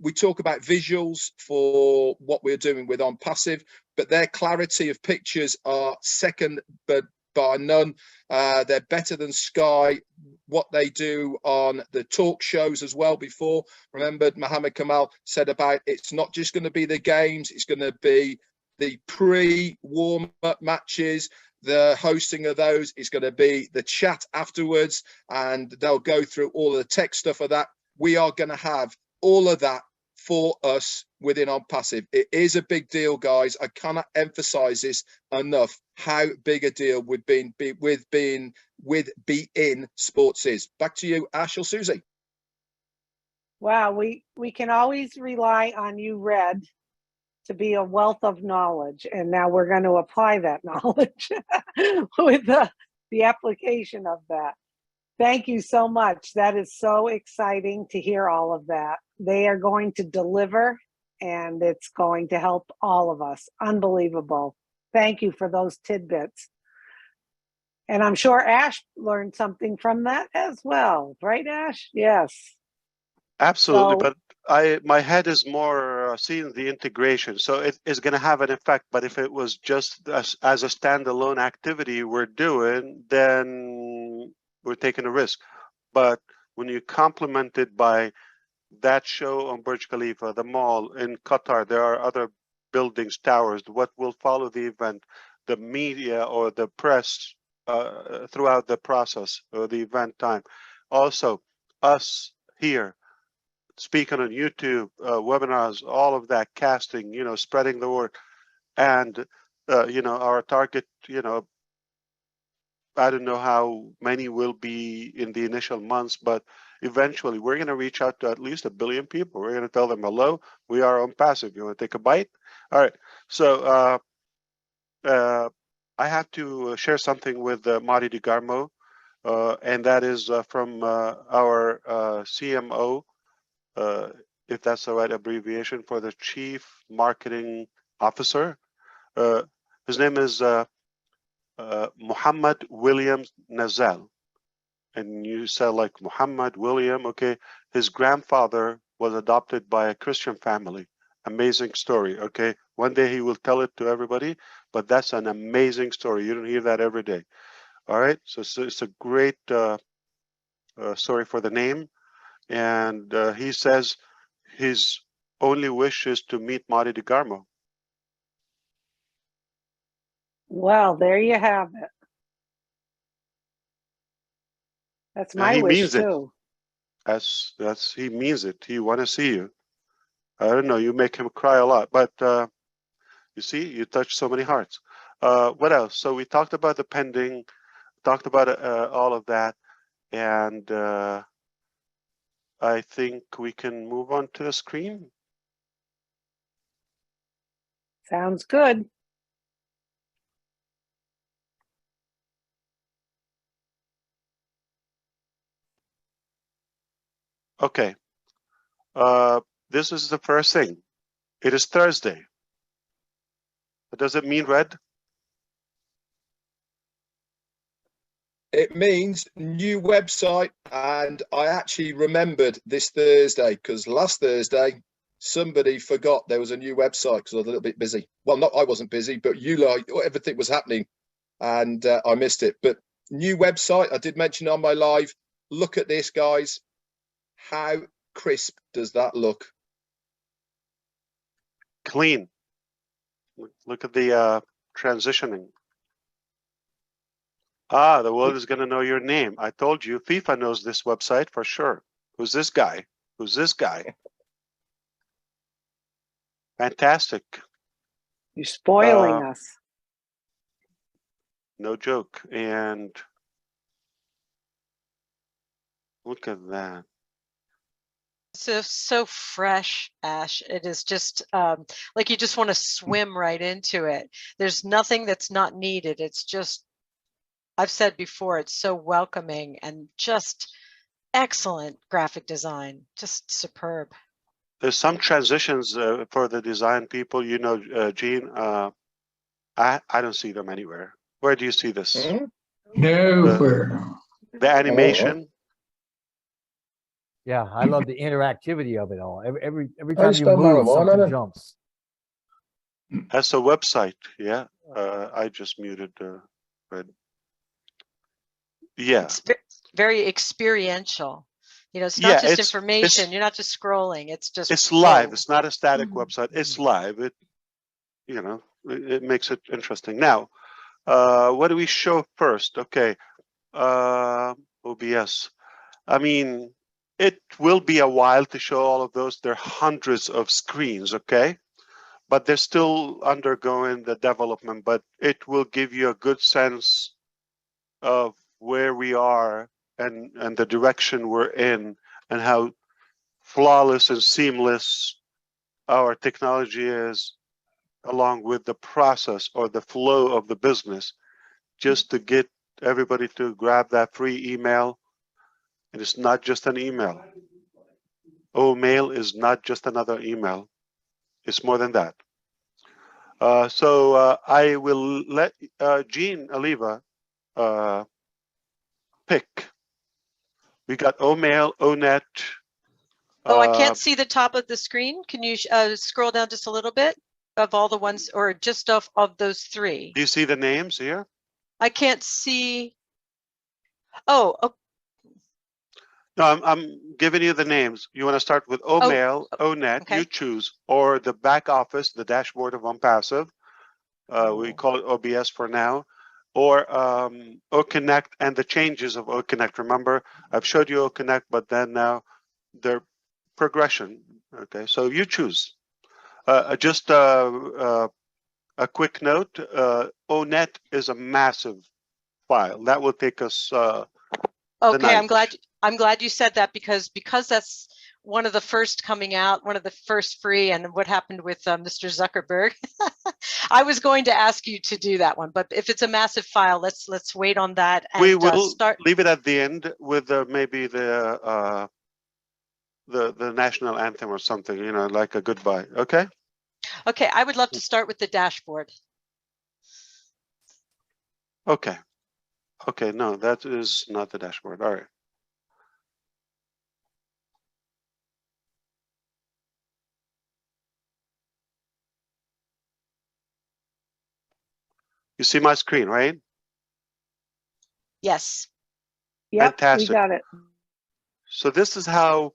We talk about visuals for what we're doing with ONPASSIVE, but their clarity of pictures are second but by none. They're better than Sky. What they do on the talk shows as well before, remember Mohammed Kamal said about it's not just going to be the games, it's going to be the pre-warm-up matches, the hosting of those, is going to be the chat afterwards, and they'll go through all of the tech stuff of that. We are going to have all of that for us within ONPASSIVE. It is a big deal, guys. I cannot emphasize this enough, how big a deal with beIN Sports is. Back to you, Ash or Susie. Wow, we can always rely on you, Red, to be a wealth of knowledge, and now we're going to apply that knowledge with the application of that. Thank you so much. That is so exciting to hear all of that. They are going to deliver, and it's going to help all of us. Unbelievable. Thank you for those tidbits. And I'm sure Ash learned something from that as well, right, Ash? Yes. Absolutely, So, but my head is more seeing the integration. So it is going to have an effect, but if it was just as a standalone activity we're doing, then we're taking a risk. But when you complement it by that show on Burj Khalifa, the mall in Qatar, there are other buildings, towers, what will follow the event, the media or the press throughout the process or the event time. Also, us here speaking on YouTube, webinars, all of that, casting, you know, spreading the word, and you know, our target, you know, I don't know how many will be in the initial months, but eventually we're going to reach out to at least 1 billion people. We're going to tell them, hello, we are ONPASSIVE. You want to take a bite? All right. So I have to share something with Mari DiGarmo, and that is from our CMO, if that's the right abbreviation, for the Chief Marketing Officer. His name is Muhammad William Nazal. And you said like Muhammad William, okay. His grandfather was adopted by a Christian family. Amazing story, okay. One day he will tell it to everybody, but that's an amazing story. You don't hear that every day. All right, so it's a great story for the name. And he says his only wish is to meet Mari DiGarmo. well, there you have it. That's my he wish means it. too. That's he means it. He want to see you. I don't know. You make him cry a lot, but you see, you touch so many hearts. What else? So we talked about the pending, talked about all of that, and I think we can move on to the screen. Sounds good. Okay. This is the first thing. It is Thursday. What does it mean, Red? It means new website. And I actually remembered this Thursday because last Thursday, somebody forgot there was a new website because I was a little bit busy. Well, not I wasn't busy, but you like everything was happening and I missed it. But new website, I did mention on my live. Look at this, guys. How crisp does that look? Clean. Look at the transitioning. Ah, the world is going to know your name. I told you, FIFA knows this website for sure. Who's this guy? Who's this guy? Fantastic. You're spoiling us. No joke. And look at that. So fresh, Ash. It is just like you just want to swim right into it. There's nothing that's not needed. It's just, I've said before, it's so welcoming and just excellent graphic design, just superb. There's some transitions for the design people, you know, Gene. I don't see them anywhere. Where do you see this? Nowhere. The animation. Yeah, I love the interactivity of it all. Every time you move, something jumps. That's a website. Yeah, I just muted Fred. Yeah. It's very experiential. You know, it's not just information. You're not just scrolling. It's just. It's live. It's not a static website. It's live. It, you know, it makes it interesting. Now, what do we show first? Okay, OBS. I mean, it will be a while to show all of those. There are hundreds of screens, okay? But they're still undergoing the development, but it will give you a good sense of where we are and the direction we're in and how flawless and seamless our technology is along with the process or the flow of the business, just to get everybody to grab that free email. And it's not just an email. mail is not just another email. It's more than that. So I will let Gene Oliva pick. We got mail, ONET. Oh, I can't see the top of the screen. Can you scroll down just a little bit of all the ones, or just of those three? Do you see the names here? I can't see. Oh, no, I'm giving you the names. You want to start with mail, ONET, okay. You choose, or the back office, the dashboard of ONPASSIVE. We call it OBS for now, or OConnect and the changes of OConnect. Remember, I've showed you OConnect, but then now their progression. Okay, so you choose. Just a quick note, ONET is a massive file. That will take us okay, I'm glad you said that because that's one of the first coming out, one of the first free, and what happened with Mr. Zuckerberg. I was going to ask you to do that one, but if it's a massive file, let's wait on that. And, we will leave it at the end with maybe the national anthem or something, you know, like a goodbye. Okay. Okay, I would love to start with the dashboard. Okay. Okay, no, that is not the dashboard. All right. You see my screen, right? Yes. Yep, fantastic. We got it. So this is how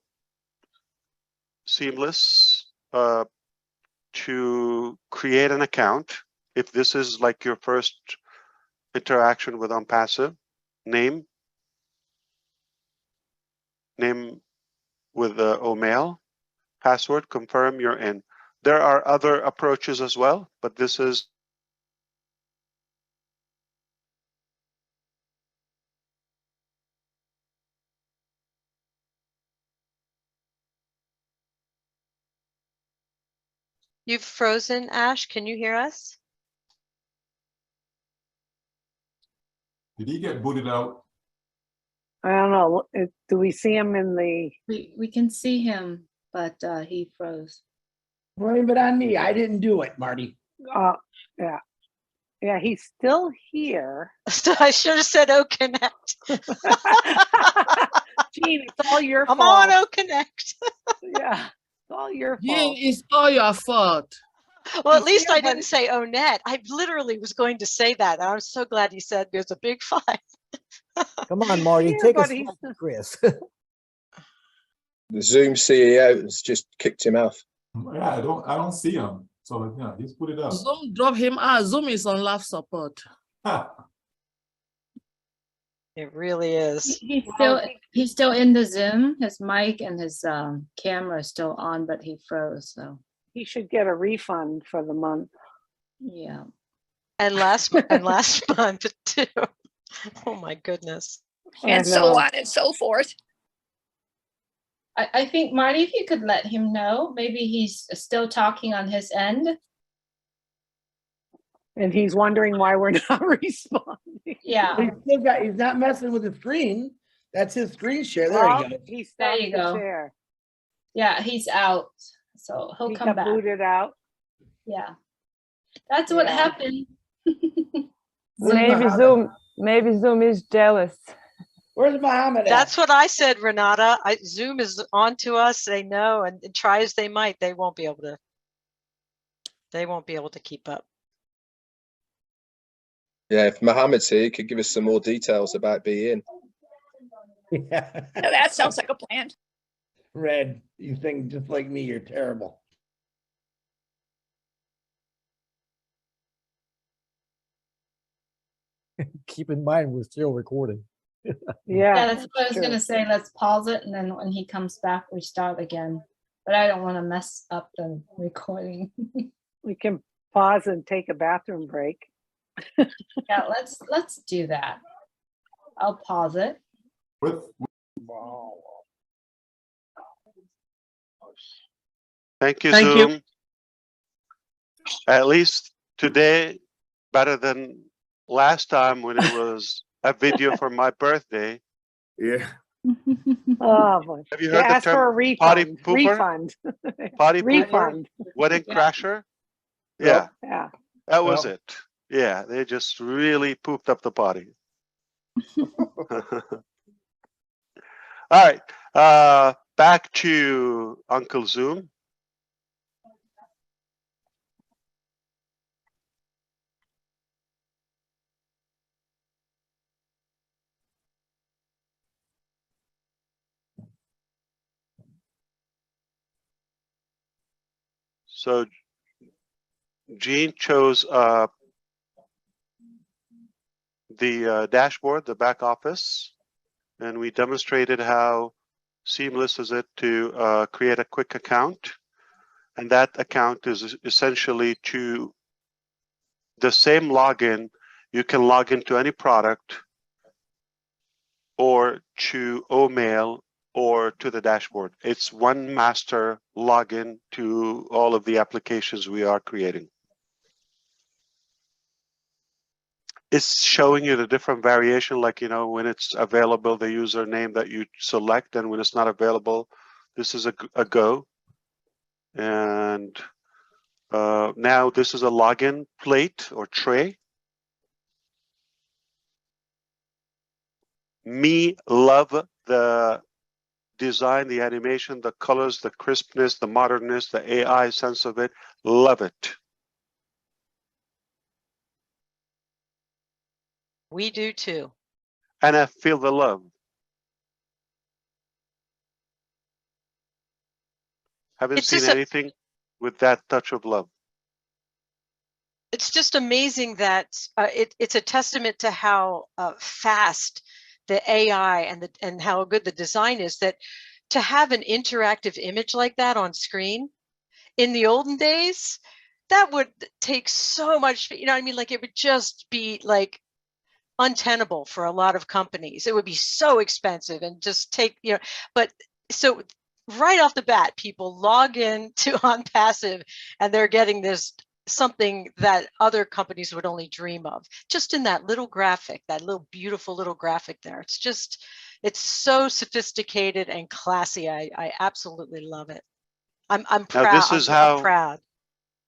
seamless to create an account. If this is like your first interaction with ONPASSIVE, name with OMail, password, confirm you're in. There are other approaches as well, but this is You've frozen, Ash. Can you hear us? Did he get booted out? I don't know. Do we see him in the? We can see him, but he froze. Blame it on me. I didn't do it, Marty. Yeah. Yeah, he's still here. So I should have said O Connect. Gene, it's all your Come fault. on, O Connect. Yeah, it's all your Gene, fault. it's all your fault. Well, at least Yeah, I but- didn't say Onet. I literally was going to say that. I'm so glad you said there's a big 5. Come on, Marty, here, take us buddy. back to Chris. The Zoom CEO has just kicked him off. Yeah, I don't see him. So yeah, just put it up. Zoom drop him out. Zoom is on live support. It really is. He's still in the Zoom. His mic and his camera is still on, but he froze. So He should get a refund for the month. yeah. And last month too. Oh my goodness. And so on and so forth. I think, Marty, if you could let him know, maybe he's still talking on his end. And he's wondering why we're not responding. Yeah. He's not messing with the screen. That's his screen share. There Oh, you go. he There stopped you the go. share. Yeah, he's out. So he'll He come got back. booted out. Yeah. That's what Yeah. happened. Maybe Zoom is jealous. Where's Mohammed at? That's what I said, Renata. Zoom is on to us. They know, and try as they might, they won't be able to. They won't be able to keep up. Yeah, if Mohammed's here, he could give us some more details about being. Yeah. Now that sounds like a plan. Red, you think just like me, you're terrible. Keep in mind, we're still recording. Yeah, That's what I was gonna say. Let's pause it, and then when he comes back, we start again. But I don't want to mess up the recording. We can pause and take a bathroom break. Yeah, let's do that. I'll pause it. Thank you, Thank you. Zoom. At least today, better than last time when it was a video for my birthday. Yeah. Oh, boy. Have you Yeah, heard the ask for a term potty refund. pooper? Refund. Potty pooper? Refund. Wedding Yeah. crasher? Yeah, Yeah. that was Yep. it. Yeah, they just really pooped up the potty. All right, back to Uncle Zoom. So Gene chose the dashboard, the back office, and we demonstrated how seamless is it to create a quick account. And that account is essentially to the same login. You can log into any product or to OMail or to the dashboard. It's one master login to all of the applications we are creating. It's showing you the different variation, like, you know, when it's available, the username that you select, and when it's not available, this is a go. And now this is a login plate or tray. Me love the design, the animation, the colors, the crispness, the modernness, the AI sense of it. Love it. We do too. And I feel the love. Haven't It's seen just anything with that touch of love. It's just amazing that it's a testament to how fast the AI and how good the design is, that to have an interactive image like that on screen in the olden days, that would take so much, you know what I mean? Like it would just be like untenable for a lot of companies. It would be so expensive and just take, you know, but so right off the bat, people log in to ONPASSIVE and they're getting this something that other companies would only dream of, just in that little graphic, that little beautiful little graphic there. It's just, it's so sophisticated and classy. I absolutely love it. I'm proud. Now this is how I'm proud.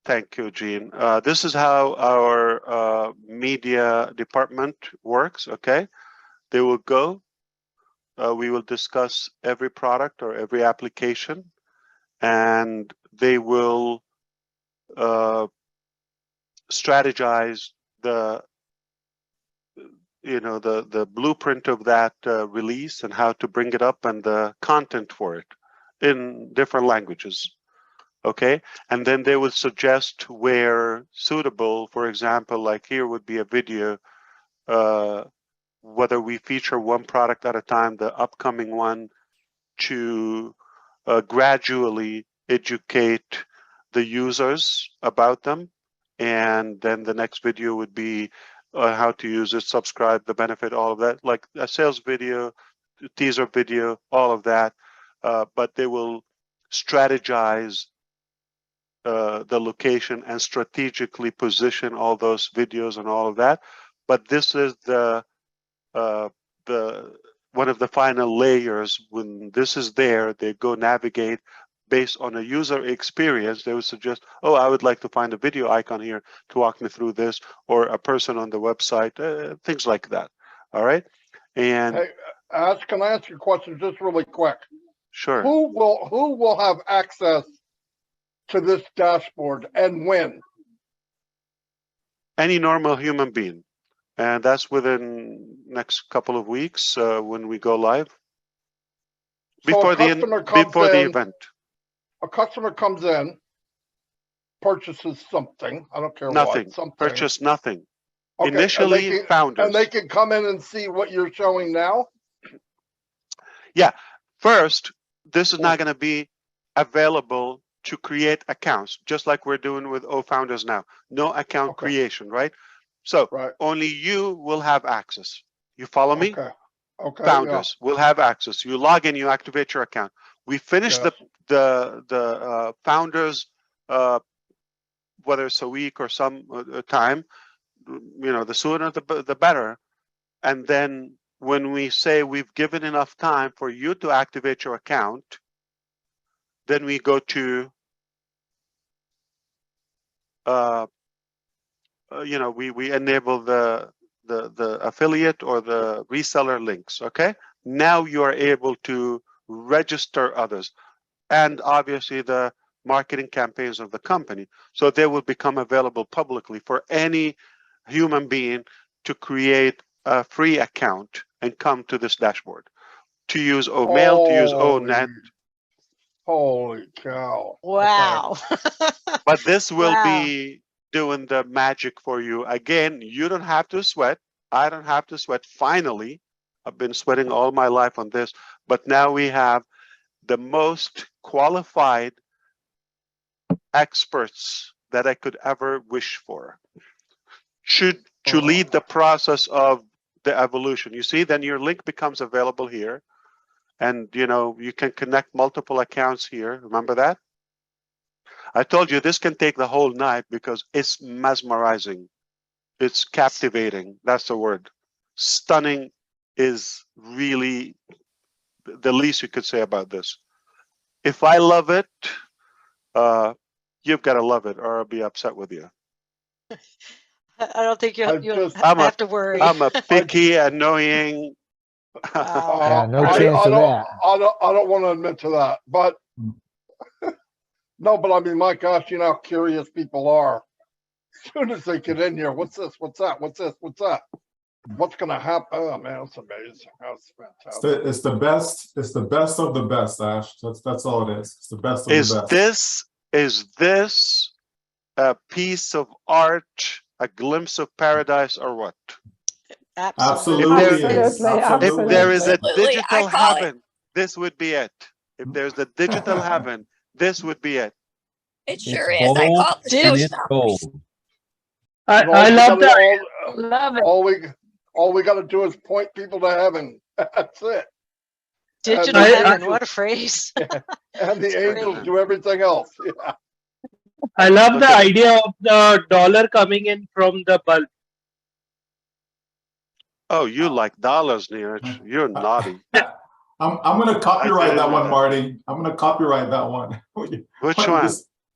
Thank you, Gene. This is how our media department works, okay? They will go, we will discuss every product or every application, and they will strategize the the blueprint of that release and how to bring it up and the content for it in different languages. Okay, and then they would suggest where suitable, for example, like here would be a video, whether we feature one product at a time, the upcoming one, to gradually educate the users about them. And then the next video would be how to use it, subscribe, the benefit, all of that, like a sales video, teaser video, all of that. But they will strategize the location and strategically position all those videos and all of that. But this is the one of the final layers. When this is there, they go navigate based on a user experience. They would suggest, oh, I would like to find a video icon here to walk me through this, or a person on the website, things like that. All right. And hey, can I ask you a question just really quick? Sure. Who will have access to this dashboard and when? Any normal human being. And that's within next couple of weeks when we go live. Before the event. A customer comes in, purchases something. I don't care nothing. what. Something. Purchase nothing. Okay. Initially, founders. And they can come in and see what you're showing now? Yeah. First, this is not going to be available to create accounts, just like we're doing with founders now. No account creation, right? So only you will have access. You follow me? Okay. Founders will have access. You log in, you activate your account. We finish the founders, whether it's a week or some time, the sooner the better. And then when we say we've given enough time for you to activate your account, then we go to we enable the affiliate or the reseller links. Okay, now you are able to register others, and obviously the marketing campaigns of the company, so they will become available publicly for any human being to create a free account and come to this dashboard to use OMail, to use ONet. Holy cow. Wow. But this will be doing the magic for you. Again, you don't have to sweat. I don't have to sweat. Finally, I've been sweating all my life on this, but now we have the most qualified experts that I could ever wish for to lead the process of the evolution. You see, then your link becomes available here, and you can connect multiple accounts here. Remember that? I told you this can take the whole night because it's mesmerizing. It's captivating. That's the word. Stunning is really the least you could say about this. If I love it, you've got to love it, or I'll be upset with you. I don't think you'll have to worry. I'm a picky, annoying. No chance of that. I don't want to admit to that, but no, but I mean, my gosh, how curious people are. As soon as they get in here, what's this? What's that? What's this? What's that? What's gonna happen? Oh man, it's amazing. That's fantastic. It's the best. It's the best of the best, Ash. That's all it is. It's the best of the best. Is this a piece of art, a glimpse of paradise, or what? Absolutely. If there is a digital heaven, this would be it. If there's a digital heaven, this would be it. It sure is. I call it gold. I love that. Love it. All we got to do is point people to heaven. That's it. Digital heaven, what a phrase. And the angels do everything else. Yeah. I love the idea of the dollar coming in from the bulb. Oh, you like dollars, Neeraj. You're naughty. I'm going to copyright that one, Marty. I'm going to copyright that one. Which one?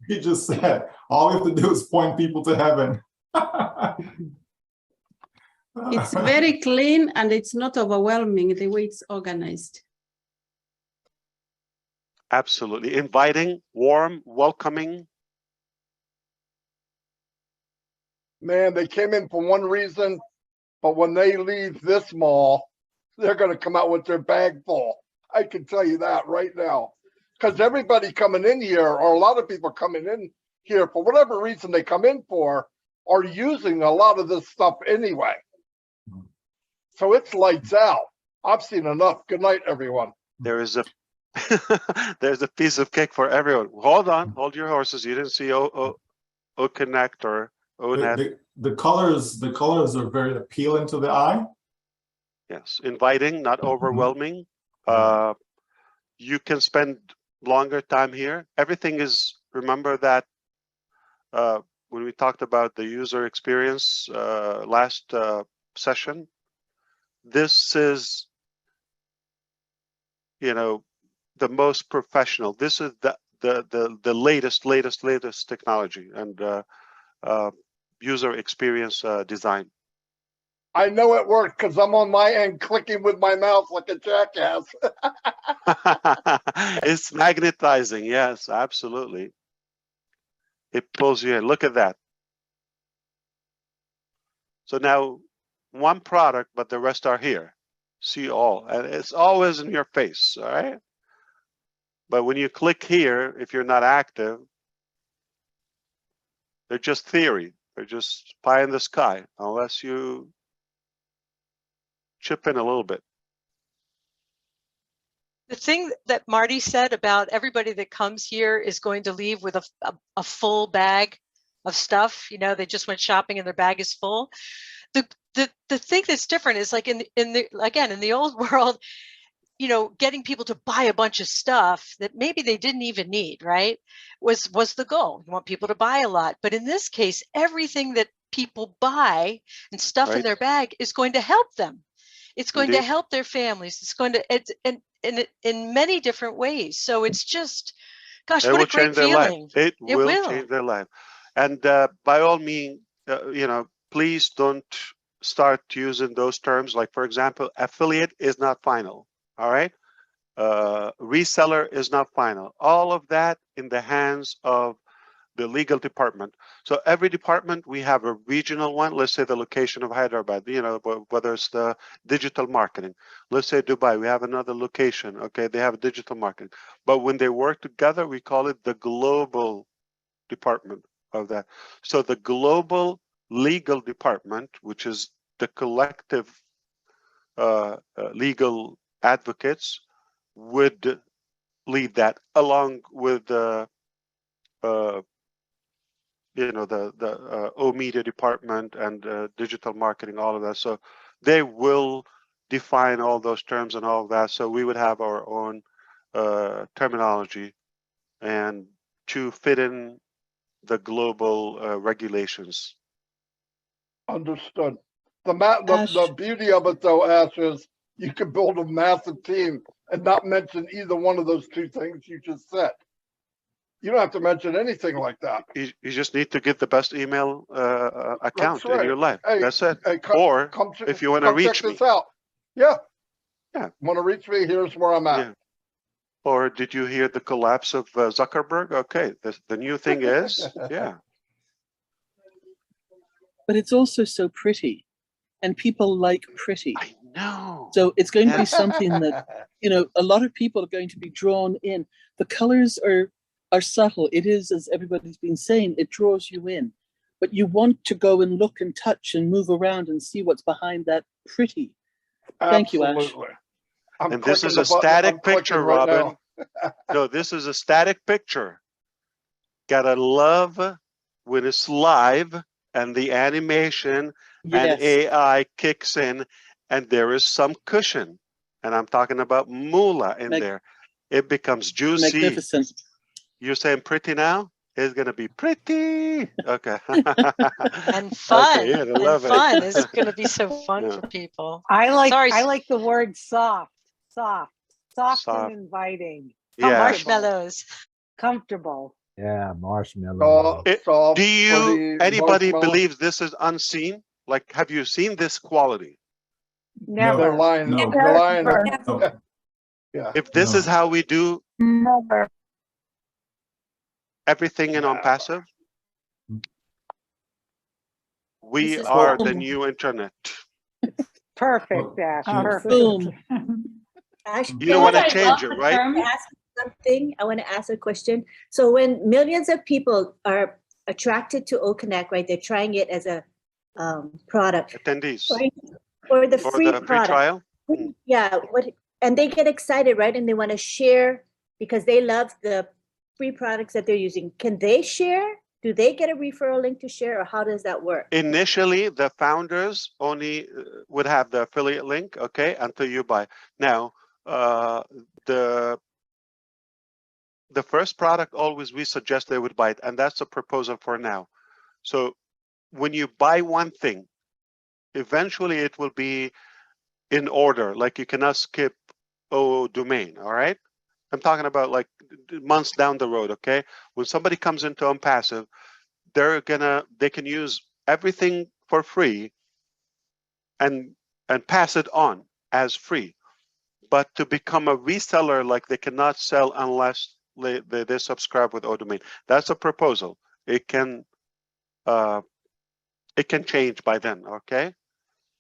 He just said, all we have to do is point people to heaven. It's very clean and it's not overwhelming the way it's organized. Absolutely. Inviting, warm, welcoming. Man, they came in for one reason, but when they leave this mall, they're going to come out with their bag full. I can tell you that right now. Because everybody coming in here, or a lot of people coming in here, for whatever reason they come in for, are using a lot of this stuff anyway. So it's lights out. I've seen enough. Good night, everyone. There is a there's a piece of cake for everyone. Hold on, hold your horses. You didn't see O Connect or ONET. The colors are very appealing to the eye. Yes, inviting, not overwhelming. You can spend longer time here. Everything is, remember that when we talked about the user experience last session, this is, you know, the most professional. This is the latest technology and user experience design. I know it worked because I'm on my end clicking with my mouse like a jackass. It's magnetizing. Yes, absolutely. It pulls you in. Look at that. So now one product, but the rest are here. See all, and it's always in your face. All right. But when you click here, if you're not active, they're just theory. They're just pie in the sky, unless you chip in a little bit. The thing that Marty said about everybody that comes here is going to leave with a full bag of stuff. You know, they just went shopping and their bag is full. The thing that's different is like in the old world, you know, getting people to buy a bunch of stuff that maybe they didn't even need, right? Was the goal. You want people to buy a lot. But in this case, everything that people buy and stuff in their bag is going to help them. It's going to help their families. It's going to, in many different ways. So it's just, gosh, what a great feeling. It will change their life. And by all means, you know, please don't start using those terms. Like, for example, affiliate is not final. All right. Reseller is not final. All of that in the hands of the legal department. So every department, we have a regional one. Let's say the location of Hyderabad, you know, whether it's the digital marketing. Let's say Dubai, we have another location. Okay, they have digital marketing. But when they work together, we call it the global department of that. So the global legal department, which is the collective legal advocates, would lead that along with the you know, the O media department and digital marketing, all of that. So they will define all those terms and all of that. So we would have our own terminology and to fit in the global regulations. Understood. The beauty of it, though, Ash, is you can build a massive team and not mention either one of those two things you just said. You don't have to mention anything like that. You just need to get the best email account in your life. Hey, that's it. Hey, or if you want to reach check me. this out. Yeah. Yeah. Want to reach me? Here's where I'm at. Yeah. Or did you hear the collapse of Zuckerberg? Okay. The new thing is, yeah. But it's also so pretty, and people like pretty. I know. So it's going to be something that, you know, a lot of people are going to be drawn in. The colors are subtle. It is, as everybody's been saying, it draws you in. But you want to go and look and touch and move around and see what's behind that pretty. Thank you, Ash. And this is a static picture, Robin. No, this is a static picture. Gotta love when it's live and the animation and AI kicks in and there is some cushion. And I'm talking about moolah in there. It becomes juicy. Magnificent. You're saying pretty now? It's going to be pretty. Okay. And fun. Okay, yeah, fun. It's going to be so fun for people. I like the word soft and inviting. Yeah. Marshmallows. Comfortable. Yeah, marshmallow. Do anybody believes this is unseen? Like, have you seen this quality? Never. They're lying. No. They're lying. Never. Yeah. If this is how we do Never. everything in ONPASSIVE, we This is are boom. the new internet. Perfect, Ash, perfect. Boom. You don't want to change it, right? Ask something. I want to ask a question. So when millions of people are attracted to OConnect, right? They're trying it as a product. Attendees. Right? Or the Or free the free product. trial. Yeah. And they get excited, right? And they want to share because they love the free products that they're using. Can they share? Do they get a referral link to share, or how does that work? Initially, the founders only would have the affiliate link, okay, until you buy. Now, the first product always we suggest they would buy it, and that's a proposal for now. So when you buy one thing, eventually it will be in order. Like you cannot skip domain. All right, I'm talking about like months down the road. Okay, when somebody comes into ONPASSIVE, they can use everything for free and pass it on as free. But to become a reseller, like they cannot sell unless they subscribe with domain. That's a proposal. It can change by then, okay?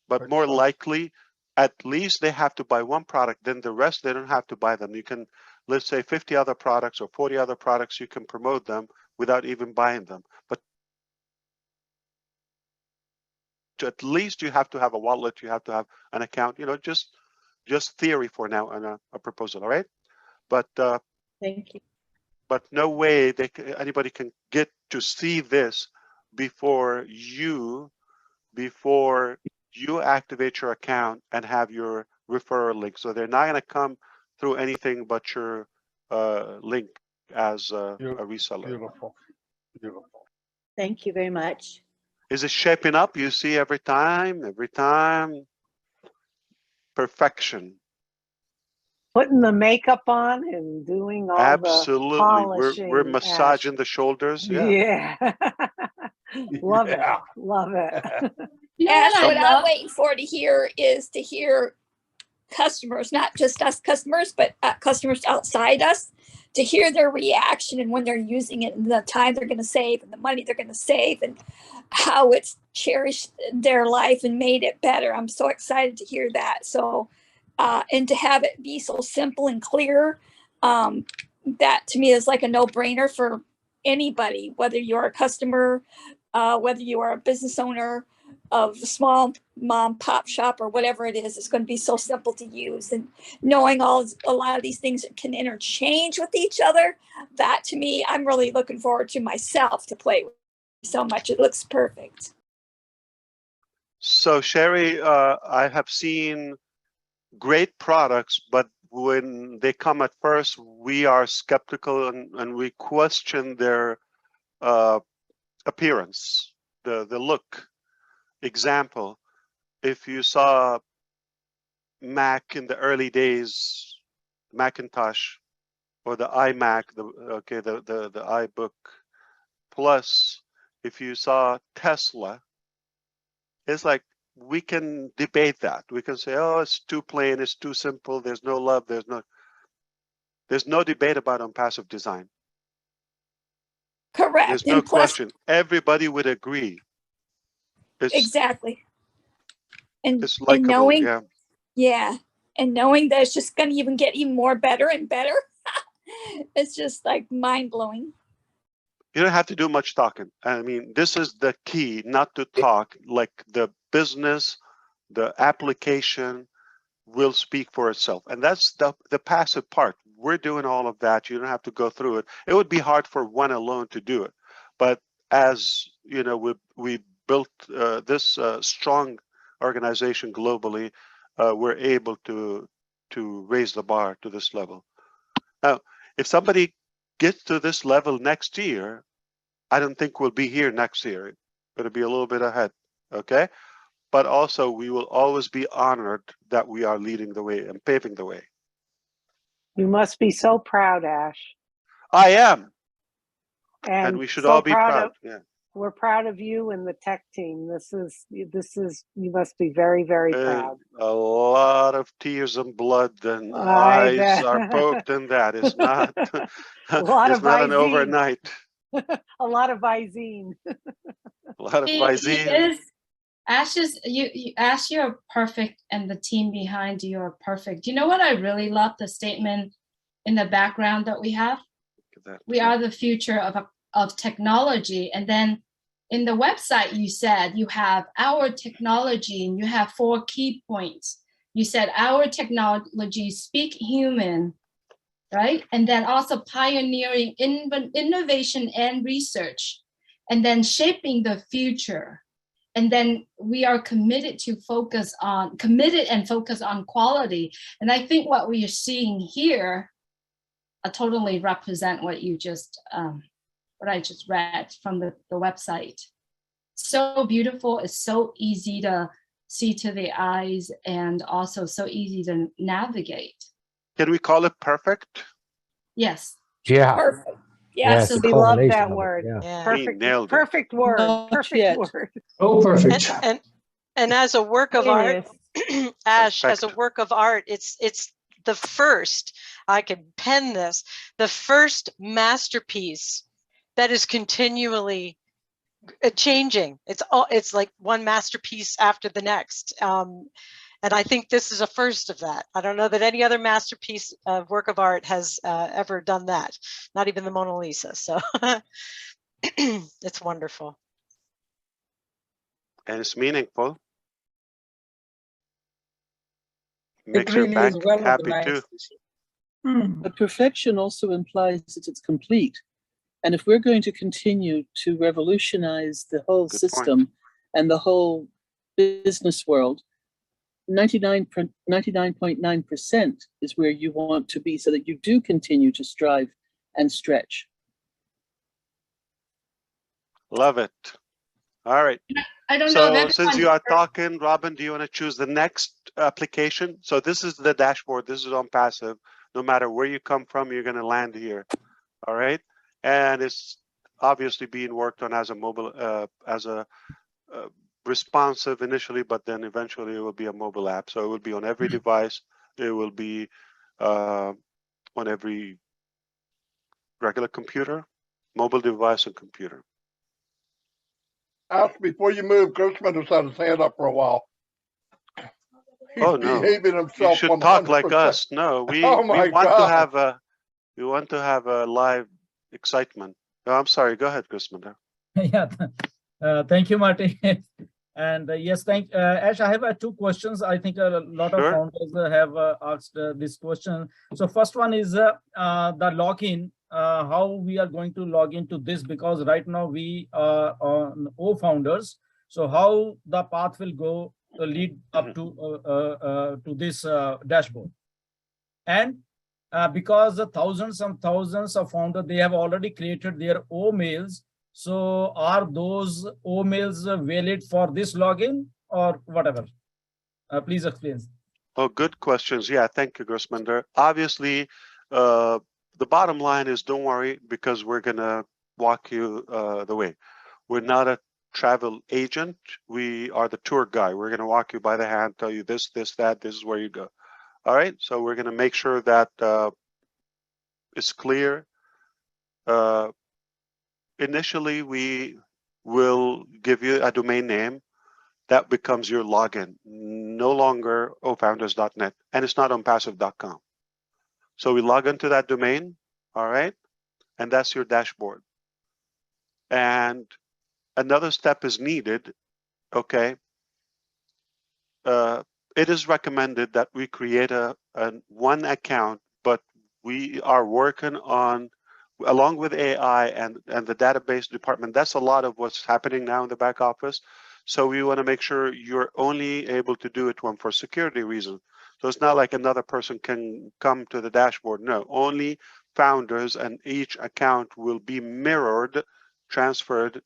But more likely, at least they have to buy one product, then the rest they don't have to buy them. You can, let's say 50 other products or 40 other products, you can promote them without even buying them. But at least you have to have a wallet, you have to have an account, you know, just theory for now and a proposal, all right? But thank you. But no way anybody can get to see this before you activate your account and have your referral link. So they're not going to come through anything but your link as a reseller. Beautiful. Beautiful. Thank you very much. Is it shaping up? You see every time. Perfection. Putting the makeup on and doing all Absolutely. the polishing. We're massaging the shoulders. Yeah. Love it. Love it. Ash, what I'm waiting for to hear is to hear customers, not just us customers, but customers outside us, to hear their reaction and when they're using it and the time they're going to save and the money they're going to save and how it's cherished their life and made it better. I'm so excited to hear that. So, and to have it be so simple and clear, that to me is like a no-brainer for anybody, whether you're a customer, whether you are a business owner of a small mom pop shop or whatever it is. It's going to be so simple to use, and knowing a lot of these things can interchange with each other. That to me, I'm really looking forward to myself to play with so much. It looks perfect. So Sherry, I have seen great products, but when they come at first, we are skeptical and we question their appearance, the look. Example, if you saw Mac in the early days, Macintosh, or the iMac, the iBook Plus, if you saw Tesla, it's like we can debate that. We can say, oh, it's too plain, it's too simple, there's no love, there's no debate about ONPASSIVE design. Correct. There's no question. Everybody would agree. Exactly. And, it's likable, and knowing, yeah. And knowing that it's just going to even get even more better and better. It's just like mind blowing. You don't have to do much talking. I mean, this is the key, not to talk. Like the business, the application will speak for itself. And that's the passive part. We're doing all of that. You don't have to go through it. It would be hard for one alone to do it. But as you know, we built this strong organization globally, we're able to raise the bar to this level. Now, if somebody gets to this level next year, I don't think we'll be here next year. It'll be a little bit ahead, okay? But also, we will always be honored that we are leading the way and paving the way. You must be so proud, Ash. I am. And we should so all be proud proud. of, Yeah. we're proud of you and the tech team. This is, you must be very, very proud. A lot of tears and blood and I eyes bet. are poked in that. It's not, A lot it's of not an Visine. overnight. A lot of Visine. A lot of He Visine. is, Ash is, Ash, you're perfect, and the team behind you are perfect. You know what I really love? The statement in the background that we have? We are the future of technology. And then in the website, you said you have our technology, and you have 4 key points. You said our technology, speak human, right? And then also pioneering innovation and research, and then shaping the future. And then we are committed and focus on quality. And I think what we are seeing here totally represent what you just, what I just read from the website. So beautiful, it's so easy to see to the eyes, and also so easy to navigate. Can we call it perfect? Yes. Yeah. Perfect. Yes, Yes. the We love culmination that of it, word. yeah. Perfect, nailed it. perfect word. Not Perfect yet. word. Oh, perfect. And as a work of art, Ash, as a Perfect. work of art, it's the first, I can pen this, the first masterpiece that is continually changing. It's like one masterpiece after the next. And I think this is a first of that. I don't know that any other masterpiece of work of art has ever done that, not even the Mona Lisa. So it's wonderful. And it's meaningful. It Makes your really bank is well happy organized. too. But perfection also implies that it's complete. And if we're going to continue to revolutionize the whole Good system point. and the whole business world, 99.9% is where you want to be, so that you do continue to strive and stretch. Love it. All right. I don't know So if since you are talking, Robin, do you want to choose the next application? So this is the dashboard. This is ONPASSIVE. No matter where you come from, you're going to land here. All right. And it's obviously being worked on as a mobile, responsive initially, but then eventually it will be a mobile app. So it will be on every device. It will be on every regular computer, mobile device, and computer. Ask before you move, Grossman has had his hand up for a while. He's Oh no! behaving You himself should talk like 100%. us. No, we Oh my want to God. have a live excitement. Oh, I'm sorry. Go ahead, Grisman. Yeah, thank you, Marty. And yes, Ash, I have 2 questions. I think a lot of founders have asked this question. So first one is the login, how we are going to log into this, because right now we are on O founders. So how the path will go lead up to this dashboard. And because the thousands and thousands of founders, they have already created their O mails. So are those O mails valid for this login or whatever? Please explain. Oh, good questions. Yeah, thank you, Grossman. Obviously, the bottom line is don't worry, because we're going to walk you the way. We're not a travel agent. We are the tour guide. We're going to walk you by the hand, tell you this, this, that, this is where you go. All right. So we're going to make sure that it's clear. Initially, we will give you a domain name that becomes your login, no longer ofounders.net, and it's not onpassive.com. So we log into that domain, all right, and that's your dashboard. And another step is needed, okay. It is recommended that we create one account, but we are working on, along with AI and the database department, that's a lot of what's happening now in the back office. So we want to make sure you're only able to do it for security reasons. So it's not like another person can come to the dashboard. No, only founders, and each account will be mirrored, transferred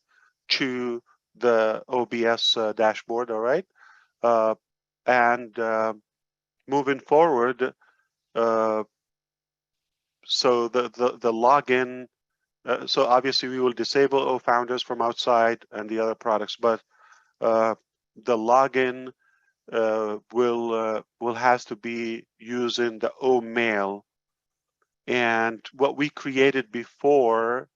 to the OBS dashboard, all right? And moving forward, so the login So obviously we will disable O founders from outside and the other products, but the login will has to be using the O mail. And what we created before,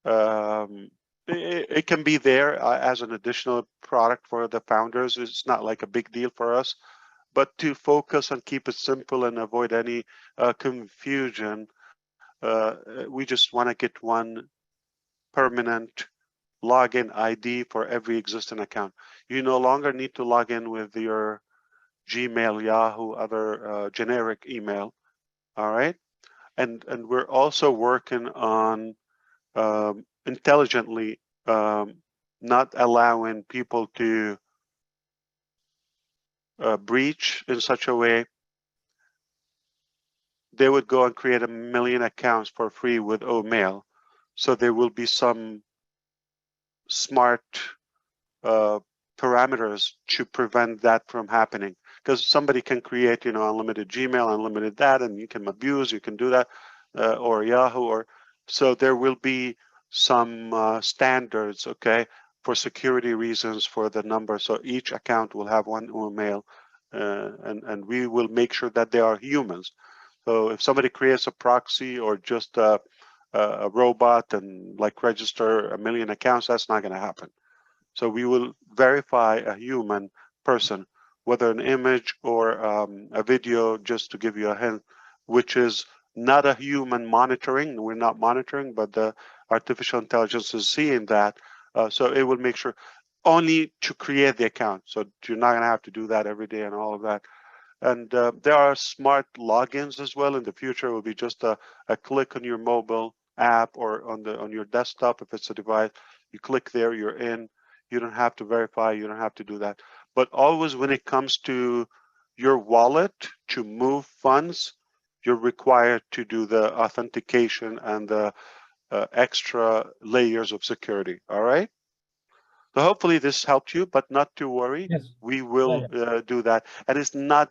it can be there as an additional product for the founders. It's not like a big deal for us, but to focus and keep it simple and avoid any confusion, we just want to get one permanent login ID for every existing account. You no longer need to log in with your Gmail, Yahoo, other generic email. All right. And we're also working on intelligently not allowing people to breach in such a way they would go and create 1 million accounts for free with OMail. So there will be some smart parameters to prevent that from happening, because somebody can create, you know, unlimited Gmail, unlimited that, and you can abuse, you can do that, or Yahoo, or so there will be some standards, okay, for security reasons for the number. So each account will have one email, and we will make sure that they are humans. So if somebody creates a proxy or just a robot and like register 1 million accounts, that's not going to happen. So we will verify a human person, whether an image or a video, just to give you a hint, which is not a human monitoring. We're not monitoring, but the artificial intelligence is seeing that. So it will make sure only to create the account. So you're not going to have to do that every day and all of that. And there are smart logins as well. In the future, it will be just a click on your mobile app or on your desktop. If it's a device, you click there, you're in. You don't have to verify. You don't have to do that. But always when it comes to your wallet to move funds, you're required to do the authentication and the extra layers of security. All right. So hopefully this helped you, but not to worry. Yes. We will do that. And it's not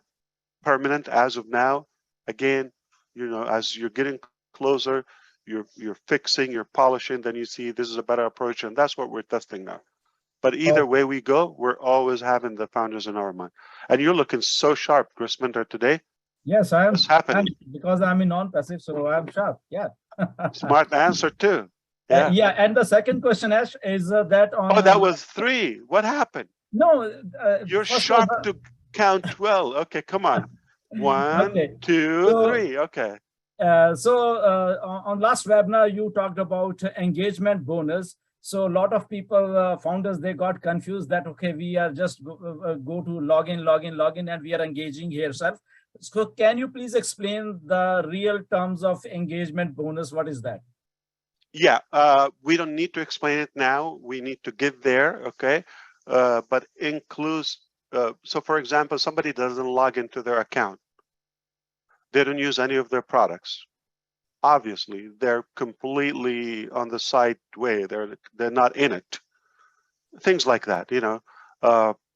permanent as of now. Again, you know, as you're getting closer, you're fixing, you're polishing, then you see this is a better approach, and that's what we're testing now. But either way we go, we're always having the founders in our mind. And you're looking so sharp, Chris Minter, today. Yes, I am. What's happening? Because I'm in non-passive, so I'm sharp. Yeah. Smart answer too. Yeah. Yeah. And the second question, Ash, is that on. Oh, that was 3. What happened? No. You're sharp to count 12. Okay, come on. 1, 2, 3. Okay. On last webinar, you talked about engagement bonus. So a lot of people, founders, they got confused that, okay, we are just go to login, and we are engaging here, sir. So can you please explain the real terms of engagement bonus? What is that? Yeah, we don't need to explain it now. We need to get there, okay? But includes, so for example, somebody doesn't log into their account. They don't use any of their products. Obviously, they're completely on the side way. They're not in it. Things like that, you know.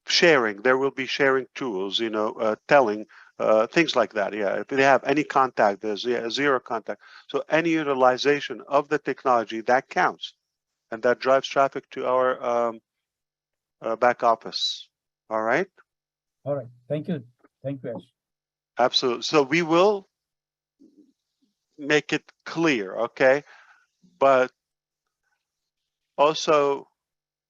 Sharing, there will be sharing tools, you know, telling, things like that. Yeah, if they have any contact, there's 0 contact. So any utilization of the technology, that counts. And that drives traffic to our back office. All right? All right. Thank you. Thank you, Ash. Absolutely. So we will make it clear, okay? But also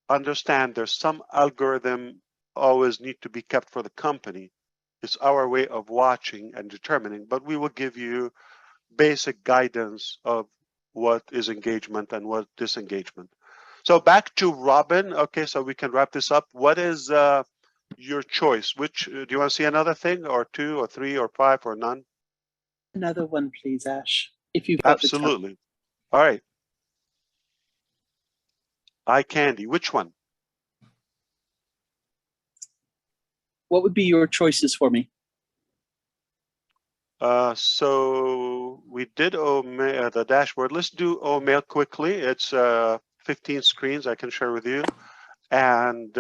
understand there's some algorithm always need to be kept for the company. It's our way of watching and determining, but we will give you basic guidance of what is engagement and what disengagement. So back to Robin. Okay, so we can wrap this up. What is your choice? Which do you want to see another thing, or 2 or 3 or 5 or none? Another one, please, Ash, if you've got Absolutely. The time. All right. Eye candy. Which one? What would be your choices for me? So we did the dashboard. Let's do OMail quickly. It's 15 screens I can share with you. And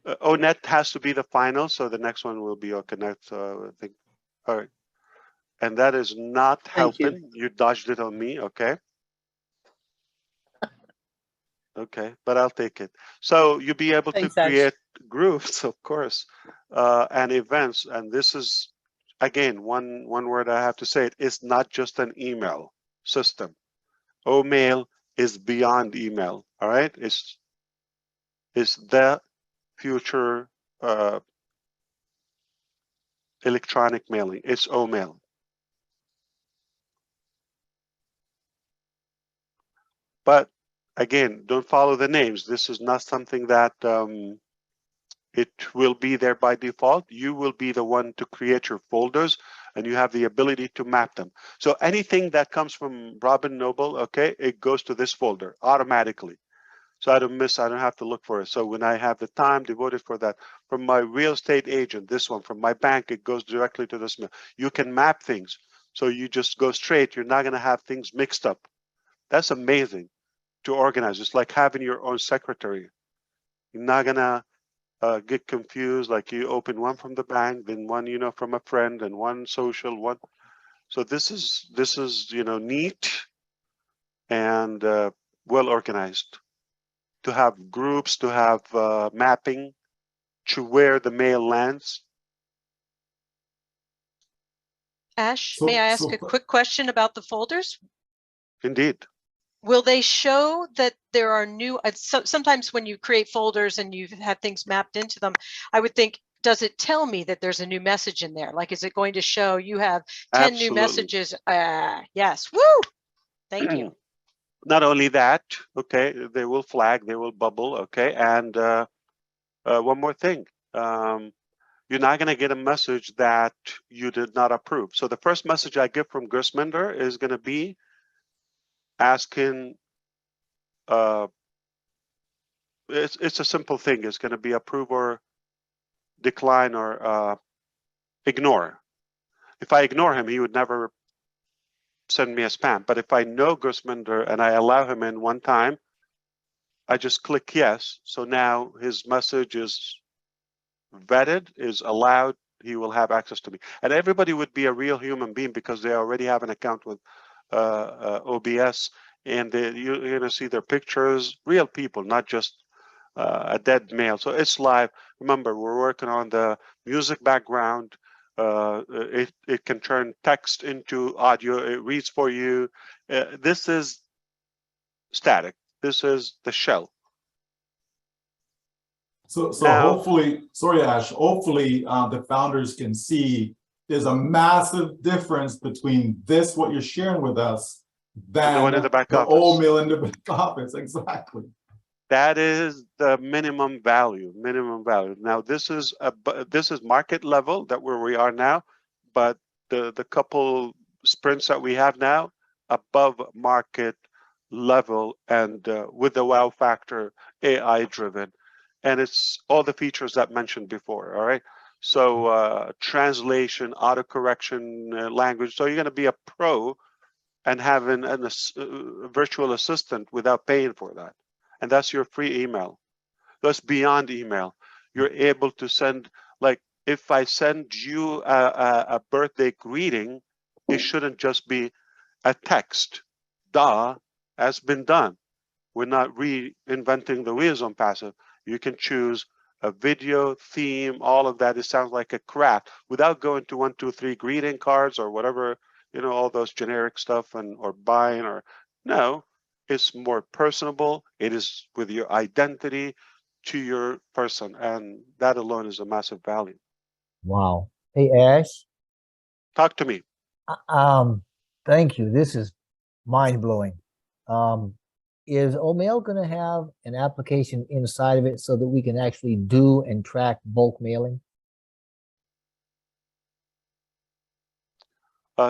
ONET has to be the final, so the next one will be OConnect. So I think, all right. And that is not helping. You dodged it on me, okay? Okay, but I'll take it. So you'll be able Thanks, to Ash. create groups, of course, and events. And this is, again, one word I have to say it, it's not just an email system. OMail is beyond email, all right? It's the future electronic mailing. It's OMail. But again, don't follow the names. This is not something that it will be there by default. You will be the one to create your folders, and you have the ability to map them. So anything that comes from Robin Noble, okay, it goes to this folder automatically. So I don't have to look for it. So when I have the time devoted for that, from my real estate agent, this one, from my bank, it goes directly to this mail. You can map things. So you just go straight. You're not going to have things mixed up. That's amazing to organize. It's like having your own secretary. You're not going to get confused, like you open one from the bank, then one, you know, from a friend, and one social one. So this is neat and well organized. To have groups, to have mapping to where the mail lands. Ash, may I ask a quick question about the folders? Indeed. Will they show that there are new, sometimes when you create folders and you have things mapped into them, I would think, does it tell me that there's a new message in there? Like, is it going to show you have 10 Absolutely. new messages? Yes, woo, thank you. Not only that, okay, they will flag, they will bubble, okay, and one more thing. You're not going to get a message that you did not approve. So the first message I get from Gersminder is going to be asking, it's a simple thing. It's going to be approve or decline or ignore. If I ignore him, he would never send me a spam. But if I know Gersminder and I allow him in one time, I just click yes. So now his message is vetted, is allowed. He will have access to me. And everybody would be a real human being because they already have an account with OBS, and you're going to see their pictures, real people, not just a dead mail. So it's live. Remember, we're working on the music background. It can turn text into audio. It reads for you. This is static. This is the shell. So hopefully, sorry, Ash, hopefully the founders can see there's a massive difference between this, what you're sharing with us, than the one in the back office. old mail in the back office. Exactly. That is the minimum value. Now this is market level that where we are now, but the couple sprints that we have now above market level and with the wow factor, AI driven, and it's all the features that mentioned before. All right. So translation, autocorrection, language. So you're going to be a pro and having a virtual assistant without paying for that. And that's your free email. That's beyond email. You're able to send, like, if I send you a birthday greeting, it shouldn't just be a text. Has been done. We're not reinventing the wheels on Passive. You can choose a video, theme, all of that. It sounds like a craft without going to 1, 2, 3 greeting cards or whatever, all those generic stuff or buying or no. It's more personable. It is with your identity to your person, and that alone is a massive value. Wow. Hey, Ash. Talk to me. Thank you. This is mind-blowing. Is OMail going to have an application inside of it so that we can actually do and track bulk mailing?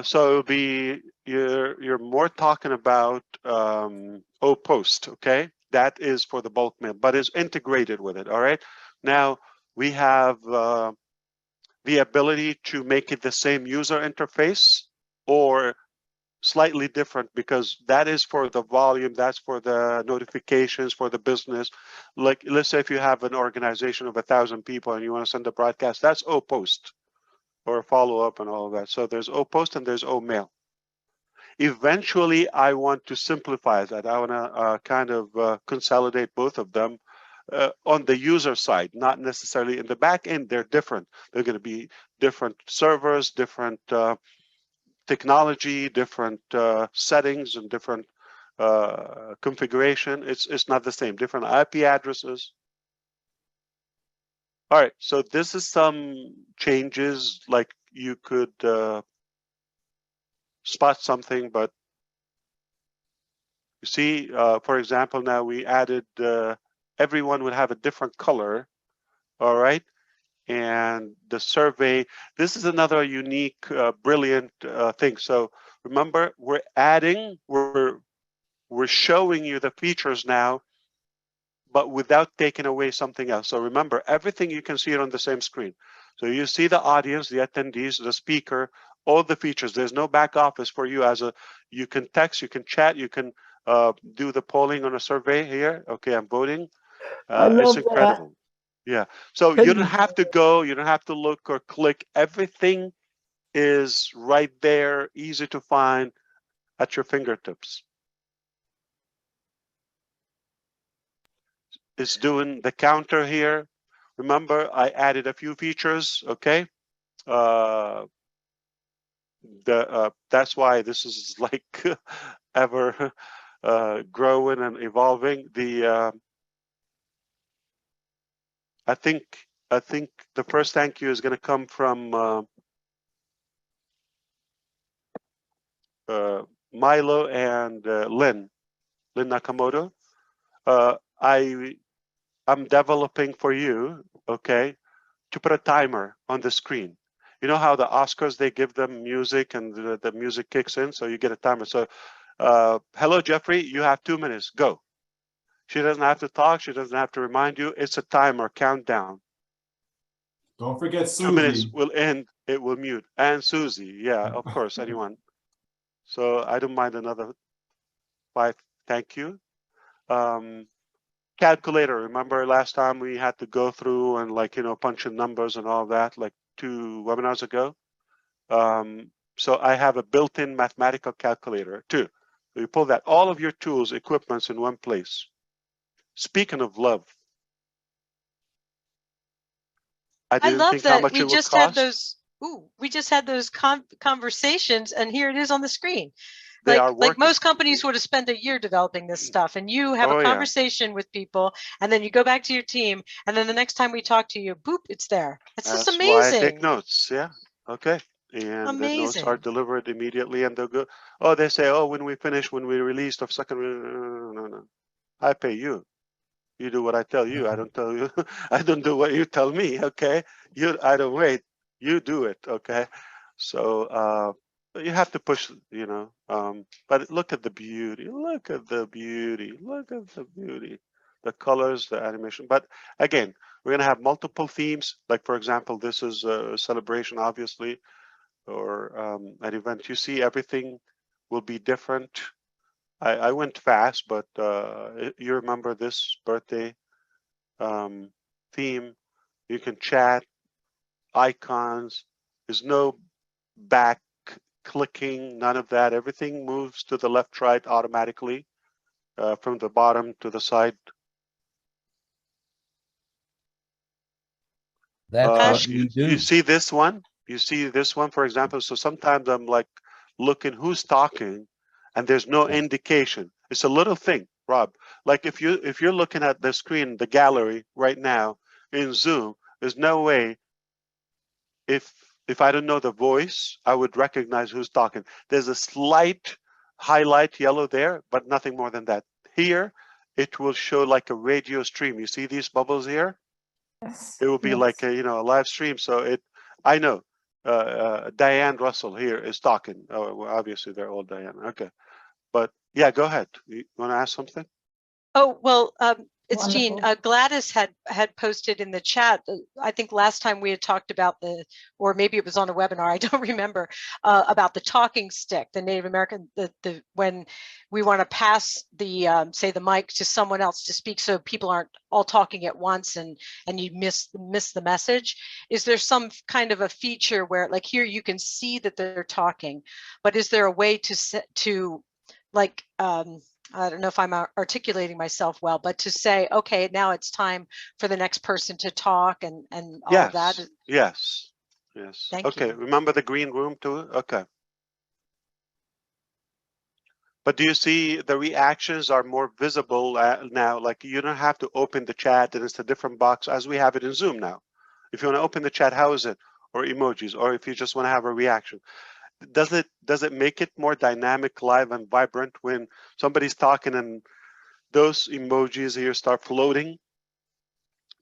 So it'll be you're more talking about OPost, okay? That is for the bulk mail, but it's integrated with it. All right. Now we have the ability to make it the same user interface or slightly different, because that is for the volume, that's for the notifications for the business. Like, let's say if you have an organization of 1,000 people and you want to send a broadcast, that's OPost or follow up and all of that. So there's OPost and there's OMail. Eventually, I want to simplify that. I want to kind of consolidate both of them on the user side, not necessarily in the back end. They're different. They're going to be different servers, different technology, different settings, and different configuration. It's not the same. Different IP addresses. All right. So this is some changes. Like you could spot something, but you see, for example, now we added everyone would have a different color. All right. And the survey, this is another unique, brilliant thing. So remember, we're adding, we're showing you the features now, but without taking away something else. So remember, everything you can see it on the same screen. So you see the audience, the attendees, the speaker, all the features. There's no back office for you as a, you can text, you can chat, you can do the polling on a survey here. Okay, I'm voting. It's incredible. Yeah. So you don't have to go, you don't have to look or click. Everything is right there, easy to find at your fingertips. It's doing the counter here. Remember, I added a few features, okay? That's why this is like ever growing and evolving. I think the first thank you is going to come from Milo and Lynn Nakamoto. I'm developing for you, okay, to put a timer on the screen. You know how the Oscars, they give them music and the music kicks in, so you get a timer. So, hello, Jeffrey, you have 2 minutes, go. She doesn't have to talk, she doesn't have to remind you. It's a timer, countdown. Don't forget Susie. 2 minutes will end, it will mute. And Susie, yeah, of course, anyone. So I don't mind another 5, thank you. Calculator, remember last time we had to go through and like, punch in numbers and all that, like 2 webinars ago. So I have a built-in mathematical calculator too. So you pull that, all of your tools, equipments in one place. Speaking of love, I love that we just had those. We just had those conversations, and here it is on the screen. They are Like most companies would have spent a year developing this stuff, and you have a conversation with people, and then you go back to your team, and then the next time we talk to you, boop, it's there. It's just amazing. That's why I take notes. Yeah. Okay. And the notes are delivered immediately, and they'll go. Oh, they say, oh, when we finish, when we release the second. No. I pay you. You do what I tell you. I don't tell you. I don't do what you tell me. Okay. I don't wait. You do it. Okay. So you have to push, but look at the beauty. Look at the beauty. Look at the beauty. The colors, the animation. But again, we're going to have multiple themes. Like, for example, this is a celebration, obviously, or an event. You see, everything will be different. I went fast, but you remember this birthday theme. You can chat, icons. There's no back clicking, none of that. Everything moves to the left, right automatically from the bottom to the side. That's what we do. You see this one? You see this one, for example? So sometimes I'm like looking who's talking, and there's no indication. It's a little thing, Rob. Like if you're looking at the screen, the gallery right now in Zoom, there's no way if I don't know the voice, I would recognize who's talking. There's a slight highlight yellow there, but nothing more than that. Here, it will show like a radio stream. You see these bubbles here? Yes. It will be like a live stream. So I know Diane Russell here is talking. Oh, well, obviously they're all Diane. Okay, but yeah, go ahead. You want to ask something? Oh, well, It's Jean. Gladys had posted in the chat. I think last time we had talked about or maybe it was on a webinar. I don't remember about the talking stick, the Native American. When we want to pass the say the mic to someone else to speak, so people aren't all talking at once and you miss the message. Is there some kind of a feature where, like here, you can see that they're talking, but is there a way to like I don't know if I'm articulating myself well, but to say, okay, now it's time for the next person to talk and all of that. Yes. Thank Okay, you. remember the green room too? Okay. But do you see the reactions are more visible now? Like you don't have to open the chat and it's a different box as we have it in Zoom now. If you want to open the chat, how is it? Or emojis, or if you just want to have a reaction. Does it make it more dynamic, live, and vibrant when somebody's talking and those emojis here start floating?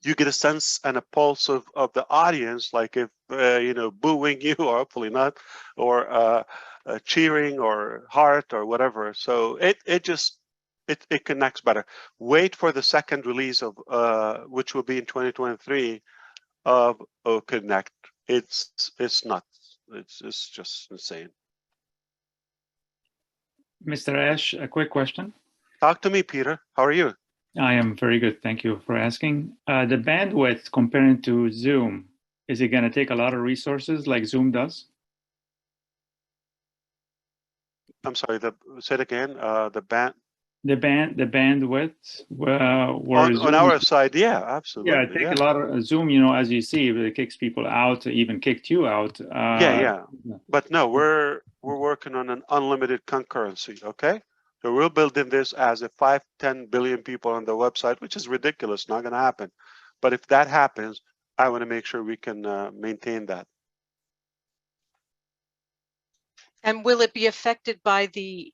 You get a sense and a pulse of the audience, like if you know, booing you, or hopefully not, or cheering, or heart, or whatever. So it connects better. Wait for the second release of which will be in 2023 of Connect. It's nuts. It's just insane. Mr. Ash, a quick question. Talk to me, Peter. How are you? I am very good. Thank you for asking. The bandwidth comparing to Zoom, is it going to take a lot of resources like Zoom does? I'm sorry. Say it again. The bandwidth. On our side, yeah, absolutely. Yeah, it takes a lot of Zoom. You know, as you see, it kicks people out, even kicked you out. Yeah. But no, we're working on an unlimited concurrency. Okay. So we're building this as a 5-10 billion people on the website, which is ridiculous, not going to happen. But if that happens, I want to make sure we can maintain that. And will it be affected by the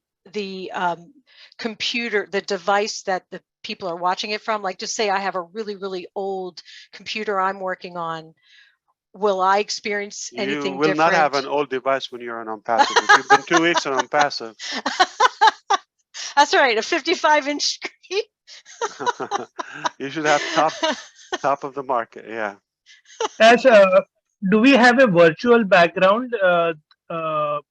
computer, the device that the people are watching it from? Like, just say I have a really, really old computer I'm working on. Will I experience anything different? You will not have an old device when you're on ONPASSIVE. If you've been 2 weeks on ONPASSIVE. That's right, a 55-inch screen. You should have top of the market, yeah. Ash, do we have a virtual background?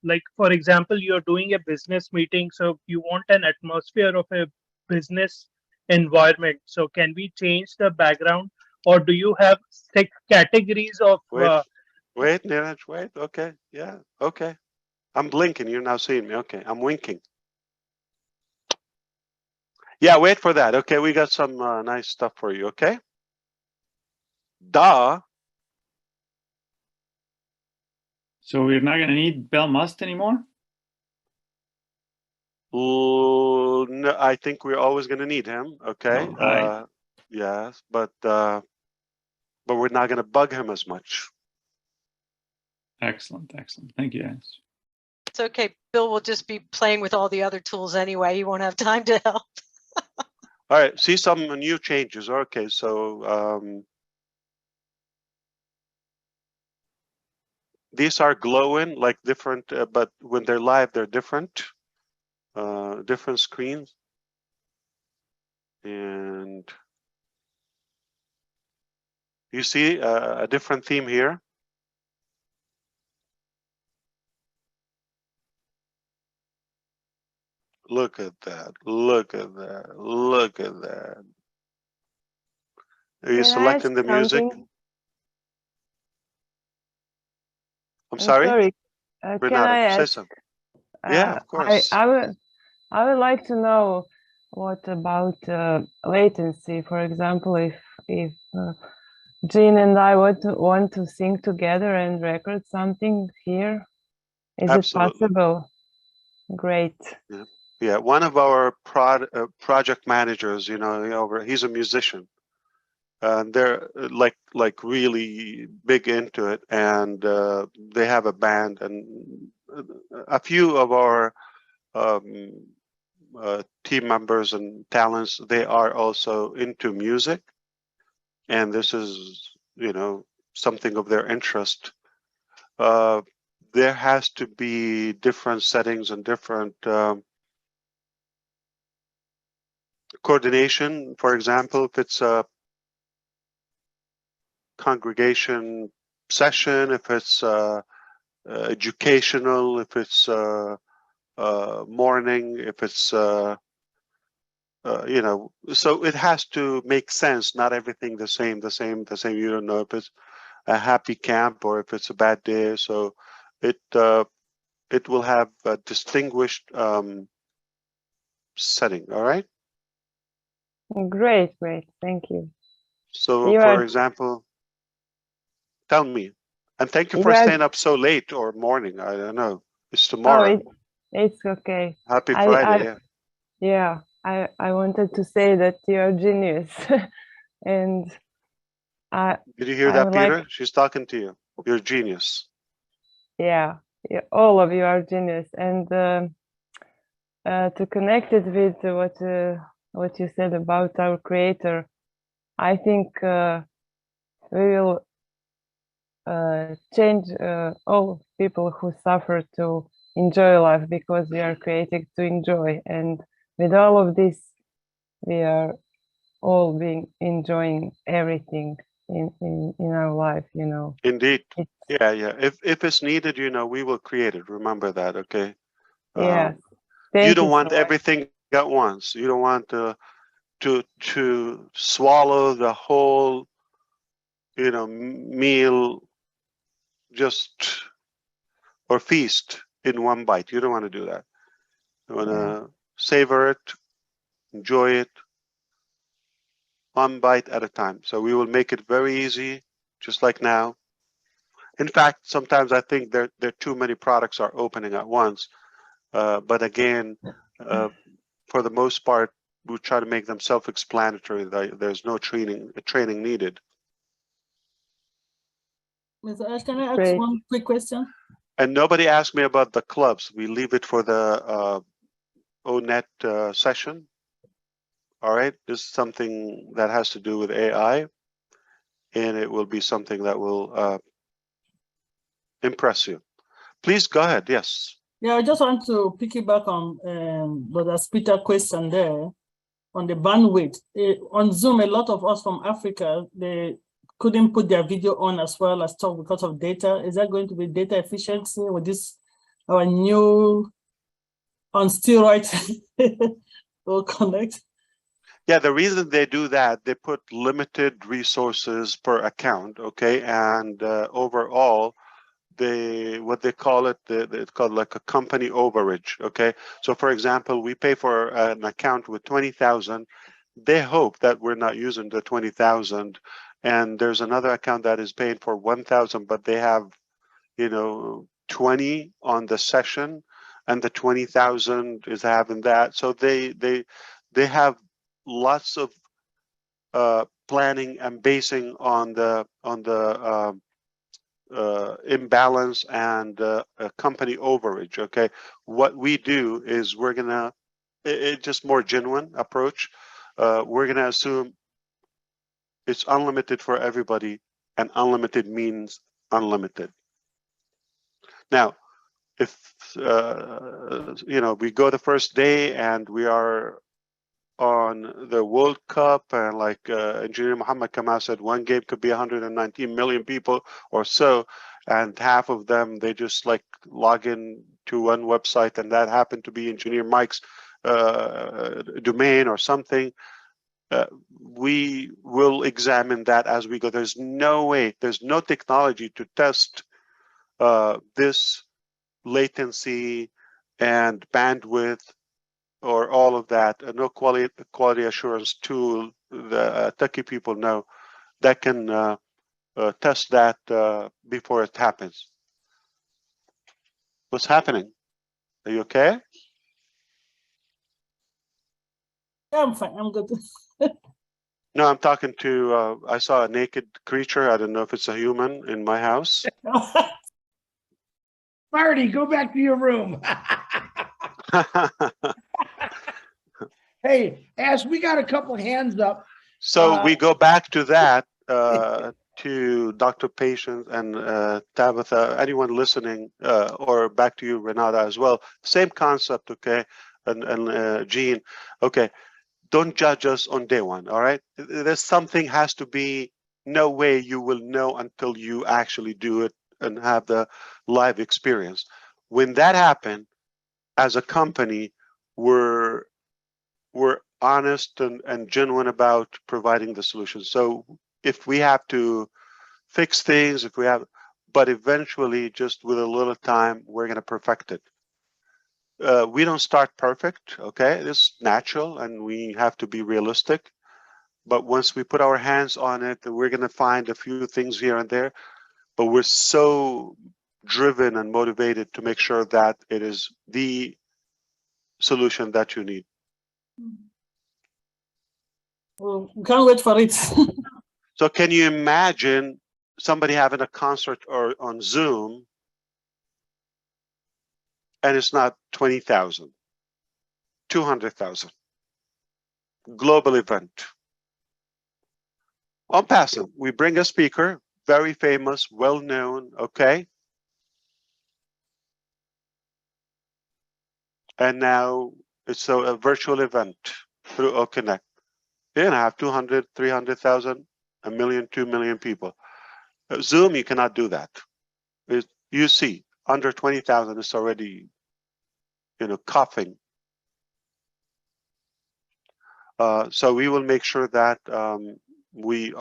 Like, for example, you're doing a business meeting, so you want an atmosphere of a business environment. So can we change the background, or do you have 6 categories of? Wait, Neeraj, wait. Okay, yeah, okay. I'm blinking. You're now seeing me. Okay, I'm winking. Yeah, wait for that. Okay, we got some nice stuff for you. Okay. Duh. So we're not going to need Bell Must anymore? No, I think we're always going to need him. Okay. Right. Yes, but we're not going to bug him as much. Excellent. Thank you, Ash. It's okay. Bill will just be playing with all the other tools anyway. He won't have time to help. All right. See some new changes. Okay, so these are glowing like different, but when they're live, they're different. Different screens. And you see a different theme here. Look at that. Look at that. Look at that. Are you selecting the music? I'm sorry? Can I ask? Say something. Yeah, of course. I would like to know what about latency. For example, if Jean and I want to sing together and record something here, is Absolutely. it possible? Great. Yeah. One of our project managers, you know, he's a musician, and they're like really big into it, and they have a band, and a few of our team members and talents, they are also into music, and this is, you know, something of their interest. There has to be different settings and different coordination, for example, if it's a congregation session, if it's educational, if it's morning, if it's you know, so it has to make sense. Not everything the same. You don't know if it's a happy camp or if it's a bad day. So it will have a distinguished setting. All right. Great, great. Thank you. So, for example, tell me, and thank you for staying up so late or morning. I don't know. It's tomorrow. Oh, it's okay. Happy Friday. Yeah, I wanted to say that you're genius, and did you hear that, Peter? She's talking to you. You're a genius. Yeah, all of you are genius, and to connect it with what you said about our creator, I think we will change all people who suffer to enjoy life, because we are created to enjoy, and with all of this we are all enjoying everything in our life, you know. Indeed. Yeah. If it's needed, you know, we will create it. Remember that, okay? Yeah. You don't want everything at once. You don't want to swallow the whole, you know, meal just or feast in one bite. You don't want to do that. You want to savor it, enjoy it, one bite at a time. So we will make it very easy, just like now. In fact, sometimes I think there too many products are opening at once. But again, for the most part, we try to make them self-explanatory. There's no training needed. Mr. Ash, can I ask one quick question? And nobody asked me about the clubs. We leave it for the ONET session. All right, this is something that has to do with AI, and it will be something that will impress you. Please go ahead. Yes. Yeah, I just want to piggyback on Brother Peter's question there on the bandwidth. On Zoom, a lot of us from Africa, they couldn't put their video on as well as talk because of data. Is that going to be data efficiency with this our new on steroids will connect? Yeah, the reason they do that, they put limited resources per account, okay, and overall, what they call it, it's called like a company overage, okay. So, for example, we pay for an account with 20,000. They hope that we're not using the 20,000, and there's another account that is paying for 1,000, but they have, you know, 20 on the session, and the 20,000 is having that. So they have lots of planning and basing on the imbalance and company overage. Okay, what we do is we're gonna just more genuine approach. We're gonna assume it's unlimited for everybody, and unlimited means unlimited. Now, if you know, we go the first day and we are on the World Cup, and like Engineer Muhammad Kamal said, one game could be 119 million people or so, and half of them, they just like log in to one website, and that happened to be Engineer Mike's domain or something. We will examine that as we go. There's no way, there's no technology to test this latency and bandwidth or all of that. No quality assurance tool the techie people know that can test that before it happens. What's happening? Are you okay? Yeah, I'm fine. I'm good. No, I'm talking to, I saw a naked creature. I don't know if it's a human in my house. Marty, go back to your room. Hey, Ash, we got a couple hands up. So we go back to that, to Dr. Patience and Tabitha, anyone listening, or back to you, Renata, as well. Same concept, okay? And Jean, okay. don't judge us on day one, all right? There's something has to be, no way you will know until you actually do it and have the live experience. When that happens, as a company, we're honest and genuine about providing the solution. So if we have to fix things, if we have, but eventually, just with a little time, we're going to perfect it. We don't start perfect, okay? It's natural, and we have to be realistic. But once we put our hands on it, we're going to find a few things here and there. But we're so driven and motivated to make sure that it is the solution that you need. Well, we can't wait for it. So can you imagine somebody having a concert or on Zoom and it's not 20,000, 200,000? Global event. ONPASSIVE, we bring a speaker, very famous, well-known, okay? And now it's a virtual event through OConnect. You're gonna have 200, 300,000, 1 million, 2 million people. Zoom, you cannot do that. You see, under 20,000, it's already, coughing. So we will make sure that we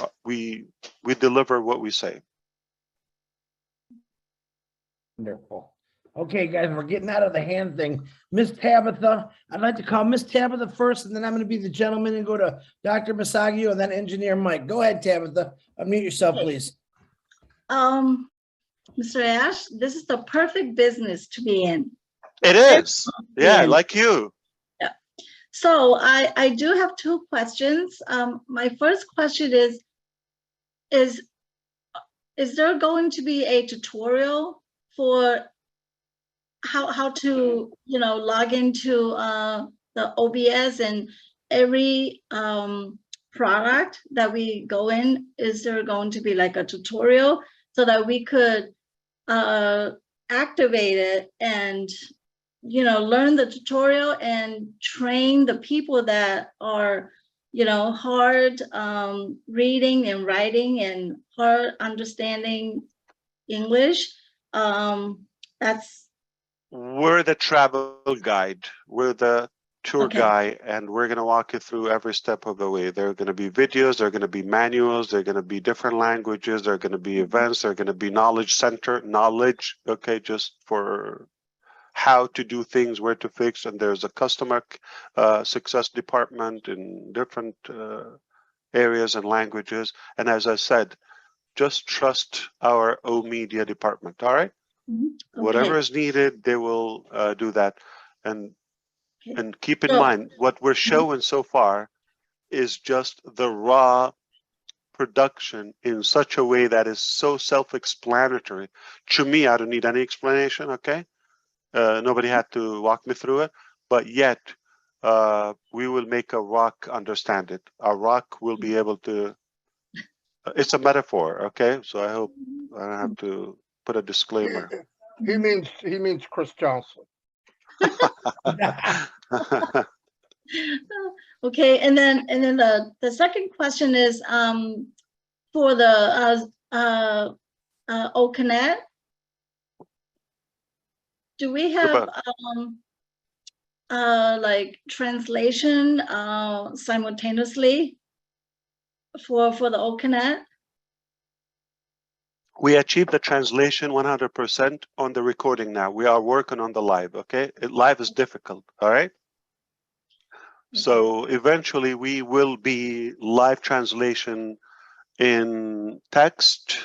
deliver what we say. Wonderful. Okay, guys, we're getting out of the hand thing. Miss Tabitha, I'd like to call Miss Tabitha first, and then I'm going to be the gentleman and go to Dr. Masagio and then Engineer Mike. Go ahead, Tabitha. Unmute yourself, please. Mr. Ash, this is the perfect business to be in. It is. Yeah, like you. Yeah. So I do have two questions. My first question is there going to be a tutorial for how to log into the OBS and every product that we go in? Is there going to be like a tutorial so that we could activate it and learn the tutorial and train the people that are hard reading and writing and hard understanding English? We're the travel guide. We're the tour guide, and we're going to walk you through every step of the way. There are going to be videos, there are going to be manuals, there are going to be different languages, there are going to be events, there are going to be knowledge, okay, just for how to do things, where to fix, and there's a customer success department in different areas and languages. And as I said, just trust our O-Media department, all right? Mm-hmm. Whatever is needed, they will do that. And keep in mind, what we're showing so far is just the raw production in such a way that is so self-explanatory. To me, I don't need any explanation, okay? Nobody had to walk me through it, but yet we will make a rock understand it. A rock will be able to, it's a metaphor, okay? So I hope I don't have to put a disclaimer. He means Chris Johnson. Okay, and then the second question is for the OConnect. Do we have like translation simultaneously for the OConnect? We achieved the translation 100% on the recording now. We are working on the live, okay? Live is difficult, all right? So eventually we will be live translation in text,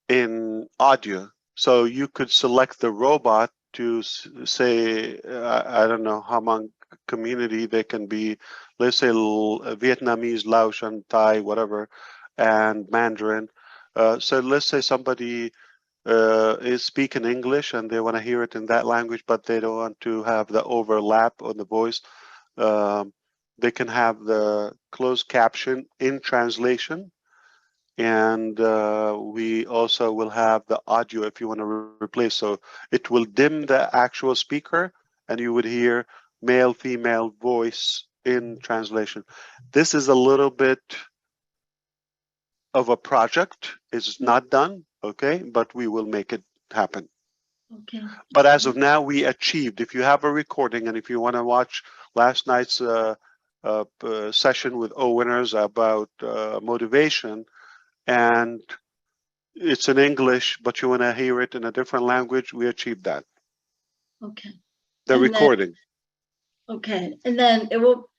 in audio. So you could select the robot to say, I don't know how among community they can be, let's say Vietnamese, Laotian, Thai, whatever, and Mandarin. So let's say somebody is speaking English and they want to hear it in that language, but they don't want to have the overlap on the voice. They can have the closed caption in translation. And we also will have the audio if you want to replace. So it will dim the actual speaker and you would hear male, female voice in translation. This is a little bit of a project. It's not done, okay, but we will make it happen. Okay. But as of now, we achieved. If you have a recording and if you want to watch last night's session with O-Winners about motivation, and it's in English, but you want to hear it in a different language, we achieved that. Okay. The And then- recording. Okay, and then it will,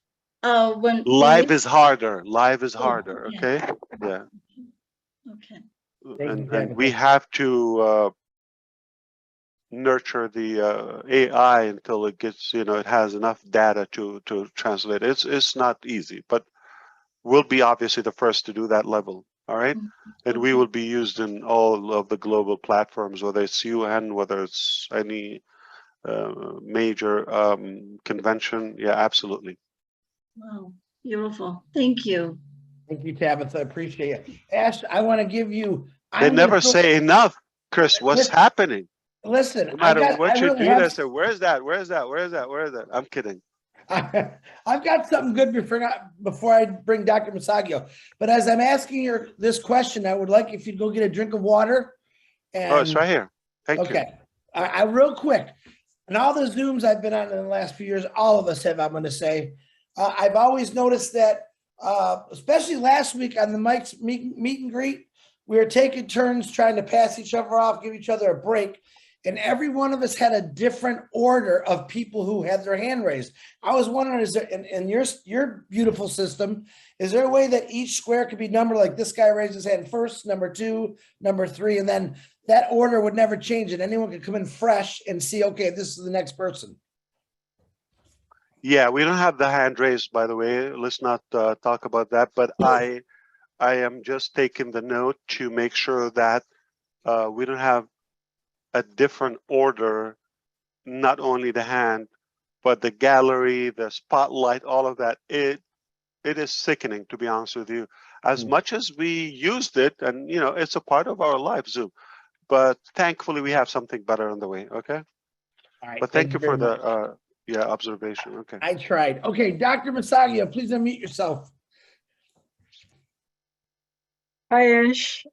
when. Live is harder. Live is harder, okay. okay? Yeah. Okay. And we have to nurture the AI until it gets, it has enough data to translate. It's not easy, but we'll be obviously the first to do that level. All right. And we will be used in all of the global platforms, whether it's UN, whether it's any major convention. Yeah, absolutely. Wow, beautiful. Thank you. Thank you, Tabitha. Appreciate it. Ash, I want to give you. They never say enough, Chris. What's happening? Listen, no matter what you really do, have- they say, "Where's that? Where's that? Where's that? Where's that?" I'm kidding. I've got something good before I bring Dr. Masagio. But as I'm asking you this question, I would like if you'd go get a drink of water. And, Oh, it's right here. Thank you. Okay. I real quick. And all the Zooms I've been on in the last few years, all of us have, I'm going to say, I've always noticed that, especially last week on the Mike's meet and greet, we were taking turns trying to pass each other off, give each other a break. And every one of us had a different order of people who had their hand raised. I was wondering, is there, in your beautiful system, is there a way that each square could be numbered like this guy raised his hand first, number 2, number 3, and then that order would never change and anyone could come in fresh and see, okay, this is the next person. Yeah, we don't have the hand raised, by the way. Let's not talk about that. But I am just taking the note to make sure that we don't have a different order, not only the hand, but the gallery, the spotlight, all of that. It is sickening, to be honest with you. As much as we used it, and it's a part of our life, Zoom. But thankfully, we have something better on the way. Okay. All right. But thank you for very the observation. Okay. I tried. Okay, Dr. Masagio, please unmute yourself. Hi, Ash.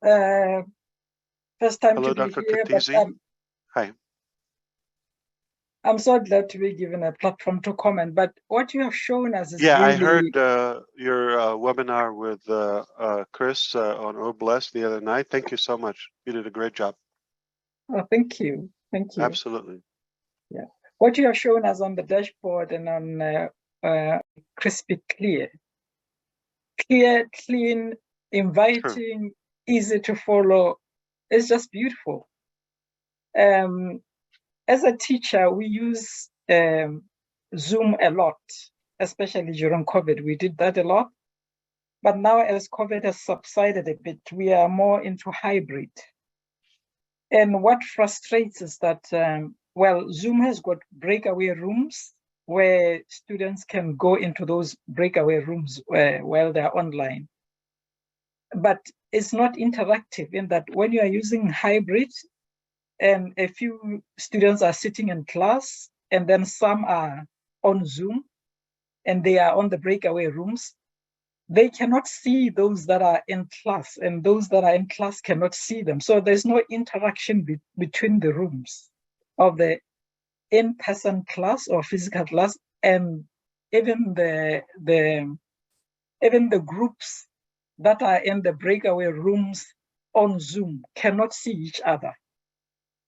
First time Hello, to be Dr. here, but Katizi. Hi. I'm so glad to be given a platform to comment. But what you have shown us is Yeah, I really, heard your webinar with Chris on OBLESS the other night. Thank you so much. You did a great job. oh, thank you. Thank you. Absolutely. Yeah. What you have shown us on the dashboard and on crispy clear, clean, inviting, easy to follow. It's just beautiful. As a teacher, we use Zoom a lot, especially during COVID. We did that a lot. But now as COVID has subsided a bit, we are more into hybrid. And what frustrates is that, well, Zoom has got breakaway rooms where students can go into those breakaway rooms while they're online. But it's not interactive in that when you are using hybrid, and a few students are sitting in class, and then some are on Zoom, and they are on the breakaway rooms, they cannot see those that are in class, and those that are in class cannot see them. So there's no interaction between the rooms of the in-person class or physical class, and even the groups that are in the breakaway rooms on Zoom cannot see each other,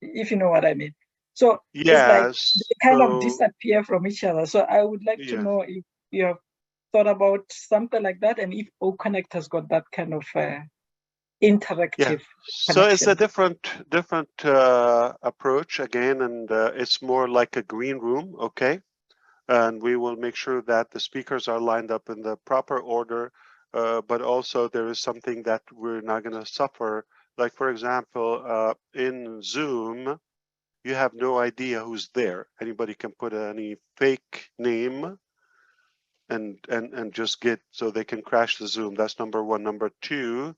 if you know what I mean. So yes, it's like they kind of disappear from each other. So I would like to know if you have thought about something like that, and if OConnect has got that kind of interactive So it's a different approach again, and it's more like a green room, okay? And we will make sure that the speakers are lined up in the proper order, but also there is something that we're not going to suffer. Like, for example, in Zoom, you have no idea who's there. Anybody can put any fake name and just get, so they can crash the Zoom. That's number one. Number two,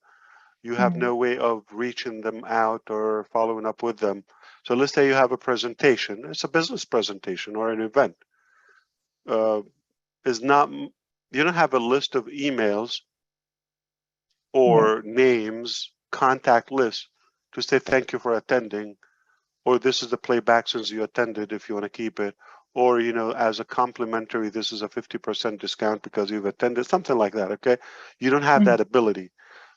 you have no way of reaching them out or following up with them. So let's say you have a presentation. It's a business presentation or an event. It's not You don't have a list of emails or names, contact lists to say thank you for attending, or this is the playback since you attended if you want to keep it, or as a complimentary, this is a 50% discount because you've attended, something like that. Okay, you don't have that ability.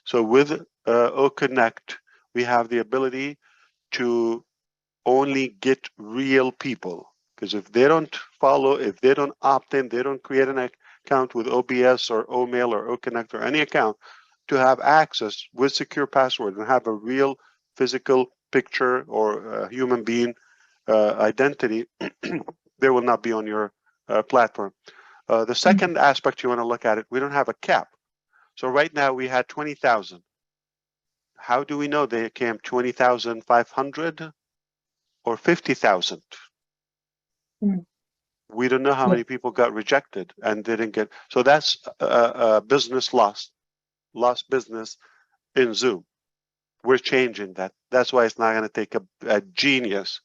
So with OConnect, we have the ability to only get real people, because if they don't follow, if they don't opt in, they don't create an account with OBS or OMail or OConnect or any account to have access with secure password and have a real physical picture or a human being identity, they will not be on your platform. The second aspect you want to look at it, we don't have a cap. So right now we had 20,000. How do we know they came 20,500 or 50,000? We don't know how many people got rejected and didn't get. So that's a business lost business in Zoom. We're changing that. That's why it's not going to take a genius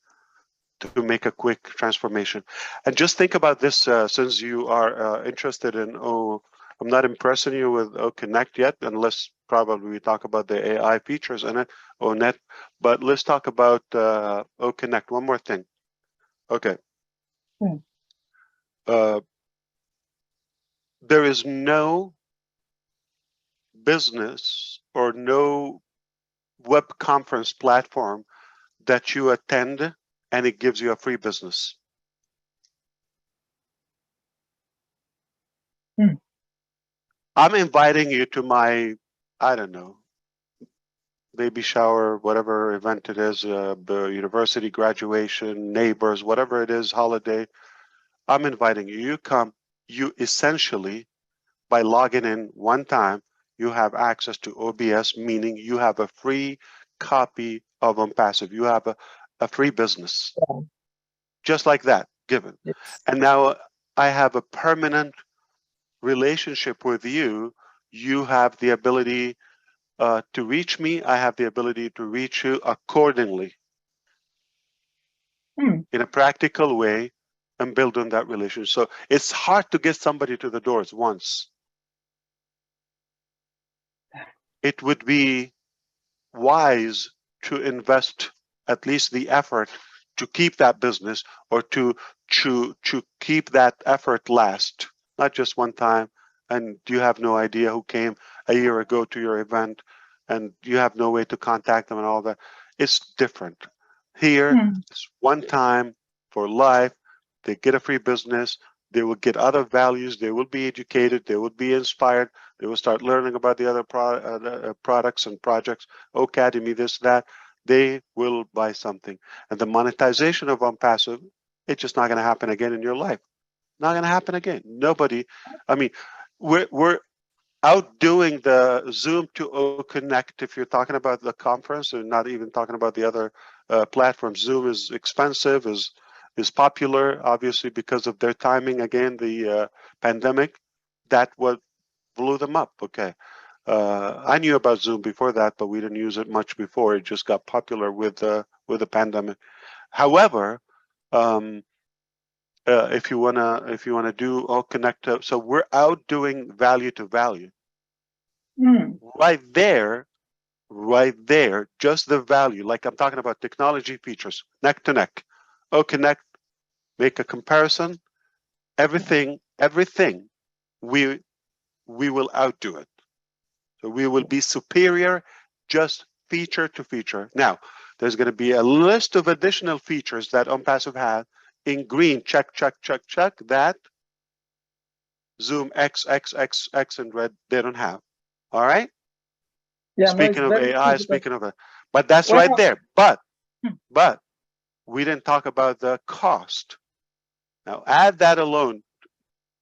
to make a quick transformation. And just think about this, since you are interested in, I'm not impressing you with OConnect yet, unless probably we talk about the AI features in it, ONET, but let's talk about OConnect. One more thing. Okay. There is no business or no web conference platform that you attend and it gives you a free business. I'm inviting you to my, I don't know, baby shower, whatever event it is, the university graduation, neighbors, whatever it is, holiday. I'm inviting you. You come. You essentially, by logging in one time, you have access to OBS, meaning you have a free copy of ONPASSIVE. You have a free business, just like that, given. And now I have a permanent relationship with you. You have the ability to reach me. I have the ability to reach you accordingly in a practical way and build on that relationship. So it's hard to get somebody to the doors once. It would be wise to invest at least the effort to keep that business, or to keep that effort last, not just one time. And you have no idea who came a year ago to your event, and you have no way to contact them and all that. It's different. Here, it's one time for life. They get a free business. They will get other values. They will be educated. They will be inspired. They will start learning about the other products and projects, Academy, this, that. They will buy something. And the monetization of ONPASSIVE, it's just not going to happen again in your life. Not going to happen again. Nobody, I mean, we're outdoing the Zoom to OConnect. If you're talking about the conference and not even talking about the other platforms, Zoom is expensive, is popular, obviously, because of their timing. Again, the pandemic, that what blew them up. Okay. I knew about Zoom before that, but we didn't use it much before. It just got popular with the pandemic. However, if you wanna do OConnect, so we're outdoing value to value. Right there, just the value. Like I'm talking about technology features, neck to neck. OConnect, make a comparison. Everything, we will outdo it. So we will be superior, just feature to feature. Now, there's going to be a list of additional features that ONPASSIVE has in green, check, that Zoom X, and red, they don't have. All right? Yeah, speaking of AI, speaking of it. But that's right there. But we didn't talk about the cost. Now, add that alone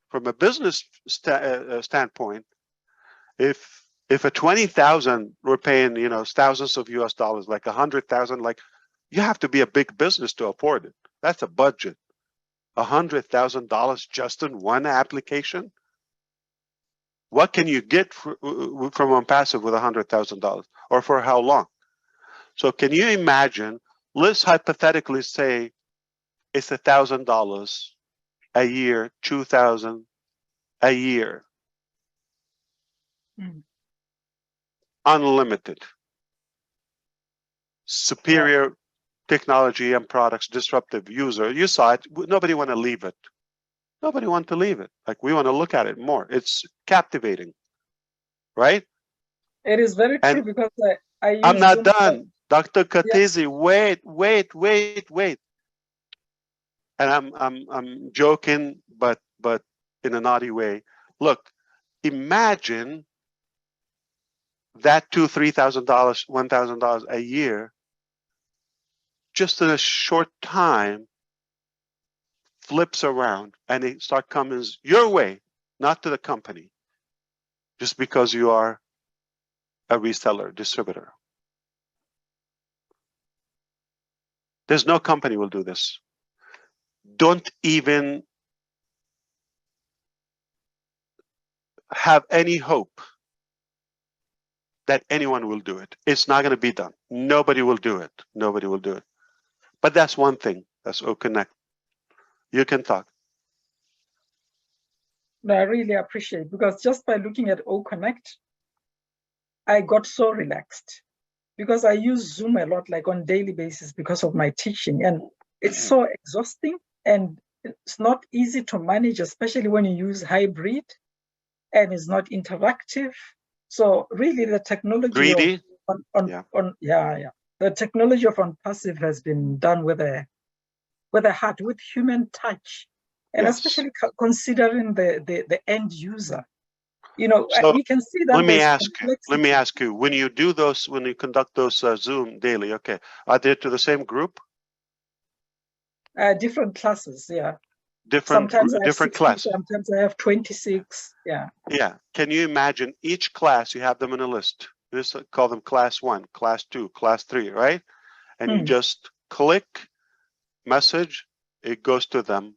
from a business standpoint. If a 20,000 we're paying, thousands of US dollars, like 100,000, like you have to be a big business to afford it. That's a budget. $100,000 just in one application. What can you get from ONPASSIVE with $100,000, or for how long? So can you imagine? Let's hypothetically say it's $1,000 a year, $2,000 a year Unlimited. Superior technology and products, disruptive user. You saw it. Nobody want to leave it. Nobody want to leave it. Like, we want to look at it more. It's captivating, right? It is very true, because I use I'm not Zoom done. Dr. Katezi, wait. And I'm joking, but in a naughty way. Look, imagine that $2,000, $3,000, $1,000 a year, just in a short time, flips around and it start coming your way, not to the company, just because you are a reseller, distributor. There's no company will do this. Don't even have any hope that anyone will do it. It's not going to be done. Nobody will do it. Nobody will do it. But that's one thing. That's OConnect. You can talk. No, I really appreciate, because just by looking at OConnect, I got so relaxed, because I use Zoom a lot, like on daily basis, because of my teaching, and it's so exhausting and it's not easy to manage, especially when you use hybrid and it's not interactive. So really the technology the technology of ONPASSIVE has been done with a heart, with human touch, and especially considering the end user. You know, So we can see that. Let me ask you, when you do those, when you conduct those Zoom daily, okay, are they to the same group? Different classes, yeah. Different class. Sometimes I have 26. Yeah. Yeah. Can you imagine each class? You have them in a list. This call them class 1, class 2, class 3, right? And you just click message. It goes to them.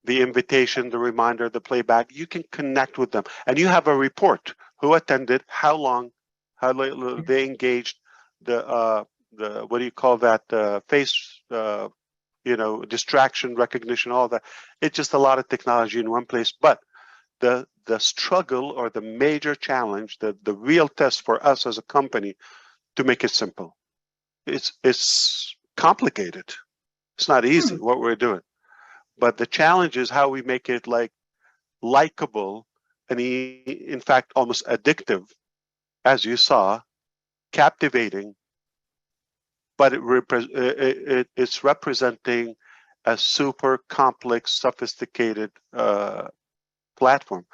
The invitation, the reminder, the playback. You can connect with them, and you have a report: who attended, how long, how late they engaged, the what do you call that? Face. Distraction recognition, all that. It's just a lot of technology in one place. But the struggle, or the major challenge, the real test for us as a company, to make it simple. It's complicated. It's not easy what we're doing. But the challenge is how we make it likable and in fact almost addictive, as you saw, captivating. But it's representing a super complex, sophisticated platform.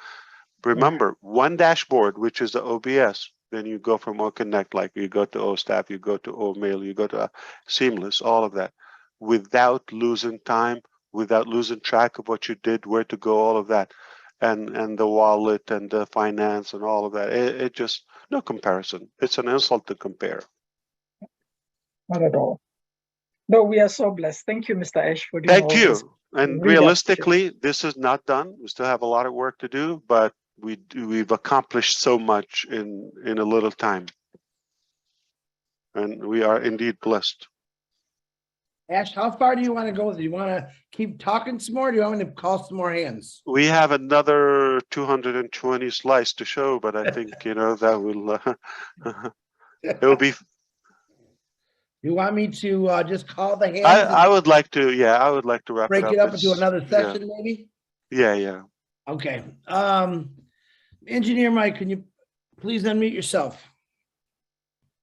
Remember, one dashboard, which is the OBS, then you go from OConnect, like you go to OStaff, you go to OMail, you go to Seamless, all of that, without losing time, without losing track of what you did, where to go, all of that, and the wallet and the finance and all of that. It just, no comparison. It's an insult to compare. Not at all. No, we are so blessed. Thank you, Mr. Ash, for doing all this. Thank you. And really realistically, this is not done. We still have a lot of work to do, but we've accomplished so much in a little time. And we are indeed blessed. Ash, how far do you want to go? Do you want to keep talking some more? Or do you want me to call some more hands? We have another 220 slides to show, but I think, that will, it will be. You want me to just call the hands? I would like to, I would like to wrap break it up into another session, maybe? Yeah. Okay. Engineer Mike, can you please unmute yourself?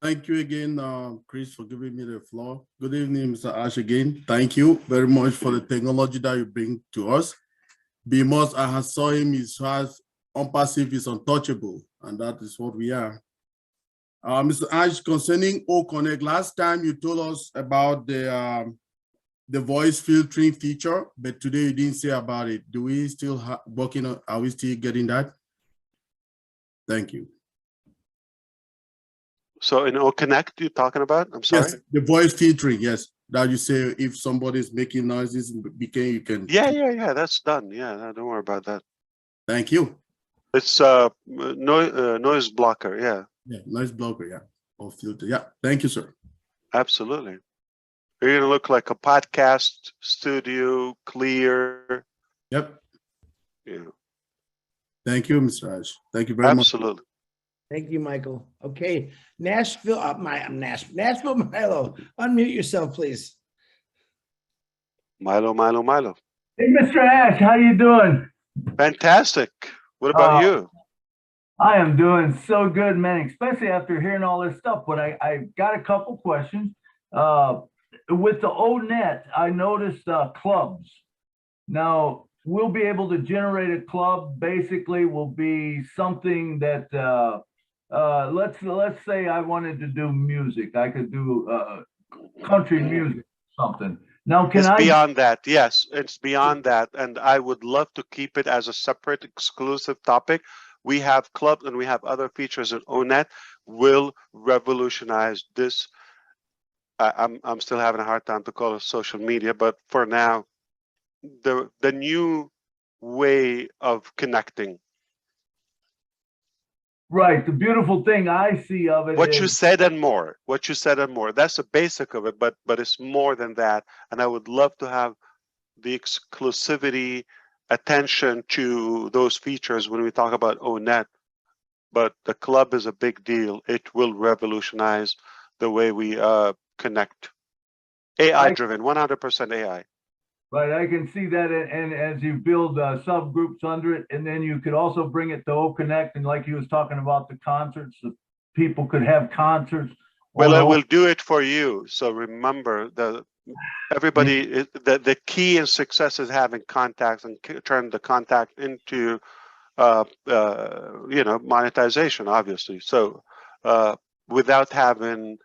Thank you again, Chris, for giving me the floor. Good evening, Mr. Ash again. Thank you very much for the technology that you bring to us. Because I saw him, his ONPASSIVE is untouchable, and that is what we are. Mr. Ash, concerning OConnect, last time you told us about the voice filtering feature, but today you didn't say about it. Do we still working on? Are we still getting that? Thank you. So in OConnect, you're talking about? I'm sorry. Yes, the voice filtering. Yes, that you say if somebody's making noises, you can. Yeah. That's done. Yeah, don't worry about that. Thank you. It's noise blocker. Yeah. Yeah, noise blocker. Yeah, or filter. Yeah. Thank you, sir. Absolutely. You're gonna look like a podcast studio, clear. Yep. Yeah. Thank you, Mr. Ash. Thank you very much. Absolutely. Thank you, Michael. Okay, Nashville, Nashville, Milo, unmute yourself, please. Milo. Hey, Mr. Ash, how you doing? Fantastic. What about you? I am doing so good, man, especially after hearing all this stuff. But I got a couple questions. With the ONET, I noticed clubs. Now, we'll be able to generate a club. Basically, will be something that let's say I wanted to do music. I could do country music or something. Now, It's beyond that. Yes, it's beyond that. And I would love to keep it as a separate exclusive topic. We have clubs and we have other features in ONET will revolutionize this. I'm still having a hard time to call it social media, but for now, the new way of connecting. Right. The beautiful thing I see of it What is you said and more. What you said and more. That's the basic of it, but it's more than that. And I would love to have the exclusivity, attention to those features when we talk about ONET. But the club is a big deal. It will revolutionize the way we connect. AI driven, 100% AI. right. I can see that, and as you build subgroups under it, and then you could also bring it to OConnect, and like he was talking about the concerts, the people could have concerts. Well, I will do it for you. So remember, everybody, the key in success is having contacts and turn the contact into, monetization, obviously. So without having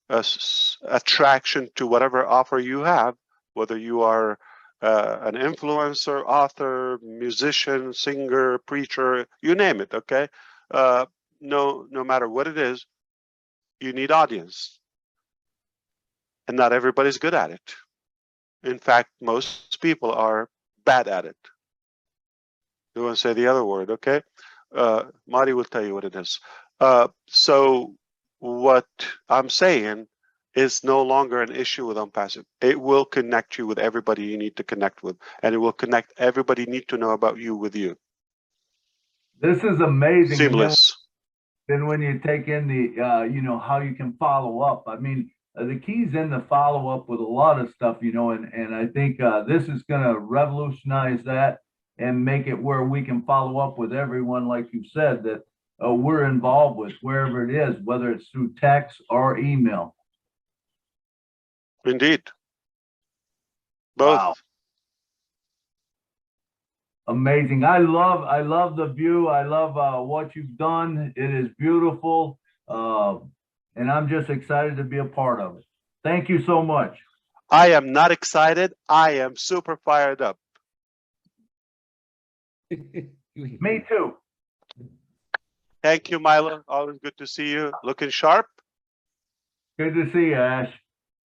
attraction to whatever offer you have, whether you are an influencer, author, musician, singer, preacher, you name it, okay? No matter what it is, you need audience. And not everybody's good at it. In fact, most people are bad at it. You want to say the other word, okay? Marty will tell you what it is. So what I'm saying is no longer an issue with ONPASSIVE. It will connect you with everybody you need to connect with, and it will connect everybody you need to know about you with you. This is amazing. Seamless. Then when you take in the, how you can follow up. I mean, the key's in the follow up with a lot of stuff, and I think this is going to revolutionize that and make it where we can follow up with everyone, like you said, that we're involved with, wherever it is, whether it's through text or email. Indeed. Both. Wow. Amazing. I love the view. I love what you've done. It is beautiful. And I'm just excited to be a part of it. Thank you so much. I am not excited. I am super fired up. Me too. Thank you, Milo. Always good to see you. Looking sharp. Good to see you, Ash.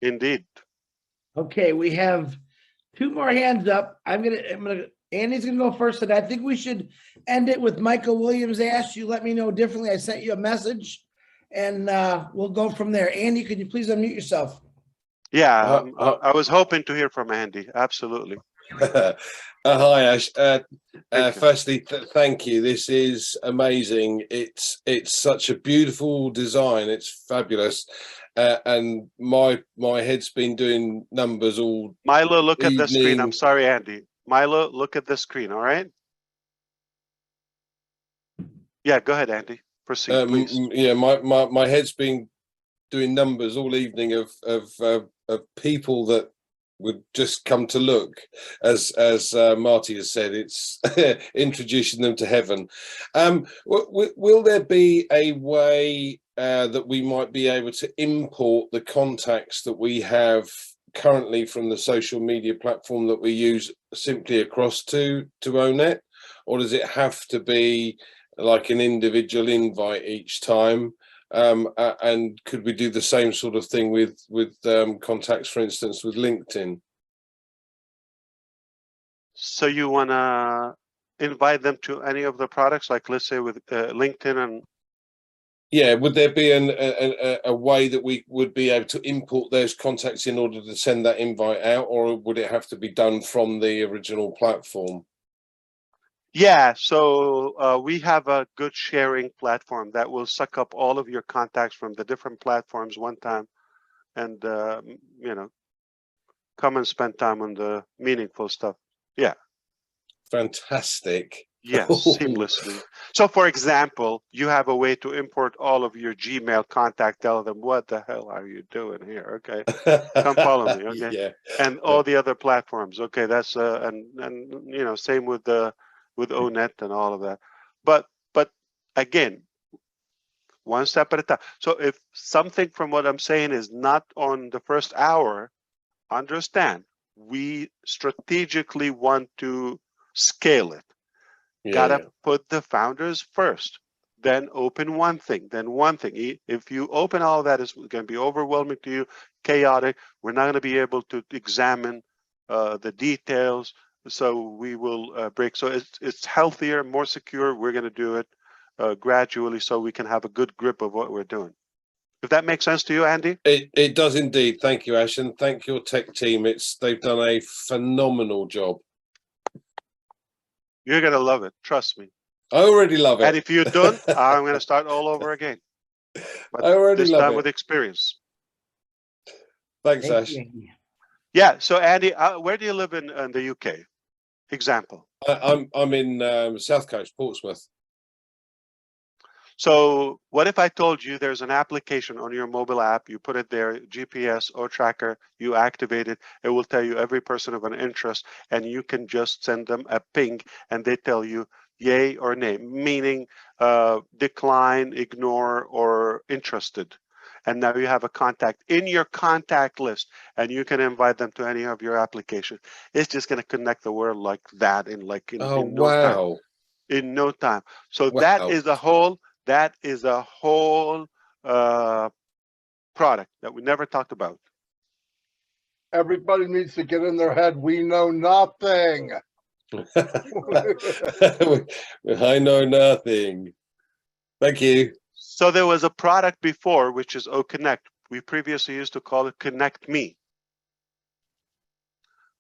Indeed. Okay, we have two more hands up. Andy's gonna go first, and I think we should end it with Michael Williams. Ash, you let me know differently. I sent you a message, and we'll go from there. Andy, could you please unmute yourself? Yeah, I was hoping to hear from Andy. Absolutely. Hi, Ash. Firstly, thank you. This is amazing. It's such a beautiful design. It's fabulous. And my head's been doing numbers all Milo, look at the screen. evening. I'm sorry, Andy. Milo, look at the screen, all right? Yeah, go ahead, Andy. Proceed, please. Yeah, my head's been doing numbers all evening of people that would just come to look, as Marty has said. It's introducing them to heaven. Will there be a way that we might be able to import the contacts that we have currently from the social media platform that we use simply across to ONET, or does it have to be like an individual invite each time? And could we do the same sort of thing with contacts, for instance, with LinkedIn? So you want to invite them to any of the products, like let's say with LinkedIn and... Yeah, would there be a way that we would be able to import those contacts in order to send that invite out, or would it have to be done from the original platform? Yeah, so we have a good sharing platform that will suck up all of your contacts from the different platforms one time, and you know, come and spend time on the meaningful stuff. Yeah. Fantastic. Yes, seamlessly. So for example, you have a way to import all of your Gmail contact, tell them, what the hell are you doing here? Okay, come follow me, okay? Yeah. And all the other platforms, okay, that's and you know, same with the with ONET and all of that. But again, one step at a time. So if something from what I'm saying is not on the first hour, understand, we strategically want to scale it. Gotta put the founders first, then open one thing, then one thing. If you open all of that, it's going to be overwhelming to you, chaotic. We're not going to be able to examine the details. So we will break. So it's healthier, more secure. We're going to do it gradually so we can have a good grip of what we're doing. If that makes sense to you, Andy? It does indeed. Thank you, Ash, and thank your tech team. They've done a phenomenal job. You're going to love it. Trust me. I already love it. And if you don't, I'm going to start all over again. But I already this love time it. with experience. Thanks, Ash. Yeah. So, Andy, where do you live in the UK? Example. I'm in South Coast, Portsmouth. So what if I told you there's an application on your mobile app, you put it there, GPS or tracker, you activate it, it will tell you every person of an interest, and you can just send them a ping and they tell you yay or nay, meaning decline, ignore, or interested. And now you have a contact in your contact list and you can invite them to any of your applications. It's just going to connect the world like that in no time. In no time. So that is a whole product that we never talked about. Everybody needs to get in their head, we know nothing. I know nothing. Thank you. So there was a product before, which is OConnect. We previously used to call it Connect Me.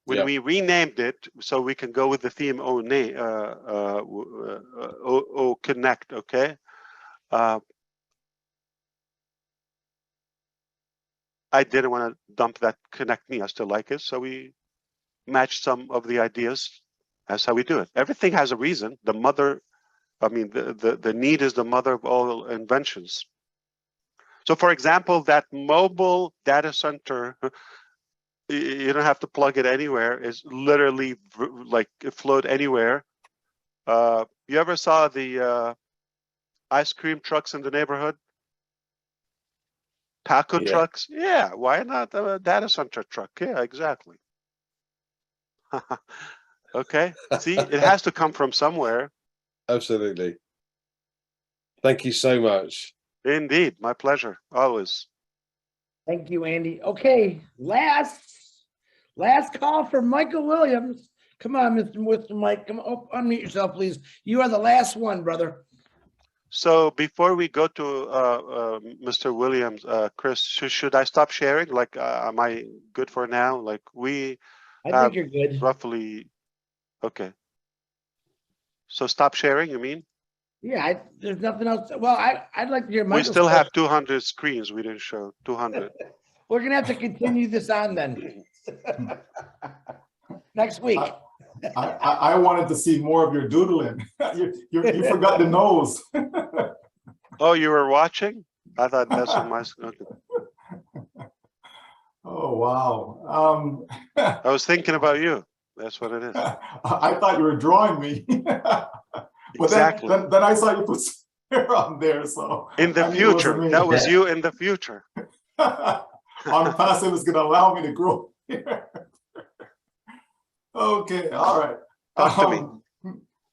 When we renamed it, so we can go with the theme OConnect, okay? I didn't want to dump that Connect Me. I still like it. So we matched some of the ideas. That's how we do it. Everything has a reason. The need is the mother of all inventions. So for example, that mobile data center, you don't have to plug it anywhere. It's literally like it float anywhere. You ever saw the ice cream trucks in the neighborhood? Taco trucks? Yeah, why not a data center truck? Yeah, exactly. Okay, see, it has to come from somewhere. Absolutely. Thank you so much. Indeed, my pleasure, always. Thank you, Andy. Okay, last call for Michael Williams. Come on, Mr. Mike, come up, unmute yourself, please. You are the last one, brother. So before we go to Mr. Williams, Chris, should I stop sharing? Like, am I good for now? Like I think you're good. Roughly, okay. So stop sharing, you mean? Yeah, there's nothing else. Well, I'd like to hear Michael's We still have 200 screens we didn't show, 200. We're going to have to continue this on then. Next week. I wanted to see more of your doodling. You forgot the nose. Oh, you were watching? I thought that's on my screen. Okay. Oh, wow. I was thinking about you. That's what it is. I thought you were drawing me. But exactly. Then I saw you put Sarah on there. So in the future, that was you in the future. ONPASSIVE is going to allow me to grow here. Okay, all right. Talk to me.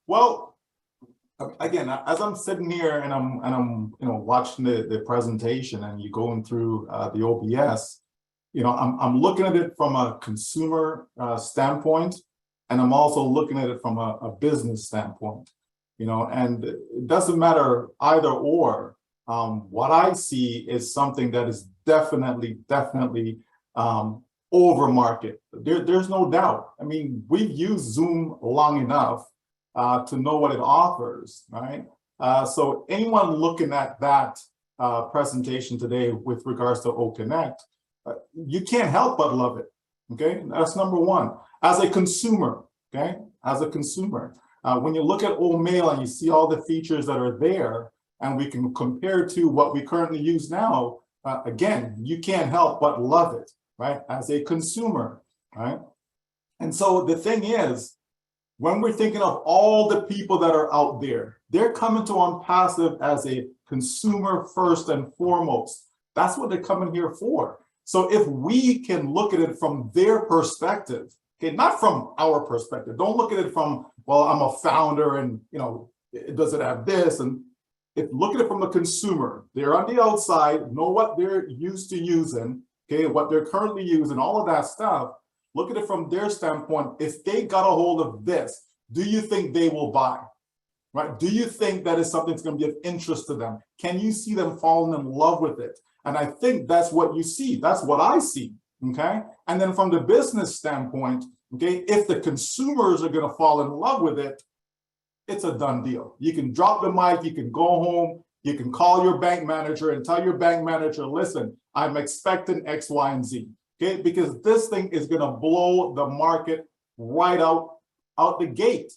Well, again, as I'm sitting here and I'm watching the presentation and you're going through the OBS, I'm looking at it from a consumer standpoint, and I'm also looking at it from a business standpoint. And it doesn't matter either or. What I see is something that is definitely over market. There's no doubt. I mean, we've used Zoom long enough. to know what it offers, right? So anyone looking at that presentation today with regards to OConnect, you can't help but love it, okay? That's number one. As a consumer, okay? As a consumer, when you look at Old Mail and you see all the features that are there, and we can compare to what we currently use now, again, you can't help but love it, right? As a consumer, right? And so the thing is, when we're thinking of all the people that are out there, they're coming to ONPASSIVE as a consumer first and foremost. That's what they're coming here for. So if we can look at it from their perspective, okay, not from our perspective, don't look at it from, well, I'm a founder and, you know, does it have this? And if look at it from the consumer, they're on the outside, know what they're used to using, okay, what they're currently using, all of that stuff. Look at it from their standpoint. If they got a hold of this, do you think they will buy? Right? Do you think that is something that's going to be of interest to them? Can you see them falling in love with it? And I think that's what you see. That's what I see. Okay. And then from the business standpoint, okay, if the consumers are going to fall in love with it, it's a done deal. You can drop the mic, you can go home, you can call your bank manager and tell your bank manager, listen, I'm expecting X, Y, and Z. Okay, because this thing is going to blow the market right out the gate.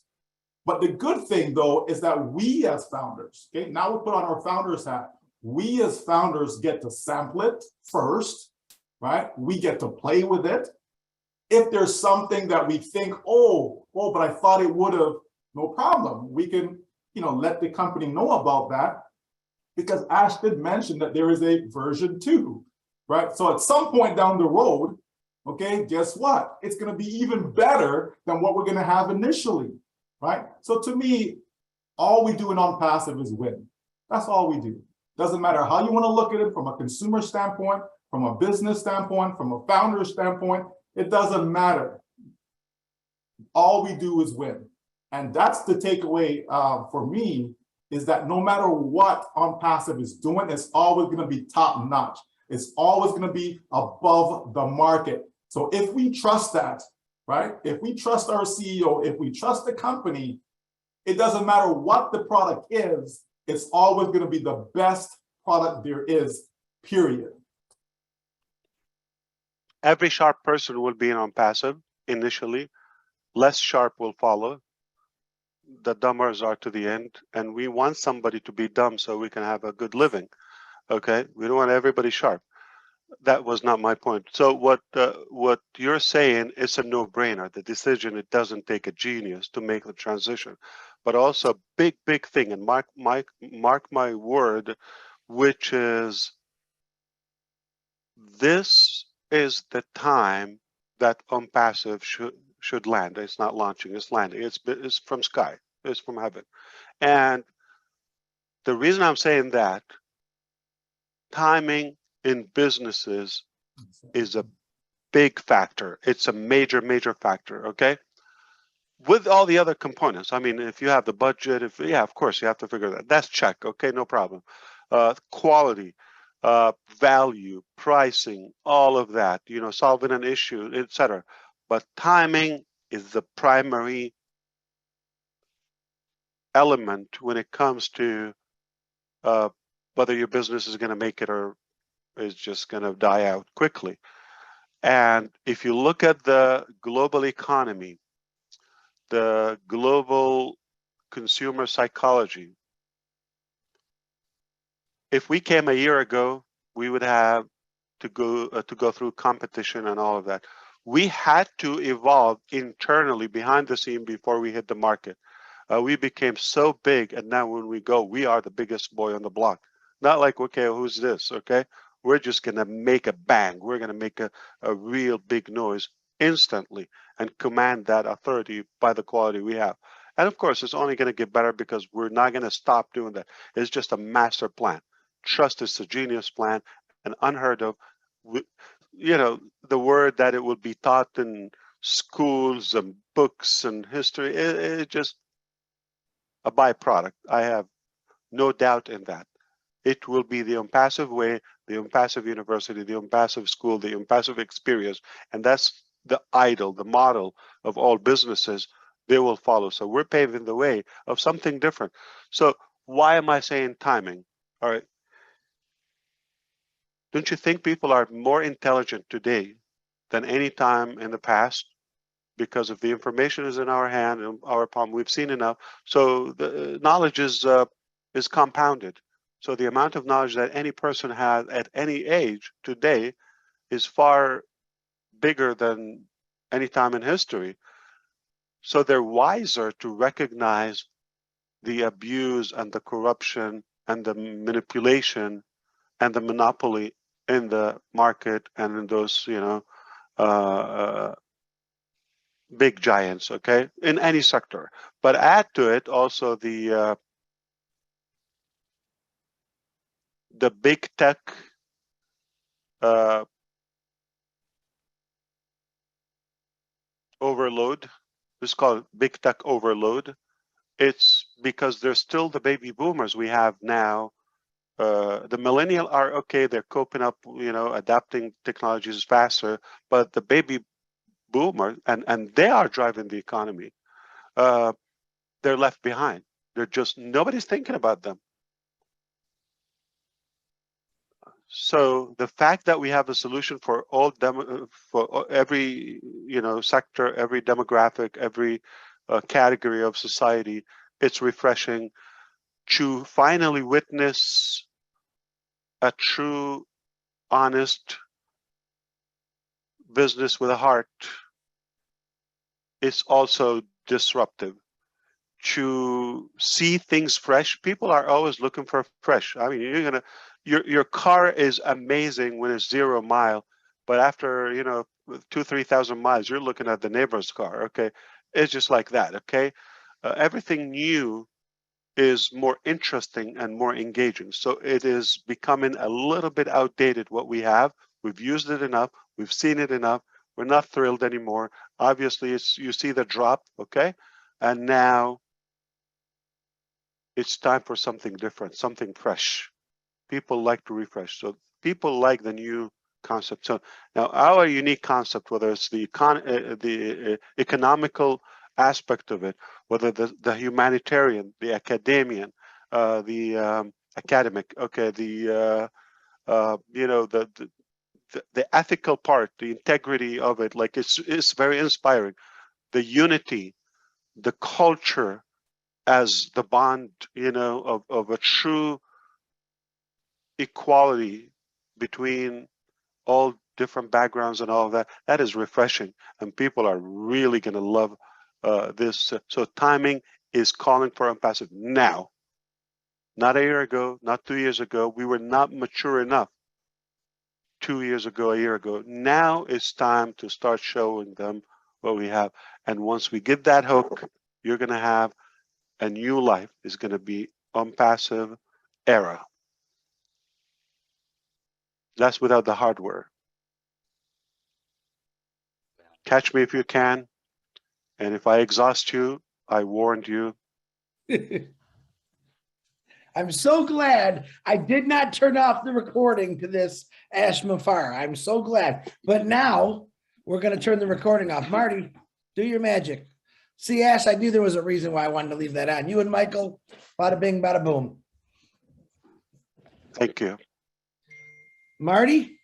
But the good thing, though, is that we as founders, okay, now we put on our founders hat, we as founders get to sample it first, right? We get to play with it. If there's something that we think, oh, but I thought it would have, no problem. We can, you know, let the company know about that, because Ash did mention that there is a version 2. Right? So at some point down the road, okay, guess what? It's going to be even better than what we're going to have initially, right? So to me, all we do in ONPASSIVE is win. That's all we do. Doesn't matter how you want to look at it from a consumer standpoint, from a business standpoint, from a founder standpoint, it doesn't matter. All we do is win. And that's the takeaway for me, is that no matter what ONPASSIVE is doing, it's always going to be top notch. It's always going to be above the market. So if we trust that, right? If we trust our CEO, if we trust the company, it doesn't matter what the product is, it's always going to be the best product there is, period. Every sharp person will be in ONPASSIVE initially. Less sharp will follow. The dumbers are to the end. And we want somebody to be dumb so we can have a good living. Okay, we don't want everybody sharp. That was not my point. So what you're saying is a no-brainer. The decision, it doesn't take a genius to make the transition, but also a big thing. And mark my word, which is this is the time that ONPASSIVE should land. It's not launching. It's landing. It's from sky. It's from heaven. And the reason I'm saying that, timing in businesses is a big factor. It's a major factor, okay? With all the other components. I mean, if you have the budget, yeah, of course, you have to figure that. That's check, okay, no problem. Quality, value, pricing, all of that, you know, solving an issue, etc. But timing is the primary element when it comes to whether your business is going to make it or is just going to die out quickly. And if you look at the global economy, the global consumer psychology, if we came a year ago, we would have to go through competition and all of that. We had to evolve internally behind the scene before we hit the market. We became so big, and now when we go, we are the biggest boy on the block. Not like, okay, who's this, okay? We're just going to make a bang. We're going to make a real big noise instantly and command that authority by the quality we have. And of course, it's only going to get better because we're not going to stop doing that. It's just a master plan. Trust is a genius plan and unheard of. You know, the word that it will be taught in schools and books and history, it's just a byproduct. I have no doubt in that. It will be the ONPASSIVE way, the ONPASSIVE university, the ONPASSIVE school, the ONPASSIVE experience. And that's the idol, the model of all businesses, they will follow. So we're paving the way of something different. So why am I saying timing? All right. Don't you think people are more intelligent today than any time in the past? Because if the information is in our hand, in our palm, we've seen enough. So the knowledge is compounded. So the amount of knowledge that any person has at any age today is far bigger than any time in history. So they're wiser to recognize the abuse and the corruption and the manipulation and the monopoly in the market and in those, big giants, okay, in any sector. But add to it also the big tech overload. It's called big tech overload. It's because there's still the baby boomers we have now. The millennial are okay, they're coping up, adapting technologies faster, but the baby boomer, and they are driving the economy, they're left behind. They're just, nobody's thinking about them. So the fact that we have a solution for all for every sector, every demographic, every category of society, it's refreshing to finally witness a true, honest business with a heart. It's also disruptive. To see things fresh, people are always looking for fresh. I mean, your car is amazing when it's 0 mile, but after 2,000-3,000 miles, you're looking at the neighbor's car. Okay, it's just like that. Okay, everything new is more interesting and more engaging. So it is becoming a little bit outdated what we have. We've used it enough. We've seen it enough. We're not thrilled anymore. Obviously, you see the drop. Okay, and now it's time for something different, something fresh. People like to refresh. So people like the new concept. So now our unique concept, whether it's the economical aspect of it, whether the humanitarian, the academian, the academic, okay, the ethical part, the integrity of it, like it's very inspiring. The unity, the culture as the bond, of a true equality between all different backgrounds and all of that, that is refreshing, and people are really going to love this. So timing is calling for ONPASSIVE now, not a year ago, not 2 years ago. We were not mature enough 2 years ago, a year ago. Now it's time to start showing them what we have, and once we get that hook, you're going to have a new life. Is going to be ONPASSIVE era. That's without the hardware. Catch me if you can. And if I exhaust you, I warned you. I'm so glad I did not turn off the recording to this, Ash Mufareh. I'm so glad. But now we're going to turn the recording off. Marty, do your magic. See, Ash, I knew there was a reason why I wanted to leave that on. You and Michael, bada bing, bada boom. Thank you. Marty?